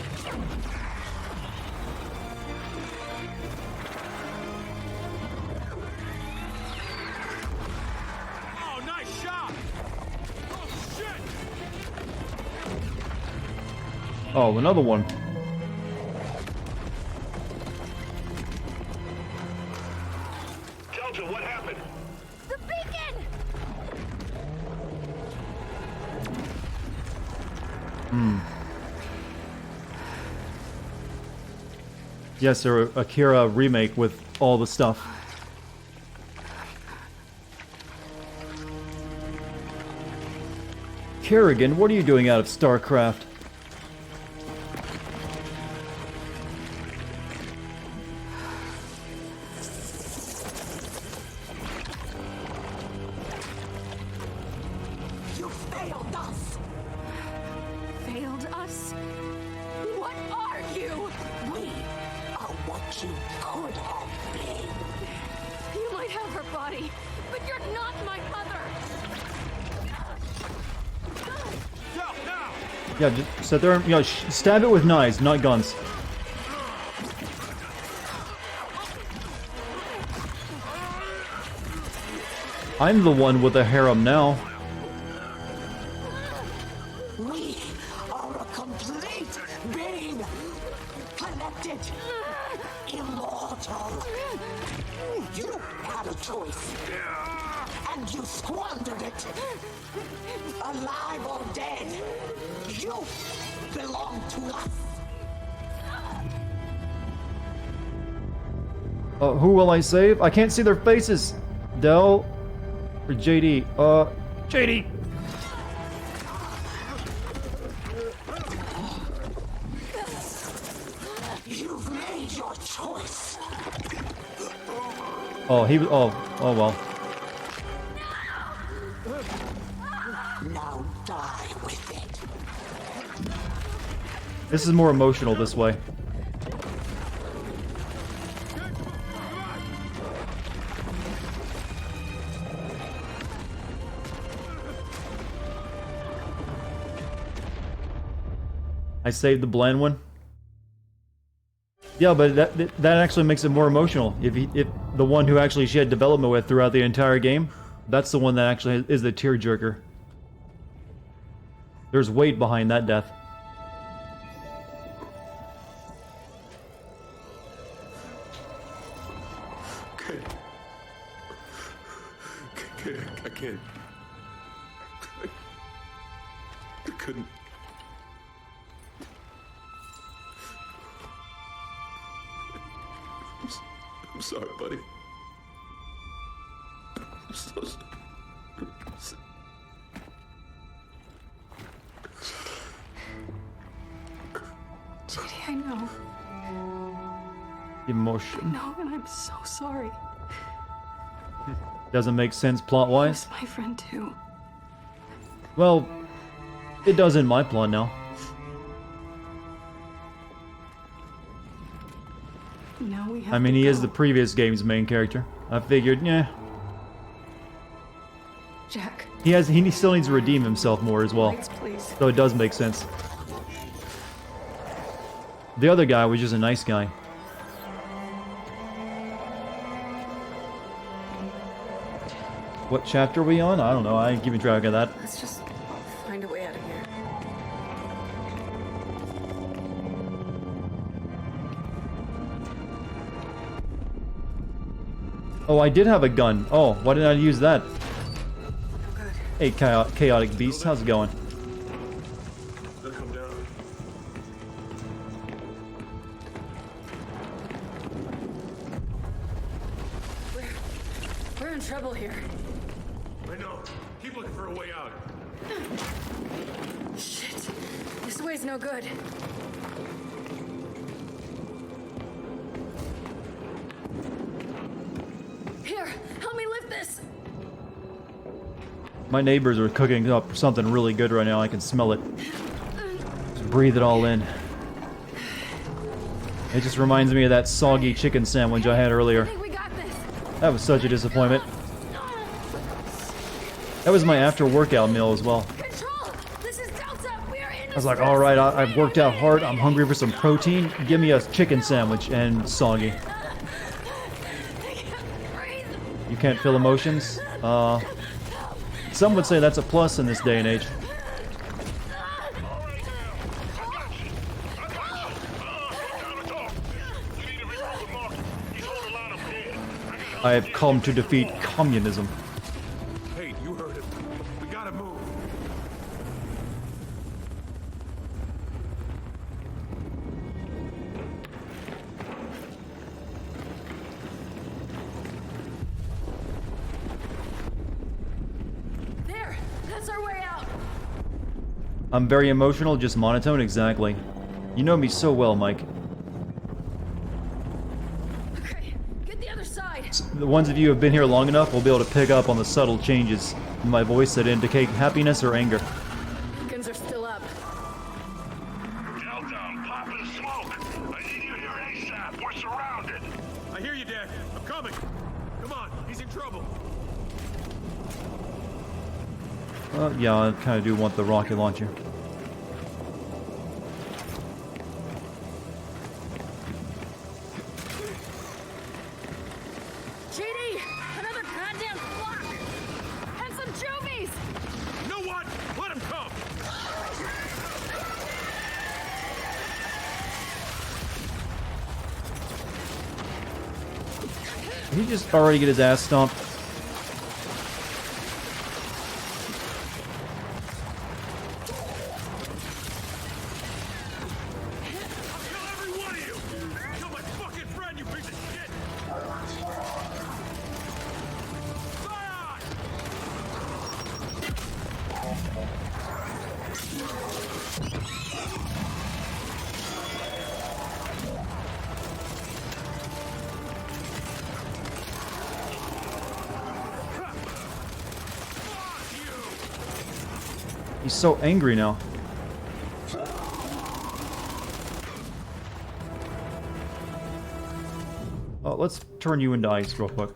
Speaker 9: Oh, nice shot! Oh, shit!
Speaker 1: Oh, another one.
Speaker 2: Delta, what happened?
Speaker 4: The beacon!
Speaker 1: Yes, there Akira remake with all the stuff. Kerrigan, what are you doing out of StarCraft?
Speaker 11: You failed us!
Speaker 4: Failed us? What are you?
Speaker 11: We
Speaker 9: you could have been.
Speaker 3: You might have her body, but you're not my mother.
Speaker 1: Yeah, just sit there and, you know, stab it with knives, not guns. I'm the one with the harem now.
Speaker 9: We are a complete being. Connected. Immortal. You had a choice. And you squandered it. Alive or dead. You belong to us.
Speaker 1: Who will I save? I can't see their faces. Del or JD? JD.
Speaker 9: You've made your choice.
Speaker 1: Oh, he. Oh well.
Speaker 9: Now die with it.
Speaker 1: This is more emotional this way. I saved the bland one. Yeah, but that actually makes it more emotional. If the one who actually she had development with throughout the entire game, that's the one that actually is the tearjerker. There's weight behind that death.
Speaker 10: I can't. I couldn't. I'm sorry, buddy. I'm so sorry.
Speaker 3: JD, I know.
Speaker 1: Emotion.
Speaker 3: No, and I'm so sorry.
Speaker 1: Doesn't make sense plot-wise.
Speaker 3: My friend too.
Speaker 1: Well, it does in my plot now.
Speaker 3: Now we have
Speaker 1: I mean,
Speaker 3: to
Speaker 1: he
Speaker 3: go.
Speaker 1: is the previous game's main character. I figured, yeah.
Speaker 3: Jack.
Speaker 1: He still needs to redeem himself more as well.
Speaker 3: Lights, please.
Speaker 1: So it does make sense. The other guy was just a nice guy. What chapter are we on? I don't know. I ain't keeping track of that.
Speaker 3: Let's just find a way out of here.
Speaker 1: Oh, I did have a gun. Oh, why didn't I use that?
Speaker 3: Oh, good.
Speaker 1: Hey, chaotic beast, how's it going?
Speaker 10: They'll come down.
Speaker 3: We're in trouble here.
Speaker 10: I know. Keep looking for a way out.
Speaker 3: Shit. This way's no good. Here, help me lift this.
Speaker 1: My neighbors are cooking up something really good right now. I can smell it. Just breathe it all in. It just reminds me of that soggy chicken sandwich I had earlier.
Speaker 3: I think we got this.
Speaker 1: That was such a disappointment. That was my after-workout meal as well.
Speaker 3: Control! This is Delta! We are in
Speaker 1: I was like, alright, I've worked out hard, I'm hungry for some protein, give me a chicken sandwich, and soggy. You can't feel emotions? Some would say that's a plus in this day and age. I have come to defeat communism.
Speaker 10: Hey, you heard him. We gotta move.
Speaker 3: There! That's our way out!
Speaker 1: I'm very emotional, just monotone, exactly. You know me so well, Mike.
Speaker 3: Okay, get the other side!
Speaker 1: The ones of you who have been here long enough will be able to pick up on the subtle changes in my voice that indicate happiness or anger.
Speaker 3: Guns are still up.
Speaker 2: Delta, I'm popping smoke. I need you here
Speaker 10: ASAP. We're surrounded.
Speaker 9: I hear you, Dad. I'm coming. Come on, he's in trouble.
Speaker 1: Yeah, I kind of do want the rocket launcher.
Speaker 4: JD! Another goddamn block! And some juvies!
Speaker 9: You know what? Let him come.
Speaker 1: Did he just already get his ass stomped? He's so angry now. Oh, let's turn you into ice real quick.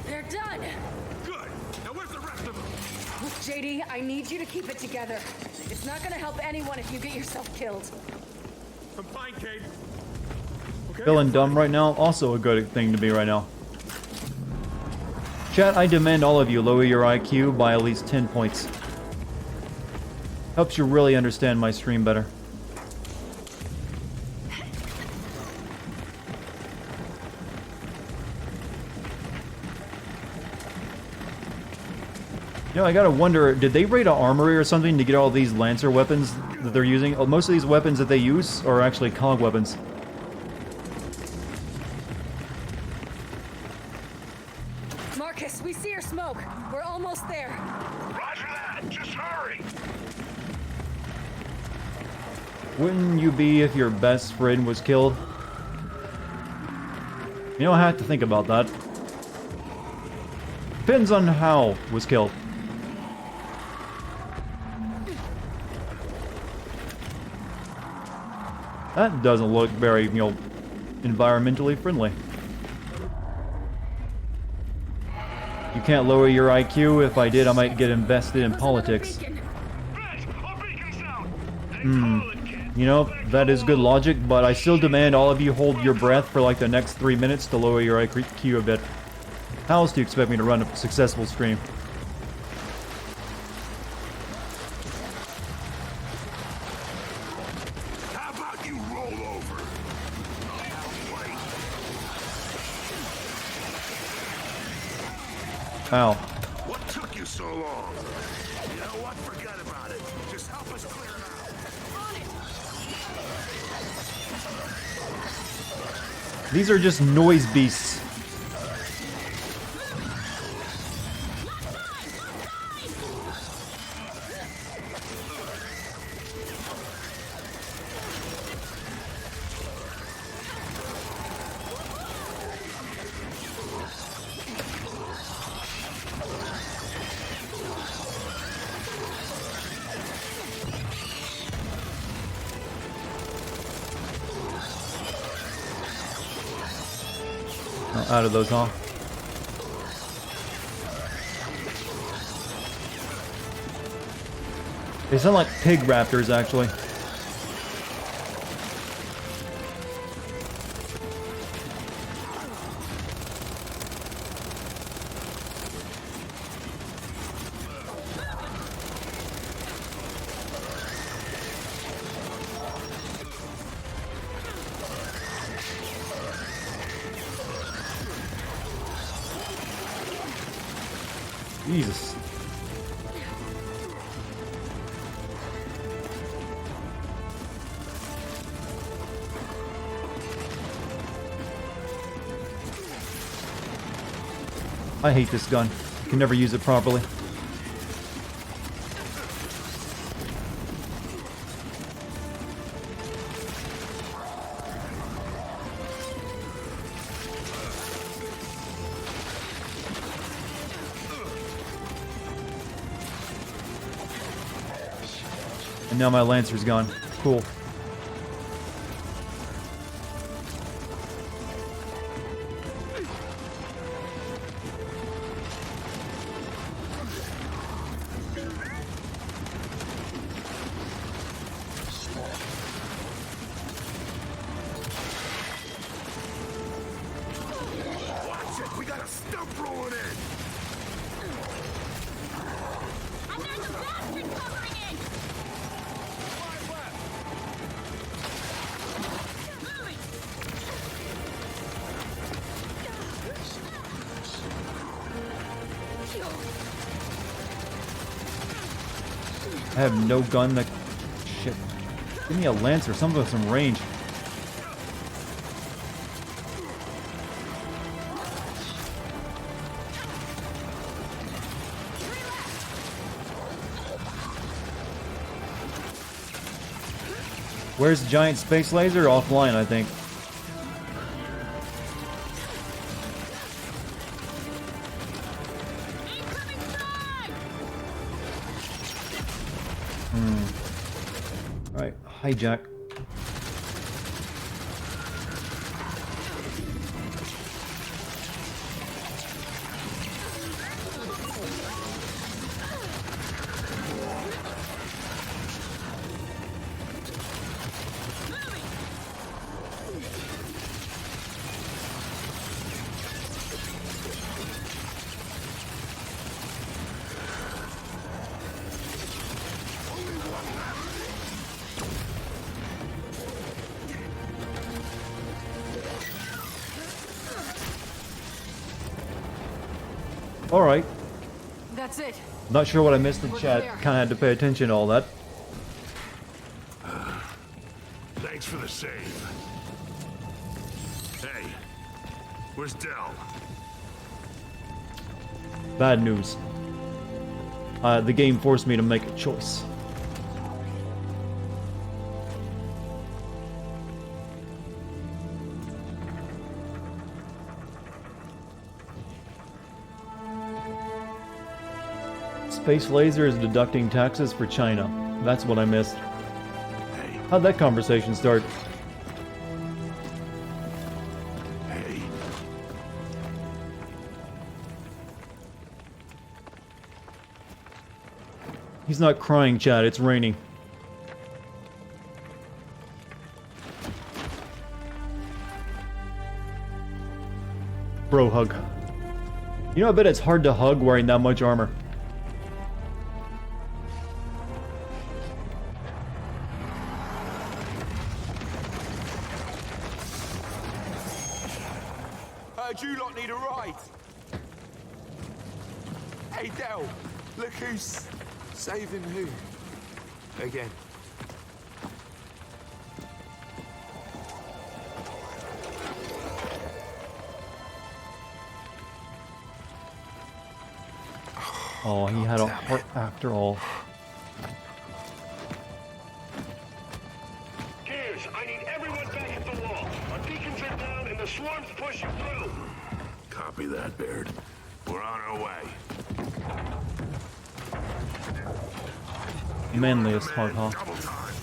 Speaker 4: They're done!
Speaker 9: Good. Now where's the rest of them?
Speaker 4: Look, JD, I need you to keep it together. It's not gonna help anyone if you get yourself killed.
Speaker 9: I'm fine, Kate. Okay,
Speaker 1: Feeling dumb right now? Also a good thing to be right now. Chat, I demand all of you lower your IQ by at least 10 points. Helps you really understand my stream better. You know, I gotta wonder, did they raid an armory or something to get all these Lancer weapons that they're using? Oh, most of these weapons that they use are actually COG weapons.
Speaker 4: Marcus, we see your smoke. We're almost there.
Speaker 10: Roger that. Just hurry.
Speaker 1: Wouldn't you be if your best friend was killed? You know, I have to think about that. Depends on how was killed. That doesn't look very, you know, environmentally friendly. You can't lower your IQ. If I did, I might get invested in politics. You know, that is good logic, but I still demand all of you hold your breath for like the next 3 minutes to lower your IQ a bit. How else do you expect me to run a successful stream?
Speaker 10: How about you roll over?
Speaker 1: Ow.
Speaker 10: What took you so long? You know what? Forget about it. Just help us clear it out.
Speaker 1: These are just noise beasts. Oh, out of those, huh? They sound like pig raptors, actually. Jesus. I hate this gun. Can never use it properly. And now my Lancer's gone. Cool.
Speaker 10: Watch it! We got a stump rolling in!
Speaker 3: And there's a bastard covering it! Moving!
Speaker 1: I have no gun that... Shit. Give me a Lancer, something with some range. Where's the giant space laser? Offline, I think. Alright, hijack. Alright.
Speaker 4: That's it.
Speaker 1: Not sure what I missed in
Speaker 4: We're
Speaker 1: chat.
Speaker 4: clear.
Speaker 1: Kinda had to pay attention to all that.
Speaker 10: Thanks for the save. Hey, where's Dell?
Speaker 1: Bad news. The game forced me to make a choice. Space Laser is deducting taxes for China. That's what I missed.
Speaker 10: Hey,
Speaker 1: How'd that conversation start?
Speaker 10: hey.
Speaker 1: He's not crying, Chad. It's raining. Bro hug. You know, I bet it's hard to hug wearing that much armor.
Speaker 5: Heard you lot need a ride. Hey, Del, look who's saving who. Again.
Speaker 1: Oh, he had a heart after all.
Speaker 2: Gears, I need everyone back at the wall. Our beacons are down and the swarm's pushing through.
Speaker 10: Copy that, Baird. We're on our way.
Speaker 1: Manliest heart, huh?
Speaker 10: Double time.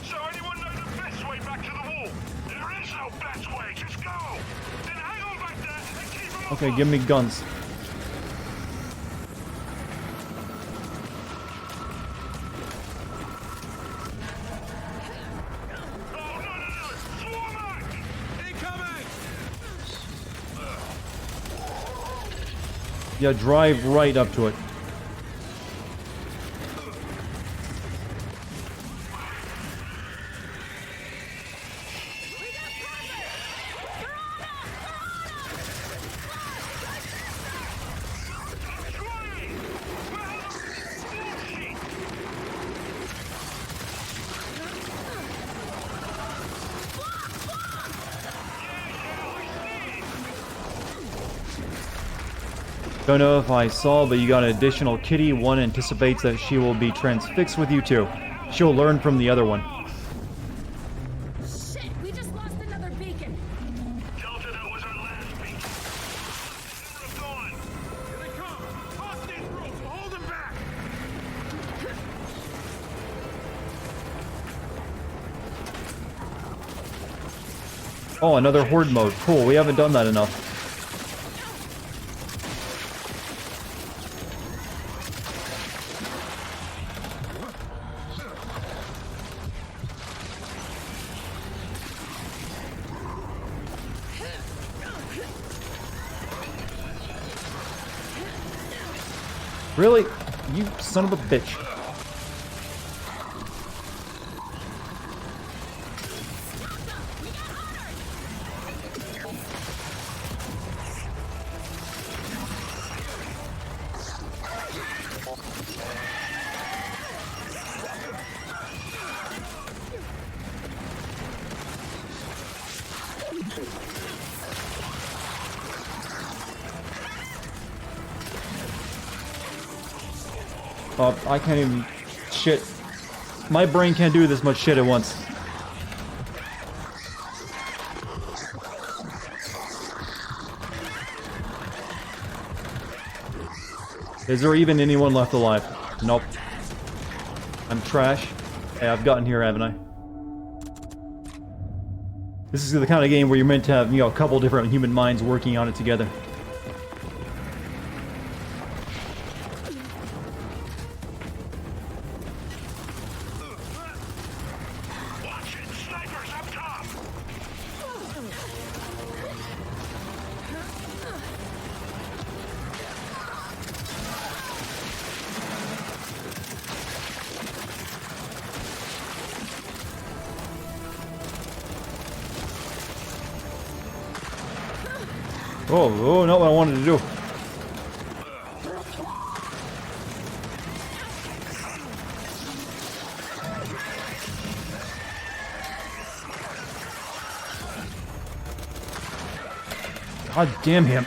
Speaker 2: So anyone know the best way back to the wall? There is no best way, just go! Then hang on back there and keep them
Speaker 1: Okay, give me guns. Yeah, drive right up to it. Don't know if I saw, but you got an additional kitty. One anticipates that she will be transfixed with you too. She'll learn from the other one.
Speaker 3: Shit, we just lost another beacon.
Speaker 2: Delta, that was our last
Speaker 1: Oh, another horde mode. Cool, we haven't done that enough. Really? You son of a bitch. I can't even... Shit. My brain can't do this much shit at once. Is there even anyone left alive? Nope. I'm trash. Hey, I've gotten here, haven't I? This is the kind of game where you're meant to have, you know, a couple different human minds working on it together. Oh, not what I wanted to do. God damn him.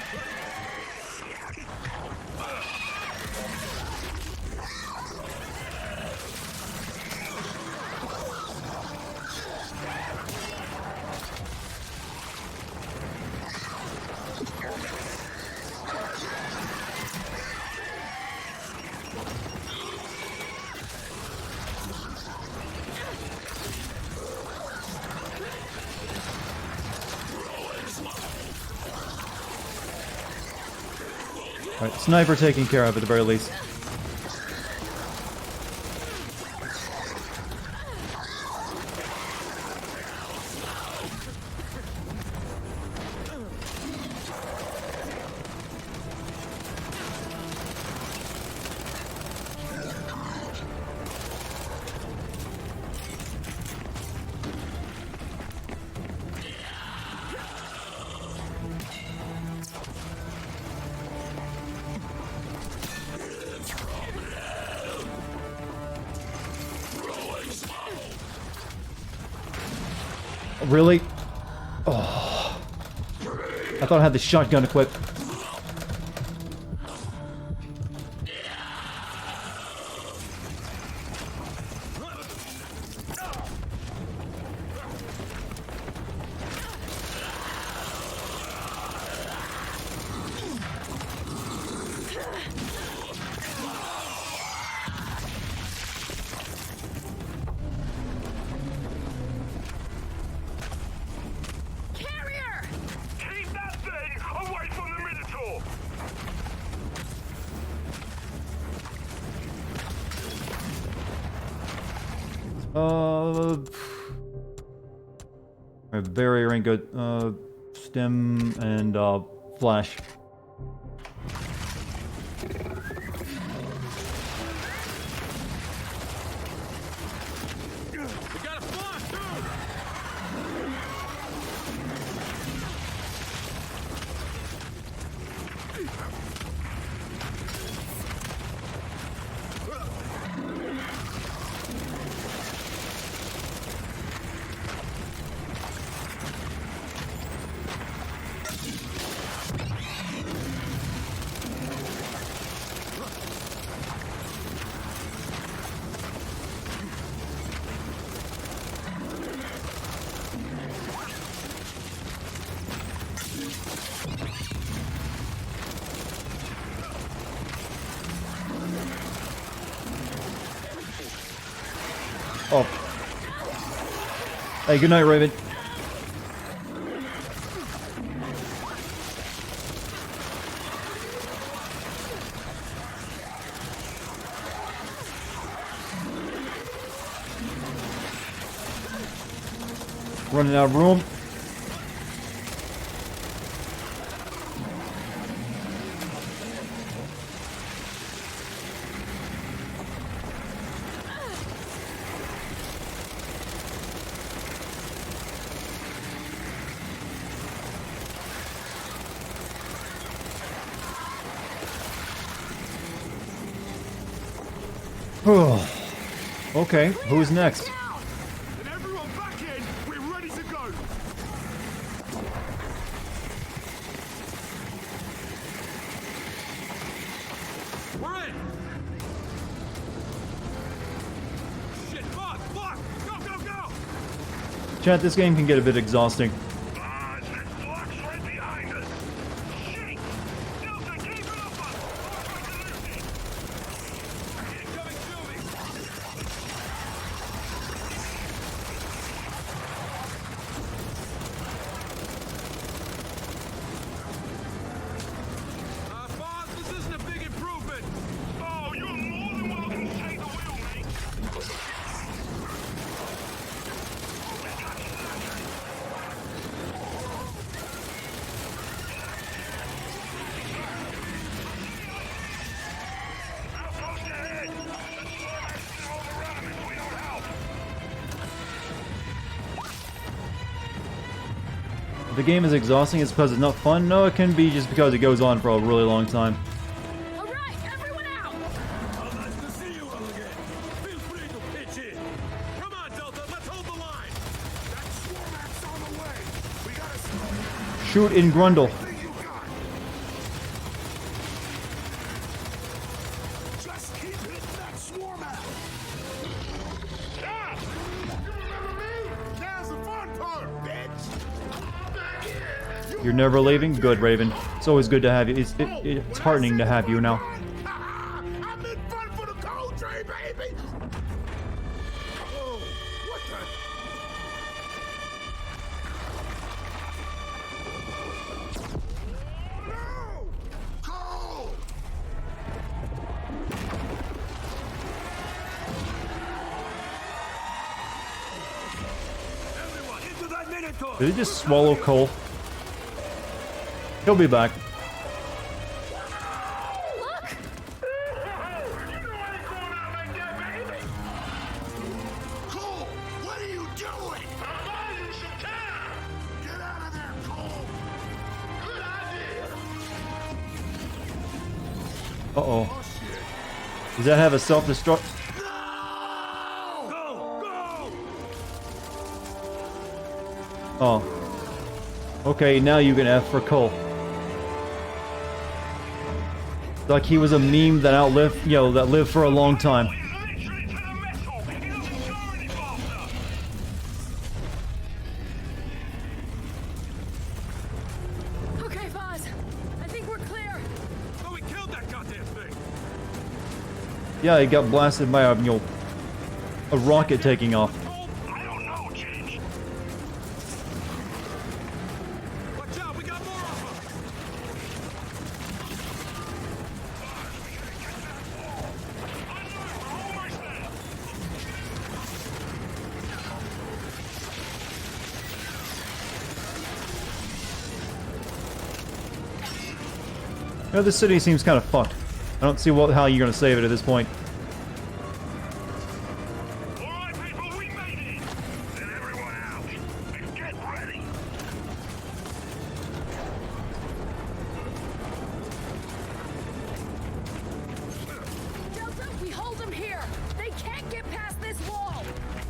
Speaker 1: Alright, sniper taken care of at the very least. Really? Oh. I thought I had the shotgun equipped. Barrier ain't good. Stem and flash. Oh. Hey, good night, Raven. Running out of room. Okay, who's next?
Speaker 9: And everyone back in. We're ready to go. We're in. Shit, fuck, fuck. Go, go, go.
Speaker 1: Chat, this game can get a bit exhausting.
Speaker 2: Right behind us. Shit! Delta, keep it up! Incoming to me!
Speaker 9: Boss, this isn't a big improvement.
Speaker 2: Oh, you're more than welcome to take the wheel, mate. Outpost ahead. Let's overrun them if we don't help.
Speaker 1: The game is exhausting, it's because it's not fun. No, it can be just because it goes on for a really long time.
Speaker 3: All right, everyone out!
Speaker 9: Oh, nice to see you all again. Feel free to pitch in. Come on, Delta, let's hold the line.
Speaker 10: That swarm act's on the way. We gotta slow
Speaker 1: Shoot in Grundle.
Speaker 10: everything you got. Just keep hitting that swarm act.
Speaker 2: Stop! You remember me?
Speaker 10: Now's the fun part, bitch.
Speaker 2: Back here!
Speaker 1: You're never leaving? Good, Raven. It's always good to have you. It's heartening to have you now.
Speaker 10: I'm in fun for the cold train, baby. Oh, what the? No! Cole!
Speaker 9: Everyone, into that Minotaur.
Speaker 1: Did he just swallow Cole? He'll be back.
Speaker 3: Look!
Speaker 10: Cole, what are you doing?
Speaker 2: I'm buying you some time!
Speaker 10: Get out of there, Cole!
Speaker 2: Good idea!
Speaker 1: Uh-oh. Does that have a self-destruct?
Speaker 9: Go, go.
Speaker 1: Oh. Okay, now you can F for Cole. Like he was a meme that outlived, that lived for a long time.
Speaker 2: He's literally to the metal! He doesn't go any faster!
Speaker 3: Okay, Foz. I think we're clear.
Speaker 9: Oh, we killed that goddamn thing.
Speaker 1: Yeah, he got blasted by a rocket taking off.
Speaker 2: I don't know, James.
Speaker 9: Watch out, we got more of them.
Speaker 2: We're almost there!
Speaker 1: This city seems kind of fucked. I don't see how you're gonna save it at this point.
Speaker 2: Alright, people, we made it! Then everyone out! And get ready!
Speaker 3: Delta, we hold them here. They can't get past this wall.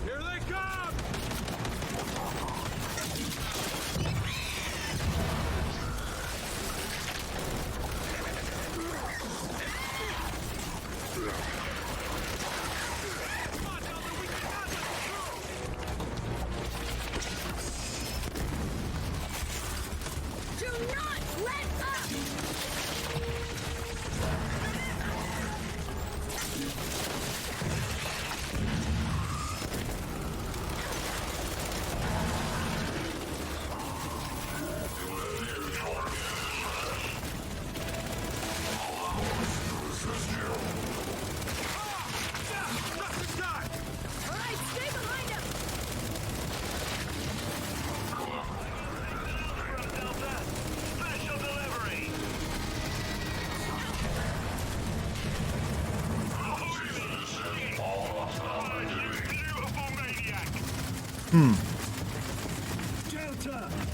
Speaker 9: Here they come.
Speaker 8: Delta,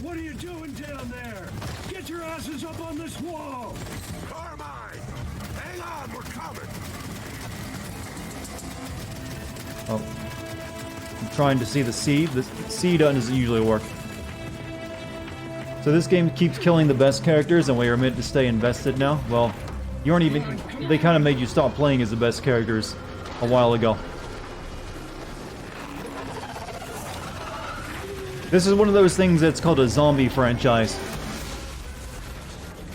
Speaker 8: what are you doing down there? Get your asses up on this wall!
Speaker 10: Carmine! Hang on, we're coming!
Speaker 1: Oh. I'm trying to see the C. The C doesn't usually work. So this game keeps killing the best characters and we are meant to stay invested now? Well, you aren't even... They kind of made you stop playing as the best characters a while ago. This is one of those things that's called a zombie franchise.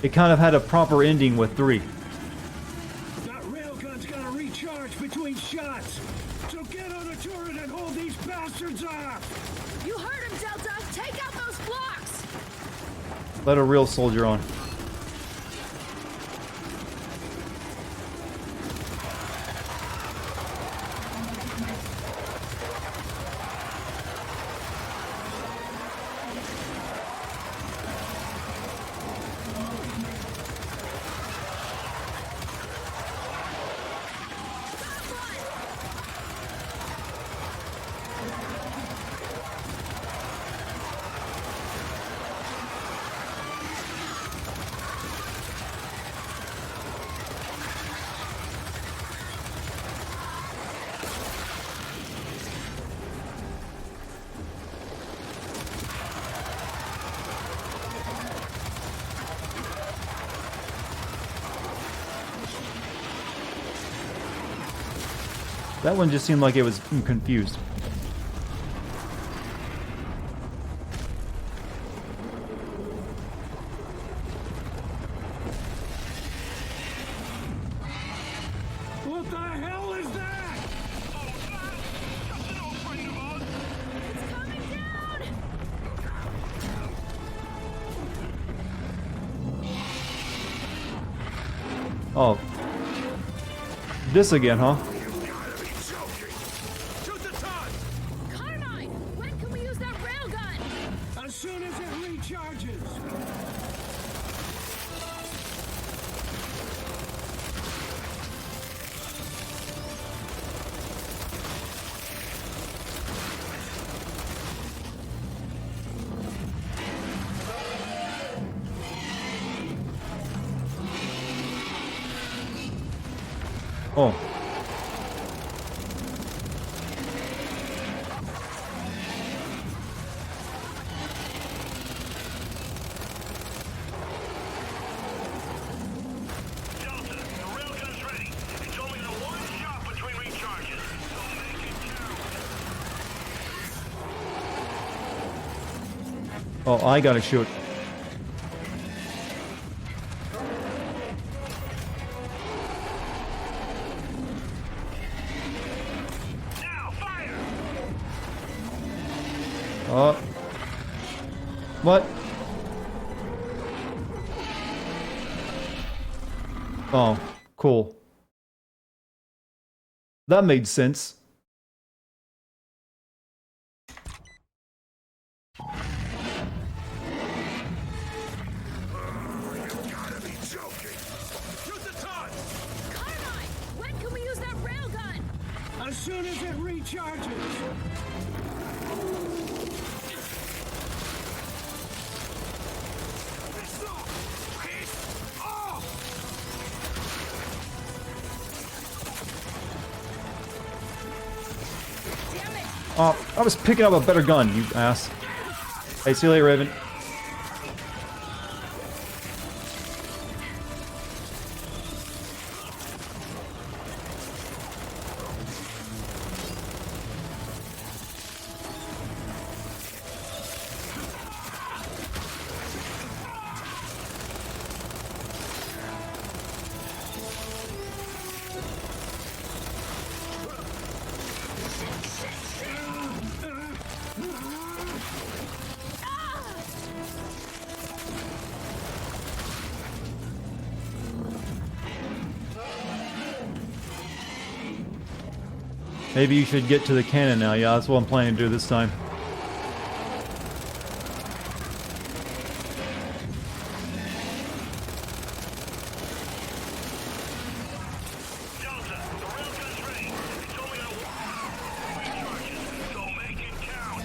Speaker 1: It kind of had a proper ending with 3.
Speaker 8: That railgun's gotta recharge between shots! So get on a turret and hold these bastards off!
Speaker 3: You heard him, Delta! Take out those blocks!
Speaker 1: Let a real soldier on. That one just seemed like it was confused.
Speaker 8: What the hell is that?
Speaker 3: It's coming down!
Speaker 1: Oh. This again, huh?
Speaker 3: Carmine! When can we use that railgun?
Speaker 8: As soon as it recharges!
Speaker 1: Oh.
Speaker 2: Delta, the railgun's ready. It's only the one shot between recharges, so make it count.
Speaker 1: Oh, I gotta shoot.
Speaker 2: Now, fire!
Speaker 1: What? Oh, cool. That made sense.
Speaker 3: Carmine! When can we use that railgun?
Speaker 8: As soon as it recharges!
Speaker 3: Damn it!
Speaker 1: Oh, I was picking up a better gun, you ass. Hey, see you later, Raven. Maybe you should get to the cannon now. Yeah, that's what I'm planning to do this time.
Speaker 2: Delta, the railgun's ready. It's only the one recharges, so make it count.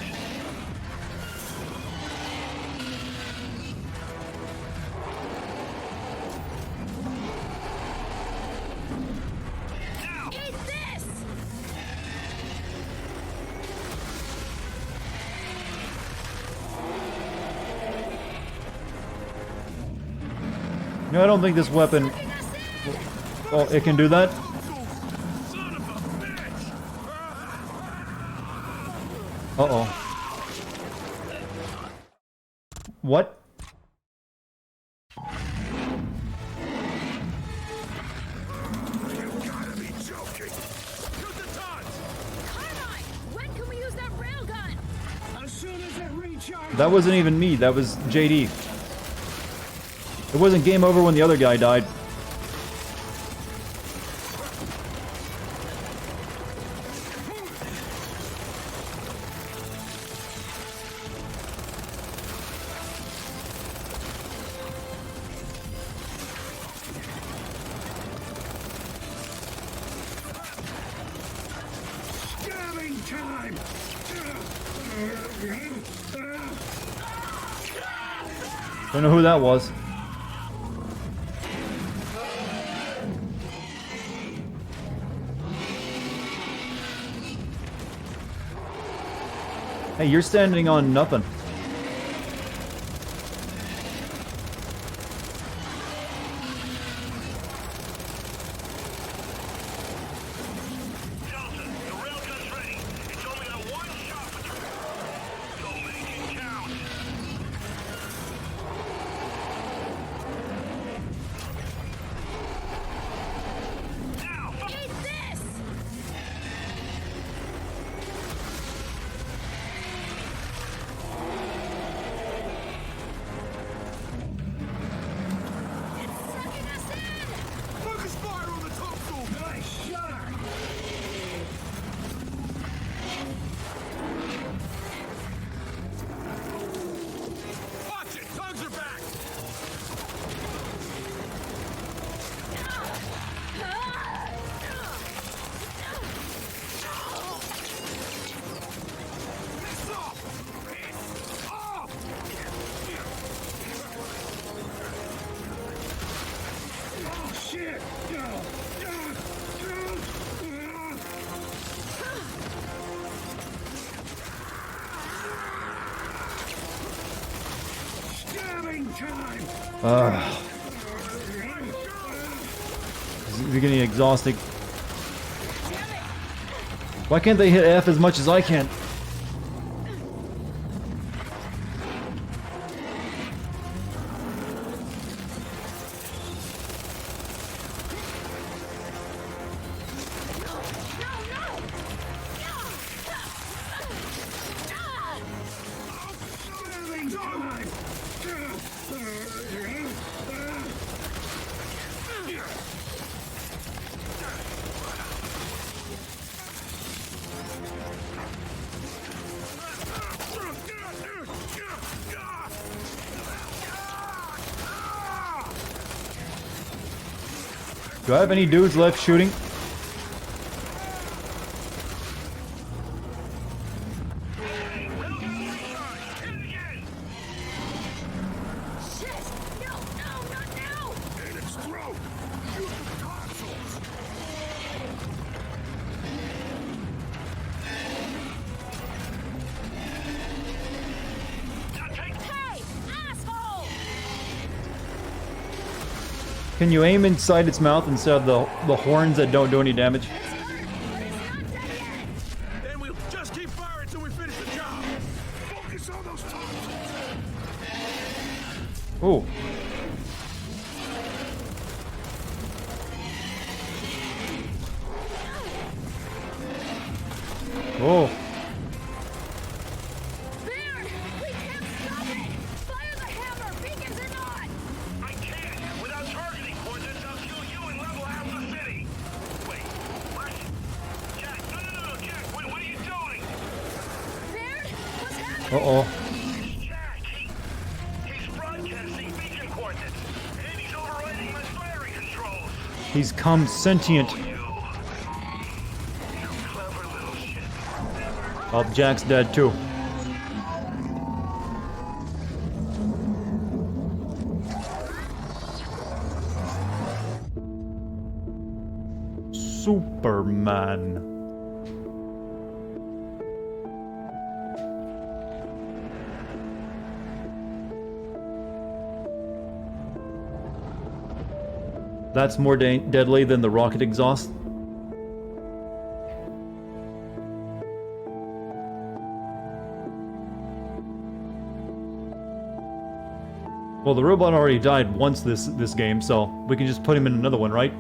Speaker 1: No, I don't think this weapon... Oh, it can do that? Uh-oh. What? That wasn't even me, that was JD. It wasn't game over when the other guy died. Don't know who that was. Hey, you're standing on nothing. This is getting exhausting. Why can't they hit F as much as I can? Do I have any dudes left shooting? Can you aim inside its mouth instead of the horns that don't do any damage?
Speaker 9: Then we'll just keep firing until we finish the job. Focus on those toxins.
Speaker 1: Oh. Oh. Uh-oh.
Speaker 2: He's broadcasting beacon coordinates, and he's overriding my firing controls.
Speaker 1: He's come sentient. Oh, Jack's dead too. Superman. That's more deadly than the rocket exhaust. Well, the robot already died once this game, so we can just put him in another one, right?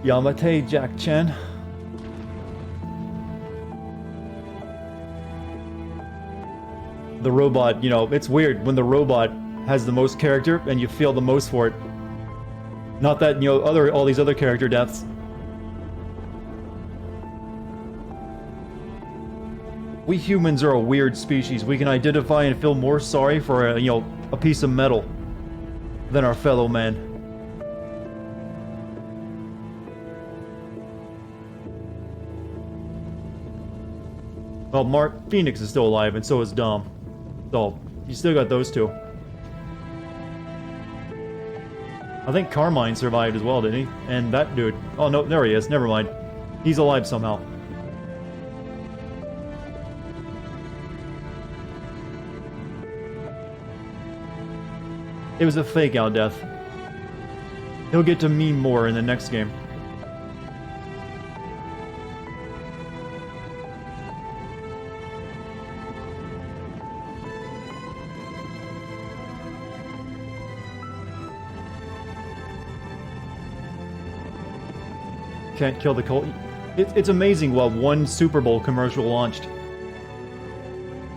Speaker 1: Yamate Jack Chan. The robot, you know, it's weird when the robot has the most character and you feel the most for it. Not that, you know, all these other character deaths. We humans are a weird species. We can identify and feel more sorry for a, you know, a piece of metal than our fellow man. Well, Mark Phoenix is still alive, and so is Dom. So, you still got those two. I think Carmine survived as well, didn't he? And that dude. Oh, no, there he is. Never mind. He's alive somehow. It was a fake-out death. He'll get to mean more in the next game. Can't kill the cult. It's amazing what one Super Bowl commercial launched.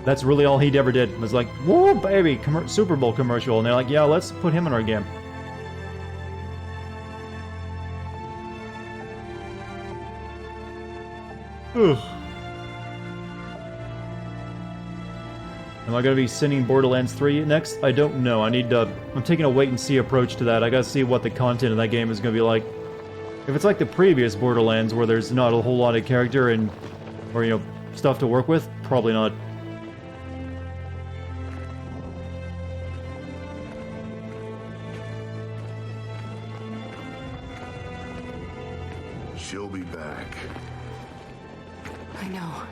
Speaker 1: That's really all he ever did. Was like, whoa, baby, Super Bowl commercial. And they're like, yeah, let's put him in our game. Ugh. Am I going to be sending Borderlands 3 next? I don't know. I'm taking a wait-and-see approach to that. I gotta see what the content of that game is going to be like. If it's like the previous Borderlands, where there's not a whole lot of character and, or, you know, stuff to work with, probably not.
Speaker 10: She'll be back.
Speaker 4: I know.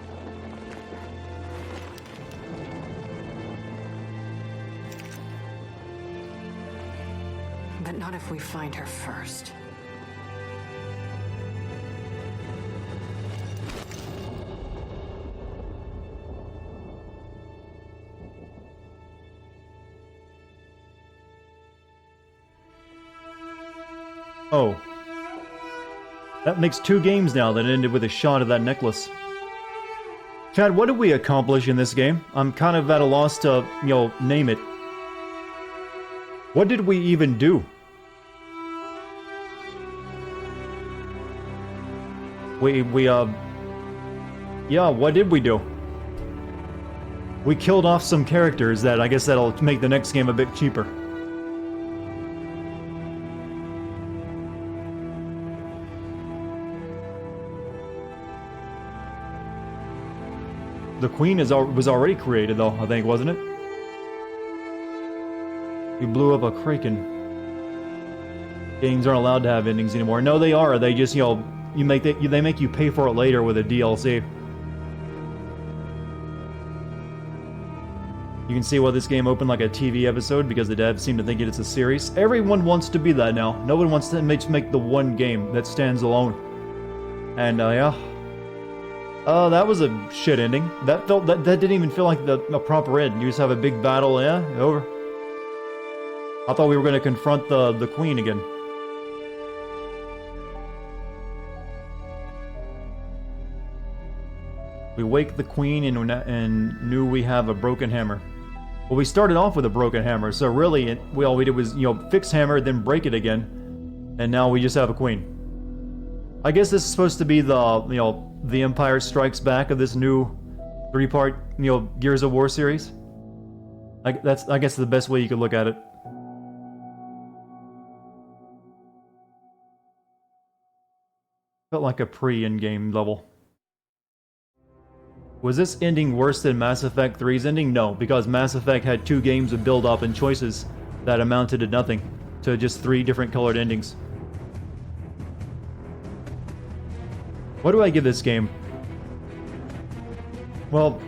Speaker 4: But not if we find her first.
Speaker 1: Oh. That makes 2 games now that ended with a shot of that necklace. Chad, what did we accomplish in this game? I'm kind of at a loss to, you know, name it. What did we even do? Yeah, what did we do? We killed off some characters that I guess that'll make the next game a bit cheaper. The Queen was already created, though, I think, wasn't it? You blew up a Kraken. Games aren't allowed to have endings anymore. No, they are. They just, you know, they make you pay for it later with a DLC. You can see why this game opened like a TV episode, because the devs seem to think it's a series. Everyone wants to be that now. No one wants to make the one game that stands alone. And, yeah. That was a shit ending. That didn't even feel like a proper end. You just have a big battle, yeah, over. I thought we were going to confront the Queen again. We wake the Queen and knew we have a broken hammer. Well, we started off with a broken hammer, so really, all we did was, you know, fix hammer, then break it again, and now we just have a Queen. I guess this is supposed to be the, you know, the Empire Strikes Back of this new 3-part, you know, Gears of War series. That's, I guess, the best way you could look at it. Felt like a pre-in-game level. Was this ending worse than Mass Effect 3's ending? No, because Mass Effect had 2 games of build-up and choices that amounted to nothing, to just 3 different colored endings. What do I give this game? Well,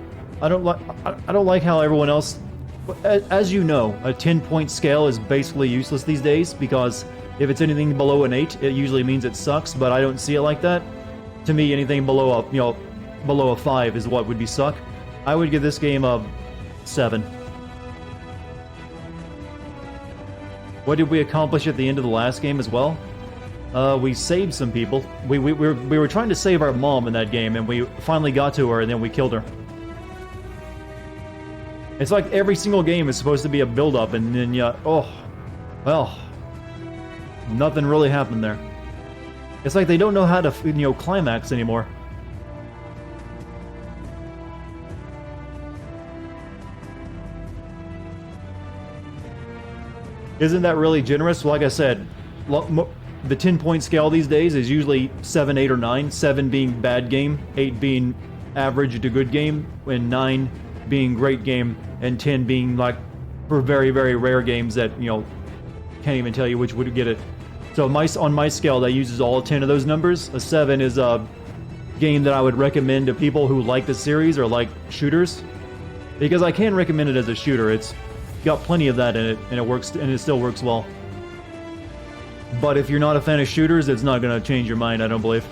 Speaker 1: I don't like how everyone else. as you know, a 10-point scale is basically useless these days, because if it's anything below an 8, it usually means it sucks, but I don't see it like that. To me, anything below a, below a 5 is what would be suck. I would give this game a 7. What did we accomplish at the end of the last game as well? We saved some people. We were trying to save our mom in that game, and we finally got to her, and then we killed her. It's like every single game is supposed to be a build-up, and then well, nothing really happened there. It's like they don't know how to, climax anymore. Isn't that really generous? Like I said, the 10-point scale these days is usually 7, 8, or 9. 7 being bad game, 8 being average to good game, and 9 being great game, and 10 being like for very, very rare games that, can't even tell you which would get it. So on my scale, that uses all 10 of those numbers. A 7 is a game that I would recommend to people who like the series or like shooters, because I can recommend it as a shooter. It's got plenty of that in it, and it works, and it still works well. But if you're not a fan of shooters, it's not going to change your mind, I don't believe.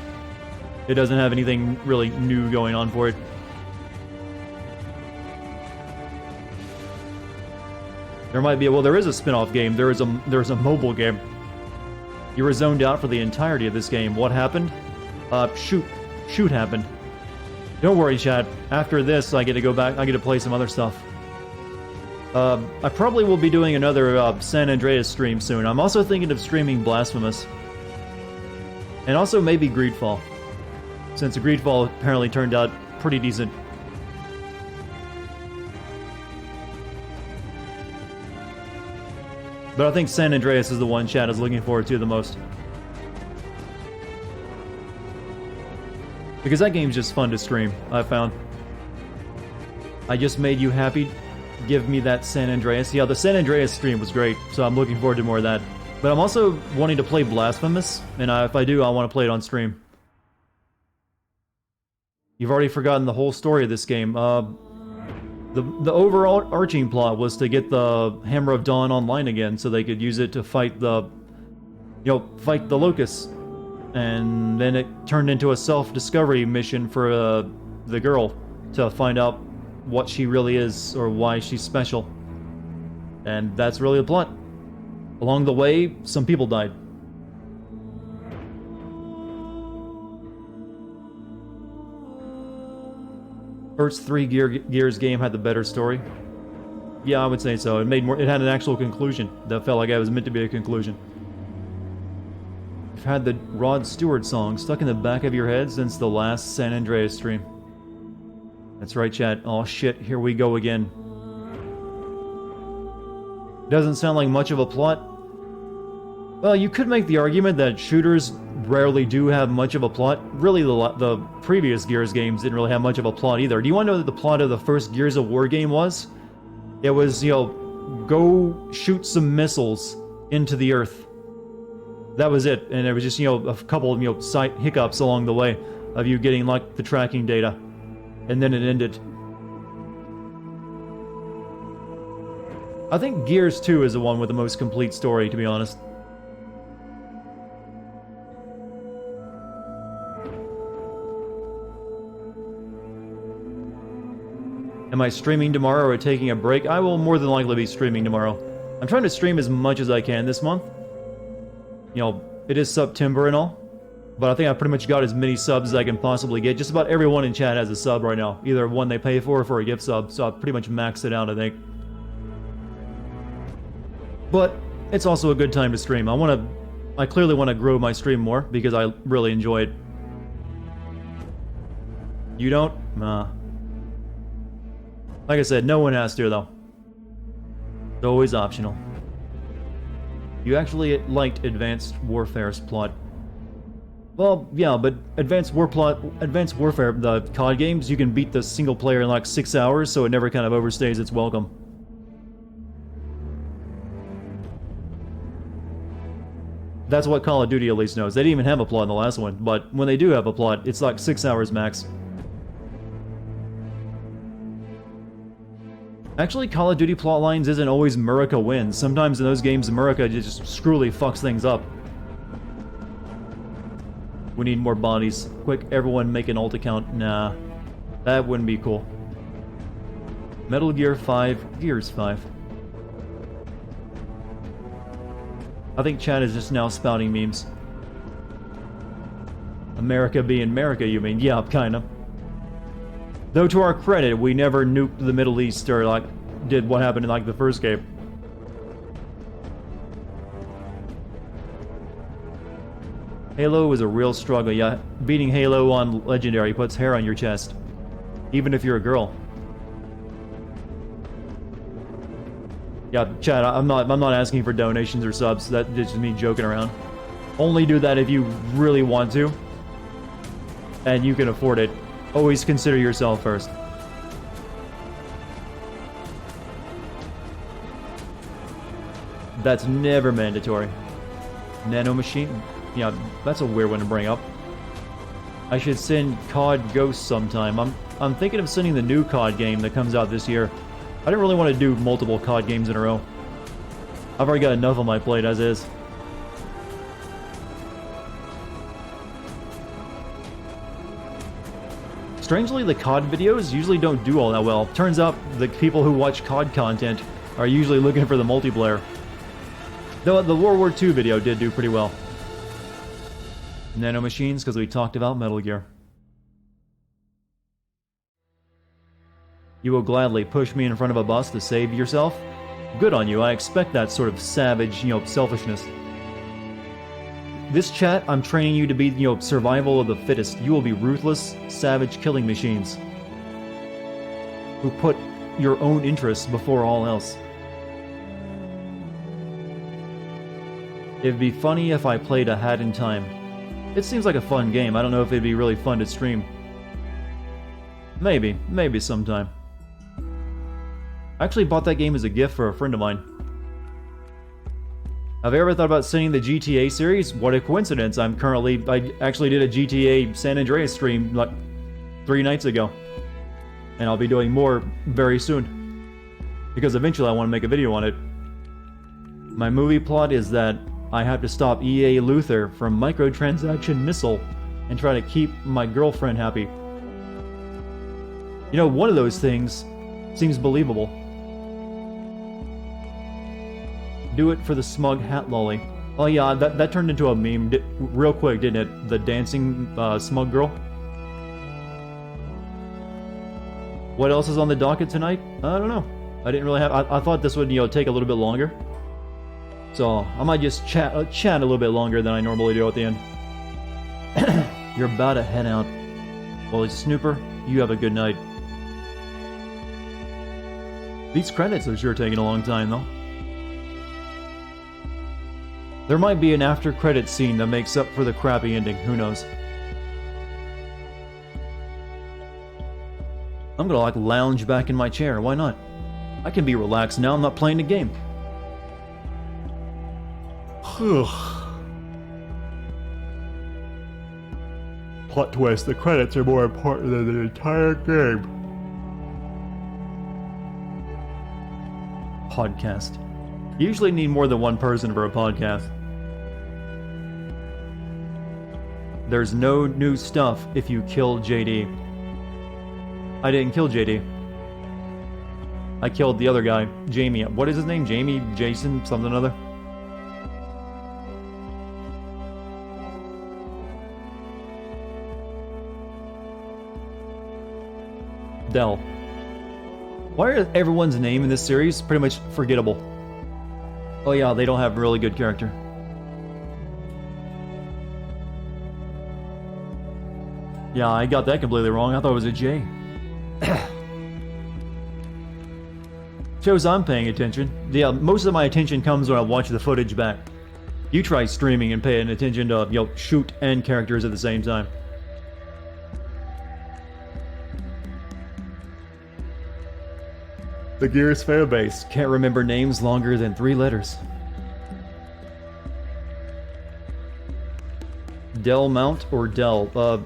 Speaker 1: It doesn't have anything really new going on for it. There might be, well, there is a spin-off game. There's a mobile game. You were zoned out for the entirety of this game. What happened? Shoot happened. Don't worry, chat. After this, I get to go back. I get to play some other stuff. I probably will be doing another San Andreas stream soon. I'm also thinking of streaming Blasphemous. And also maybe Greedfall. Since Greedfall apparently turned out pretty decent. But I think San Andreas is the one chat is looking forward to the most. Because that game's just fun to stream, I found. I just made you happy. Give me that San Andreas. Yeah, the San Andreas stream was great, so I'm looking forward to more of that. But I'm also wanting to play Blasphemous, and if I do, I want to play it on stream. You've already forgotten the whole story of this game. The overall arching plot was to get the Hammer of Dawn online again, so they could use it to fight the, fight the locusts. And then it turned into a self-discovery mission for the girl to find out what she really is, or why she's special. And that's really the plot. Along the way, some people died. First 3 Gears game had the better story. Yeah, I would say so. It made more. It had an actual conclusion that felt like it was meant to be a conclusion. You've had the Rod Stewart song stuck in the back of your head since the last San Andreas stream. That's right, chat. Oh shit, here we go again. Doesn't sound like much of a plot. Well, you could make the argument that shooters rarely do have much of a plot. Really, the previous Gears games didn't really have much of a plot either. Do you want to know what the plot of the first Gears of War game was? It was, go shoot some missiles into the Earth. That was it, and it was just, a couple of, slight hiccups along the way of you getting, like, the tracking data. And then it ended. I think Gears 2 is the one with the most complete story, to be honest. Am I streaming tomorrow or taking a break? I will more than likely be streaming tomorrow. I'm trying to stream as much as I can this month. It is September and all. But I think I pretty much got as many subs as I can possibly get. Just about everyone in chat has a sub right now. Either one they pay for or for a gift sub. So I pretty much maxed it out, I think. But it's also a good time to stream. I clearly want to grow my stream more because I really enjoy it. You don't? Nah. Like I said, no one has to, though. It's always optional. You actually liked Advanced Warfare's plot. Well, yeah, but Advanced Warfare, the COD games, you can beat the single player in like 6 hours, so it never kind of overstays its welcome. That's what Call of Duty at least knows. They didn't even have a plot in the last one, but when they do have a plot, it's like 6 hours max. Actually, Call of Duty plotlines isn't always America wins. Sometimes in those games, America just screwly fucks things up. We need more bodies. Quick, everyone make an alt account. Nah, that wouldn't be cool. Metal Gear 5, Gears 5. I think Chad is just now spouting memes. America being America, you mean? Yeah, kinda. Though to our credit, we never nuked the Middle East or like did what happened in like the first game. Halo is a real struggle. Yeah, beating Halo on Legendary puts hair on your chest, even if you're a girl. Yeah, Chad, I'm not asking for donations or subs. That's just me joking around. Only do that if you really want to, and you can afford it. Always consider yourself first. That's never mandatory. Nano machine? Yeah, that's a weird one to bring up. I should send COD Ghost sometime. I'm thinking of sending the new COD game that comes out this year. I don't really want to do multiple COD games in a row. I've already got enough on my plate as is. Strangely, the COD videos usually don't do all that well. Turns out the people who watch COD content are usually looking for the multiplayer. Though the World War II video did do pretty well. Nano machines, because we talked about Metal Gear. You will gladly push me in front of a bus to save yourself? Good on you, I expect that sort of savage, selfishness. This chat, I'm training you to be, survival of the fittest. You will be ruthless, savage killing machines who put your own interests before all else. It'd be funny if I played A Hat in Time. It seems like a fun game. I don't know if it'd be really fun to stream. Maybe sometime. I actually bought that game as a gift for a friend of mine. Have you ever thought about sending the GTA series? What a coincidence. I actually did a GTA San Andreas stream like 3 nights ago. And I'll be doing more very soon. Because eventually I want to make a video on it. My movie plot is that I have to stop EA Luthor from microtransaction missile and try to keep my girlfriend happy. One of those things seems believable. Do it for the smug hat lolly. Oh yeah, that turned into a meme real quick, didn't it? The dancing smug girl. What else is on the docket tonight? I don't know. I didn't really have. I thought this would take a little bit longer. So I might just chat a little bit longer than I normally do at the end. You're about to head out. Well, Snooper, you have a good night. These credits are sure taking a long time, though. There might be an after-credits scene that makes up for the crappy ending. Who knows? I'm gonna lounge back in my chair. Why not? I can be relaxed now. I'm not playing the game. Plot twist, the credits are more important than the entire game. Podcast. You usually need more than one person for a podcast. There's no new stuff if you kill JD. I didn't kill JD. I killed the other guy, Jamie. What is his name? Jamie? Jason? Something or other? Dell. Why is everyone's name in this series pretty much forgettable? Oh yeah, they don't have a really good character. Yeah, I got that completely wrong. I thought it was a J. Shows I'm paying attention. Yeah, most of my attention comes when I watch the footage back. You try streaming and paying attention to, shoot and characters at the same time. The Gears fan base can't remember names longer than 3 letters. Del Mount or Dell?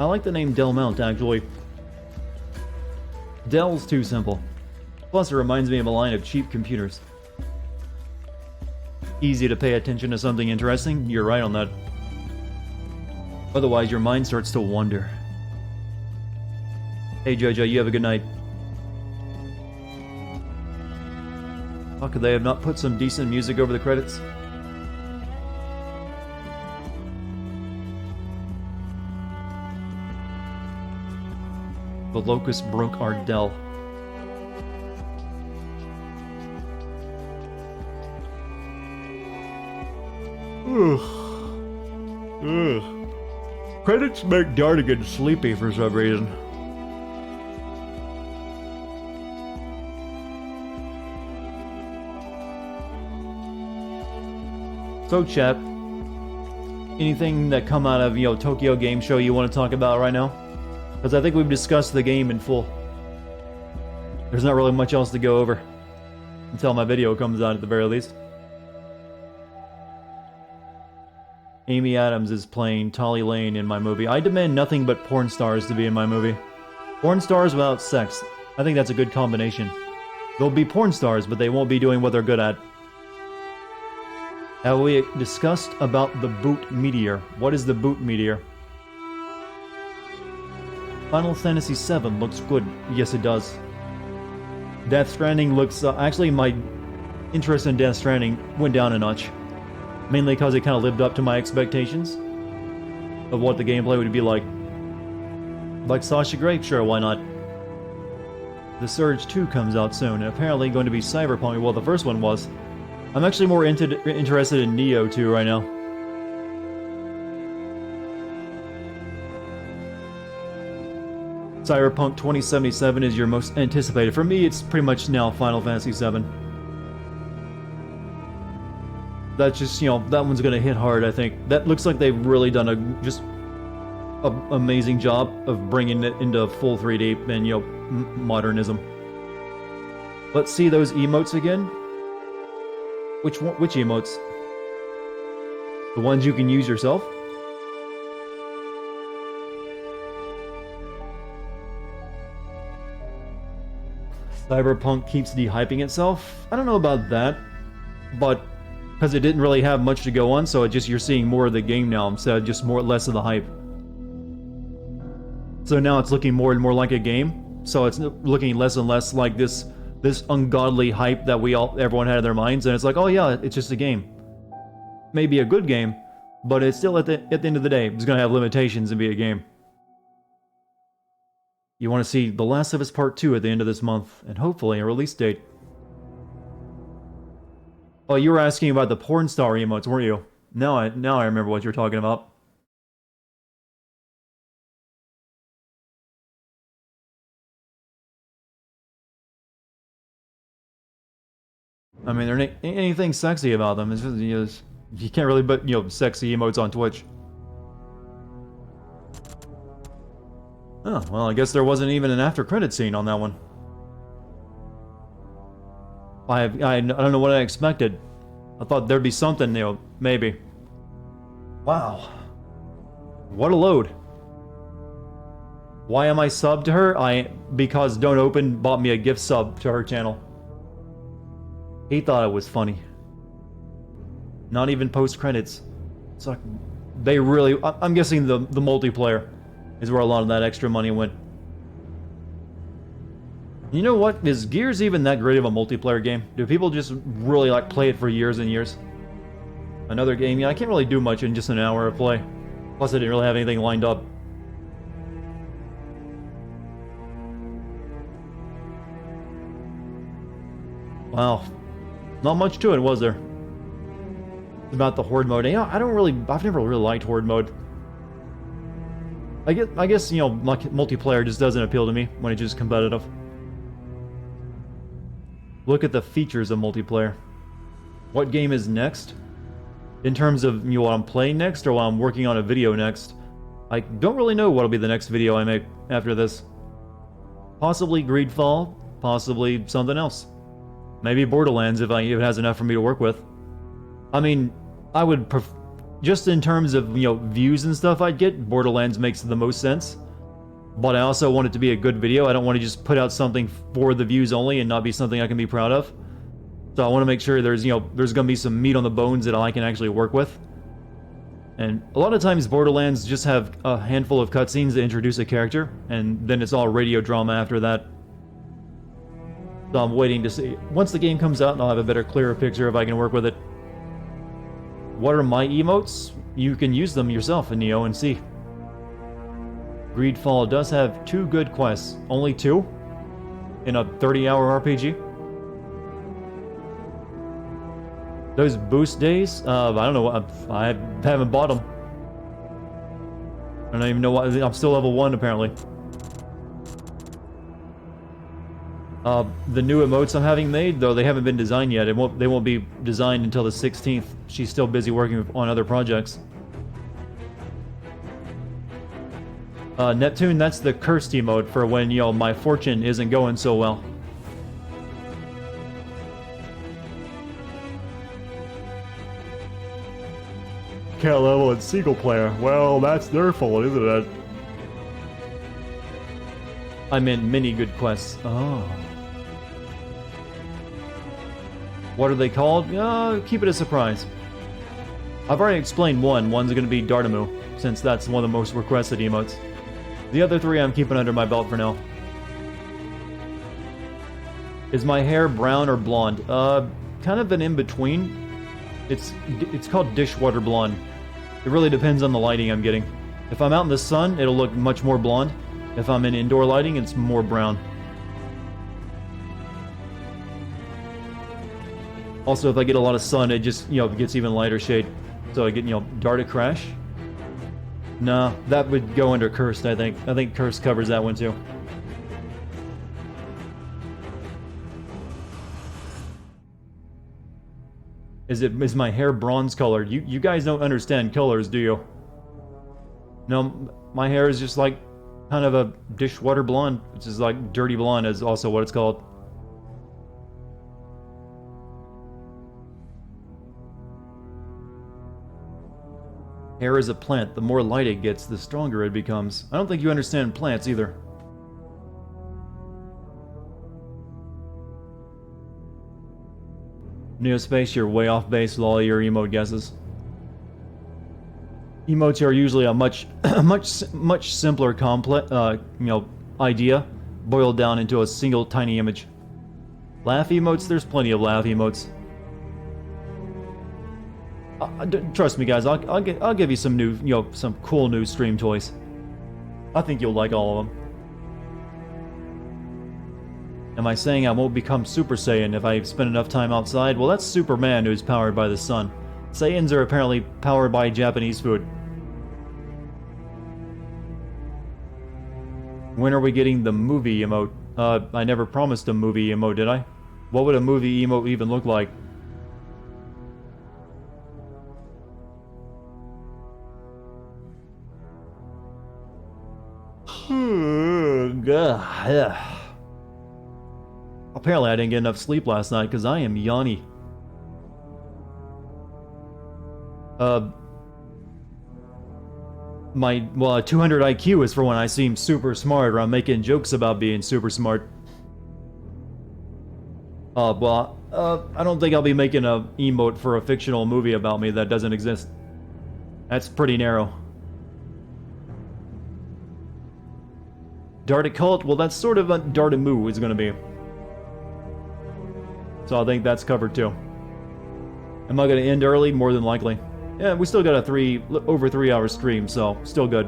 Speaker 1: I like the name Del Mount, actually. Dell's too simple. Plus, it reminds me of a line of cheap computers. Easy to pay attention to something interesting, you're right on that. Otherwise, your mind starts to wander. Hey Jojo, you have a good night. How could they have not put some decent music over the credits? The locust broke our dell. Ugh. Credits make Dartigan sleepy for some reason. So chat, anything that come out of, Tokyo Game Show you want to talk about right now? Because I think we've discussed the game in full. There's not really much else to go over. Until my video comes out at the very least. Amy Adams is playing Tolly Lane in my movie. I demand nothing but porn stars to be in my movie. Porn stars without sex. I think that's a good combination. They'll be porn stars, but they won't be doing what they're good at. Have we discussed about the boot meteor? What is the boot meteor? Final Fantasy VII looks good. Yes, it does. Death Stranding looks... actually, my interest in Death Stranding went down a notch. Mainly because it kind of lived up to my expectations of what the gameplay would be like. Like Sasha Grey, sure, why not? The Surge 2 comes out soon, and apparently going to be Cyberpunk. Well, the first one was. I'm actually more interested in Neo 2 right now. Cyberpunk 2077 is your most anticipated. For me, it's pretty much now Final Fantasy VII. That's just, that one's gonna hit hard, I think. That looks like they've really done a amazing job of bringing it into full 3D and, modernism. Let's see those emotes again. Which emotes? The ones you can use yourself? Cyberpunk keeps de-hyping itself? I don't know about that, but because it didn't really have much to go on, so you're seeing more of the game now instead of just less of the hype. So now it's looking more and more like a game, so it's looking less and less like this ungodly hype that everyone had in their minds, and it's like, oh yeah, it's just a game. Maybe a good game, but it's still at the end of the day, it's gonna have limitations and be a game. You want to see The Last of Us Part 2 at the end of this month, and hopefully a release date. Oh, you were asking about the porn star emotes, weren't you? Now I remember what you're talking about. I mean, there ain't anything sexy about them. It's just, you can't really put, sexy emotes on Twitch. Oh, well, I guess there wasn't even an after-credit scene on that one. I don't know what I expected. I thought there'd be something, maybe. Wow. What a load. Why am I subbed to her? Because Don't Open bought me a gift sub to her channel. He thought it was funny. Not even post-credits. It's like, they really... I'm guessing the multiplayer is where a lot of that extra money went. You know what? Is Gears even that great of a multiplayer game? Do people just really play it for years and years? Another game, I can't really do much in just an hour of play. Plus I didn't really have anything lined up. Wow. Not much to it, was there? About the Horde mode. I've never really liked Horde mode. I guess, multiplayer just doesn't appeal to me when it's just competitive. Look at the features of multiplayer. What game is next? In terms of what I'm playing next or what I'm working on a video next, I don't really know what'll be the next video I make after this. Possibly Greedfall, possibly something else. Maybe Borderlands if it has enough for me to work with. I mean, I would just in terms of, views and stuff I'd get, Borderlands makes the most sense. but I also want it to be a good video. I don't want to just put out something for the views only and not be something I can be proud of. So I want to make sure there's, there's going to be some meat on the bones that I can actually work with. And a lot of times Borderlands just have a handful of cutscenes to introduce a character, and then it's all radio drama after that. So I'm waiting to see. Once the game comes out, I'll have a better, clearer picture if I can work with it. What are my emotes? You can use them yourself in Neo and see. Greedfall does have 2 good quests. Only 2? In a 30-hour RPG? Those boost days? I don't know. I haven't bought them. I don't even know why. I'm still level 1 apparently. The new emotes I'm having made, though, they haven't been designed yet. They won't be designed until the 16th. She's still busy working on other projects. Neptune, that's the cursed emote for when, my fortune isn't going so well. Can't level in single player. Well, that's their fault, isn't it? I meant many good quests. Oh. What are they called? Keep it a surprise. I've already explained one. One's going to be Dartimu, since that's one of the most requested emotes. The other 3 I'm keeping under my belt for now. Is my hair brown or blonde? Kind of an in-between. It's called dishwater blonde. It really depends on the lighting I'm getting. If I'm out in the sun, it'll look much more blonde. If I'm in indoor lighting, it's more brown. Also, if I get a lot of sun, it just, gets even lighter shade. So I get, Dartigan Crash. No, that would go under Cursed, I think. I think Cursed covers that one too. Is my hair bronze colored? You guys don't understand colors, do you? No, my hair is just like kind of a dishwater blonde, which is like dirty blonde is also what it's called. Hair is a plant. The more light it gets, the stronger it becomes. I don't think you understand plants either. Neospace, you're way off base with all your emote guesses. Emotes are usually a much simpler idea boiled down into a single tiny image. Laugh emotes, there's plenty of laugh emotes. Trust me, guys. I'll give you some new, some cool new stream toys. I think you'll like all of them. Am I saying I won't become Super Saiyan if I spend enough time outside? Well, that's Superman, who's powered by the sun. Saiyans are apparently powered by Japanese food. When are we getting the movie emote? I never promised a movie emote, did I? What would a movie emote even look like? Apparently I didn't get enough sleep last night because I am yawny. My 200 IQ is for when I seem super smart or I'm making jokes about being super smart. I don't think I'll be making a emote for a fictional movie about me that doesn't exist. That's pretty narrow. Darticult, well, that's sort of what Dartimu is going to be. So I think that's covered too. Am I going to end early? More than likely. Yeah, we still got a over 3 hour stream, so still good.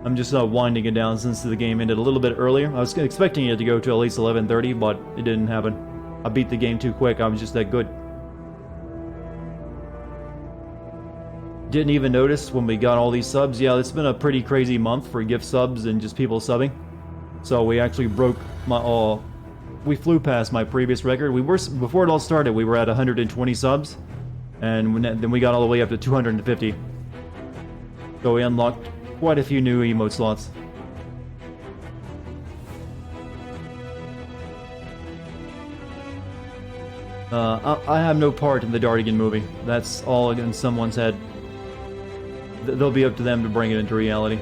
Speaker 1: I'm just winding it down since the game ended a little bit earlier. I was expecting it to go to at least 11:30, but it didn't happen. I beat the game too quick. I was just that good. Didn't even notice when we got all these subs. Yeah, it's been a pretty crazy month for gift subs and just people subbing. So we actually broke my we flew past my previous record. Before it all started, we were at 120 subs, and then we got all the way up to 250. So we unlocked quite a few new emote slots. I have no part in the Dartigan movie. That's all in someone's head. They'll be up to them to bring it into reality.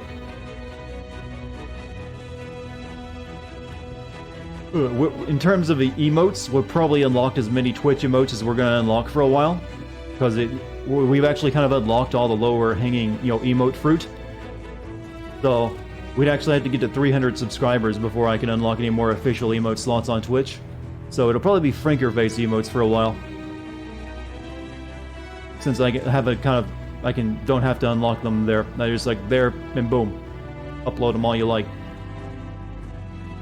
Speaker 1: In terms of the emotes, we'll probably unlock as many Twitch emotes as we're going to unlock for a while. Because we've actually kind of unlocked all the lower hanging, emote fruit. So, we'd actually have to get to 300 subscribers before I can unlock any more official emote slots on Twitch. So it'll probably be Franker-face emotes for a while. Since I have a kind of... don't have to unlock them there. I just there, and boom. Upload them all you like.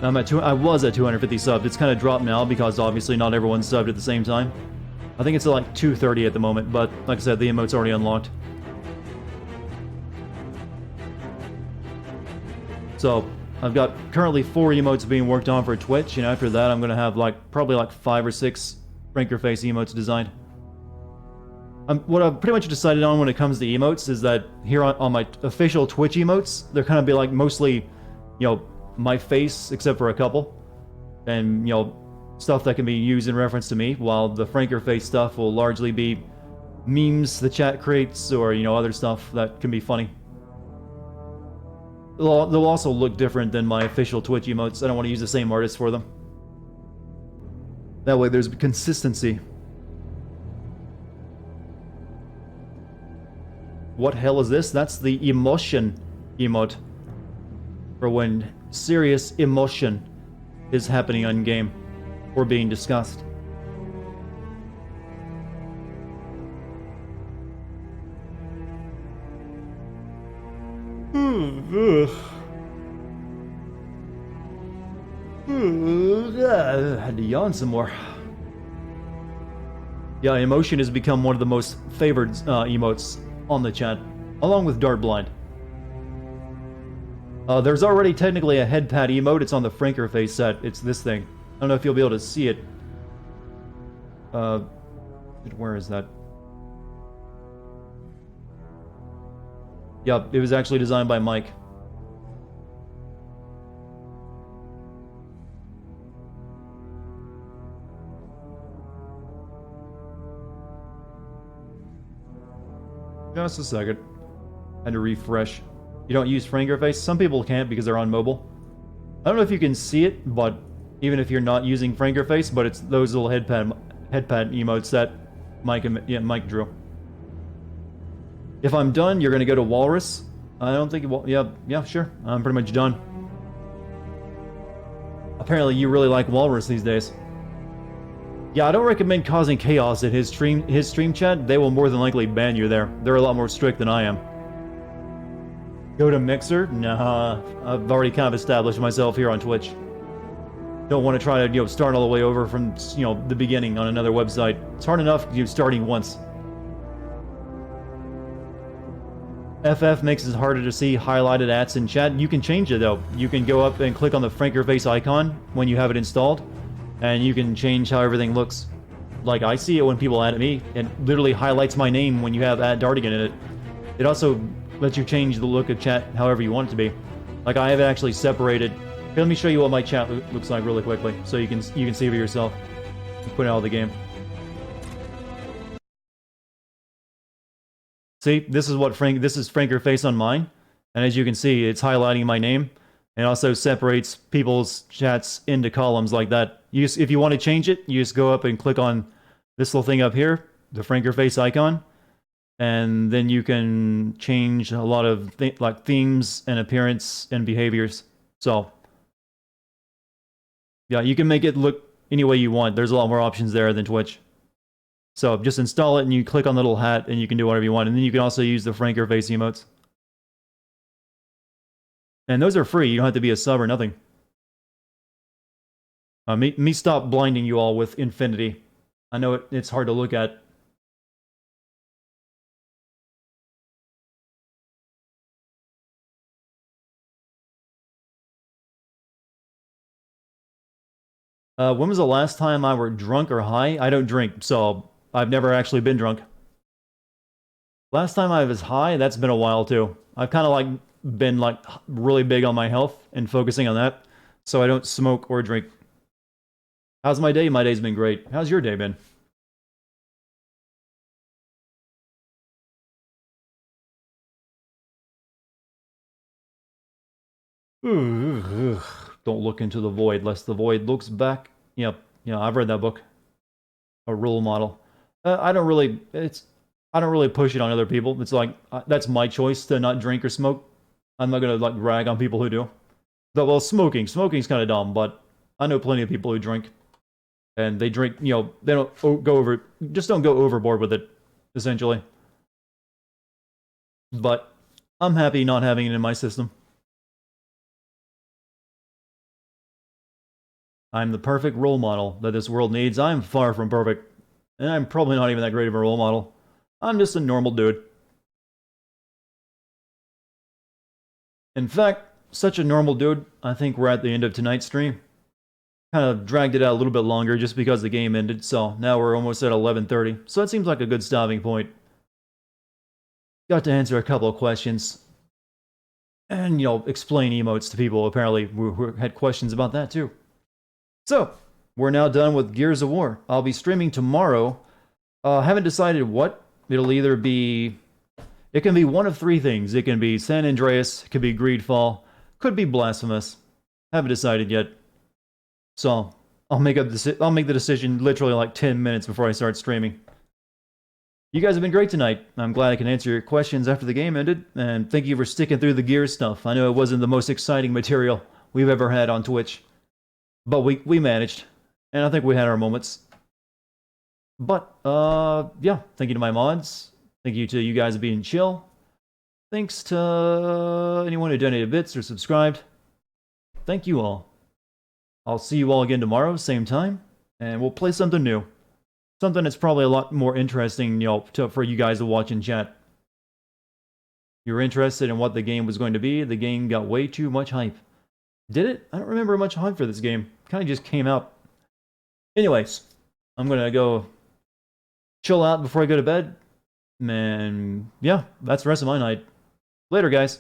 Speaker 1: I was at 250 subs. It's kind of dropped now because obviously not everyone's subbed at the same time. I think it's at 230 at the moment, but like I said, the emote's already unlocked. So, I've got currently 4 emotes being worked on for Twitch, and after that I'm going to have probably 5 or 6 Franker face emotes designed. What I've pretty much decided on when it comes to emotes is that here on my official Twitch emotes, they're kind of be mostly, my face, except for a couple. And, stuff that can be used in reference to me, while the Franker face stuff will largely be memes the chat creates, or, other stuff that can be funny. They'll also look different than my official Twitch emotes. I don't want to use the same artist for them. That way there's consistency. What hell is this? That's the emotion emote. For when serious emotion is happening on game or being discussed. I had to yawn some more. Yeah, emotion has become one of the most favored emotes on the chat, along with Dart Blind. There's already technically a head pad emote. It's on the Franker face set. It's this thing. I don't know if you'll be able to see it. Where is that? Yeah, it was actually designed by Mike. Just a second. Had to refresh. You don't use Franker face? Some people can't because they're on mobile. I don't know if you can see it, but even if you're not using Franker face, but it's those little headpad emotes that Mike drew. If I'm done, you're gonna go to Walrus. I don't think. Well, yeah, sure. I'm pretty much done. Apparently, you really like Walrus these days. Yeah, I don't recommend causing chaos in his stream chat. They will more than likely ban you there. They're a lot more strict than I am. Go to Mixer? Nah, I've already kind of established myself here on Twitch. Don't want to try to, start all the way over from, the beginning on another website. It's hard enough, starting once. FF makes it harder to see highlighted ads in chat. You can change it, though. You can go up and click on the Franker face icon when you have it installed, and you can change how everything looks. Like, I see it when people add me. It literally highlights my name when you have Dartigan in it. It also lets you change the look of chat however you want it to be. Like, I have it actually separated. Here, let me show you what my chat looks like really quickly, so you can see for yourself. Put it out of the game. See, this is Franker face on mine, and as you can see, it's highlighting my name, and also separates people's chats into columns like that. If you want to change it, you just go up and click on this little thing up here, the Franker face icon, and then you can change a lot of themes and appearance and behaviors. So, yeah, you can make it look any way you want. There's a lot more options there than Twitch. So just install it and you click on the little hat and you can do whatever you want. And then you can also use the Franker face emotes. And those are free. You don't have to be a sub or nothing. Me stop blinding you all with infinity. I know it's hard to look at. When was the last time I were drunk or high? I don't drink, so I've never actually been drunk. Last time I was high, that's been a while too. I've kind of been really big on my health and focusing on that, so I don't smoke or drink. How's my day? My day's been great. How's your day been? Don't look into the void, lest the void looks back. Yep, yeah, I've read that book. A role model. I don't really push it on other people. It's like that's my choice to not drink or smoke. I'm not gonna like rag on people who do. Though, well, smoking's kind of dumb, but I know plenty of people who drink, and they drink. You know, they don't don't go overboard with it, essentially. But I'm happy not having it in my system. I'm the perfect role model that this world needs. I'm far from perfect, and I'm probably not even that great of a role model. I'm just a normal dude. In fact, such a normal dude, I think we're at the end of tonight's stream. Kind of dragged it out a little bit longer just because the game ended, so now we're almost at 11:30. So it seems like a good stopping point. Got to answer a couple of questions. And, you know, explain emotes to people apparently who had questions about that too. So, we're now done with Gears of War. I'll be streaming tomorrow. Haven't decided what. It'll either be... It can be one of three things. It can be San Andreas, it could be Greedfall, could be Blasphemous. Haven't decided yet. So, I'll make the decision literally like 10 minutes before I start streaming. You guys have been great tonight. I'm glad I can answer your questions after the game ended, and thank you for sticking through the Gears stuff. I know it wasn't the most exciting material we've ever had on Twitch. But we managed, and I think we had our moments. But, yeah, thank you to my mods. Thank you to you guys being chill. Thanks to anyone who donated bits or subscribed. Thank you all. I'll see you all again tomorrow, same time, and we'll play something new. Something that's probably a lot more interesting, you know, for you guys to watch in chat. You're interested in what the game was going to be. The game got way too much hype. Did it? I don't remember much hype for this game. Kind of just came out. Anyways, I'm gonna go chill out before I go to bed. And yeah, that's the rest of my night. Later, guys.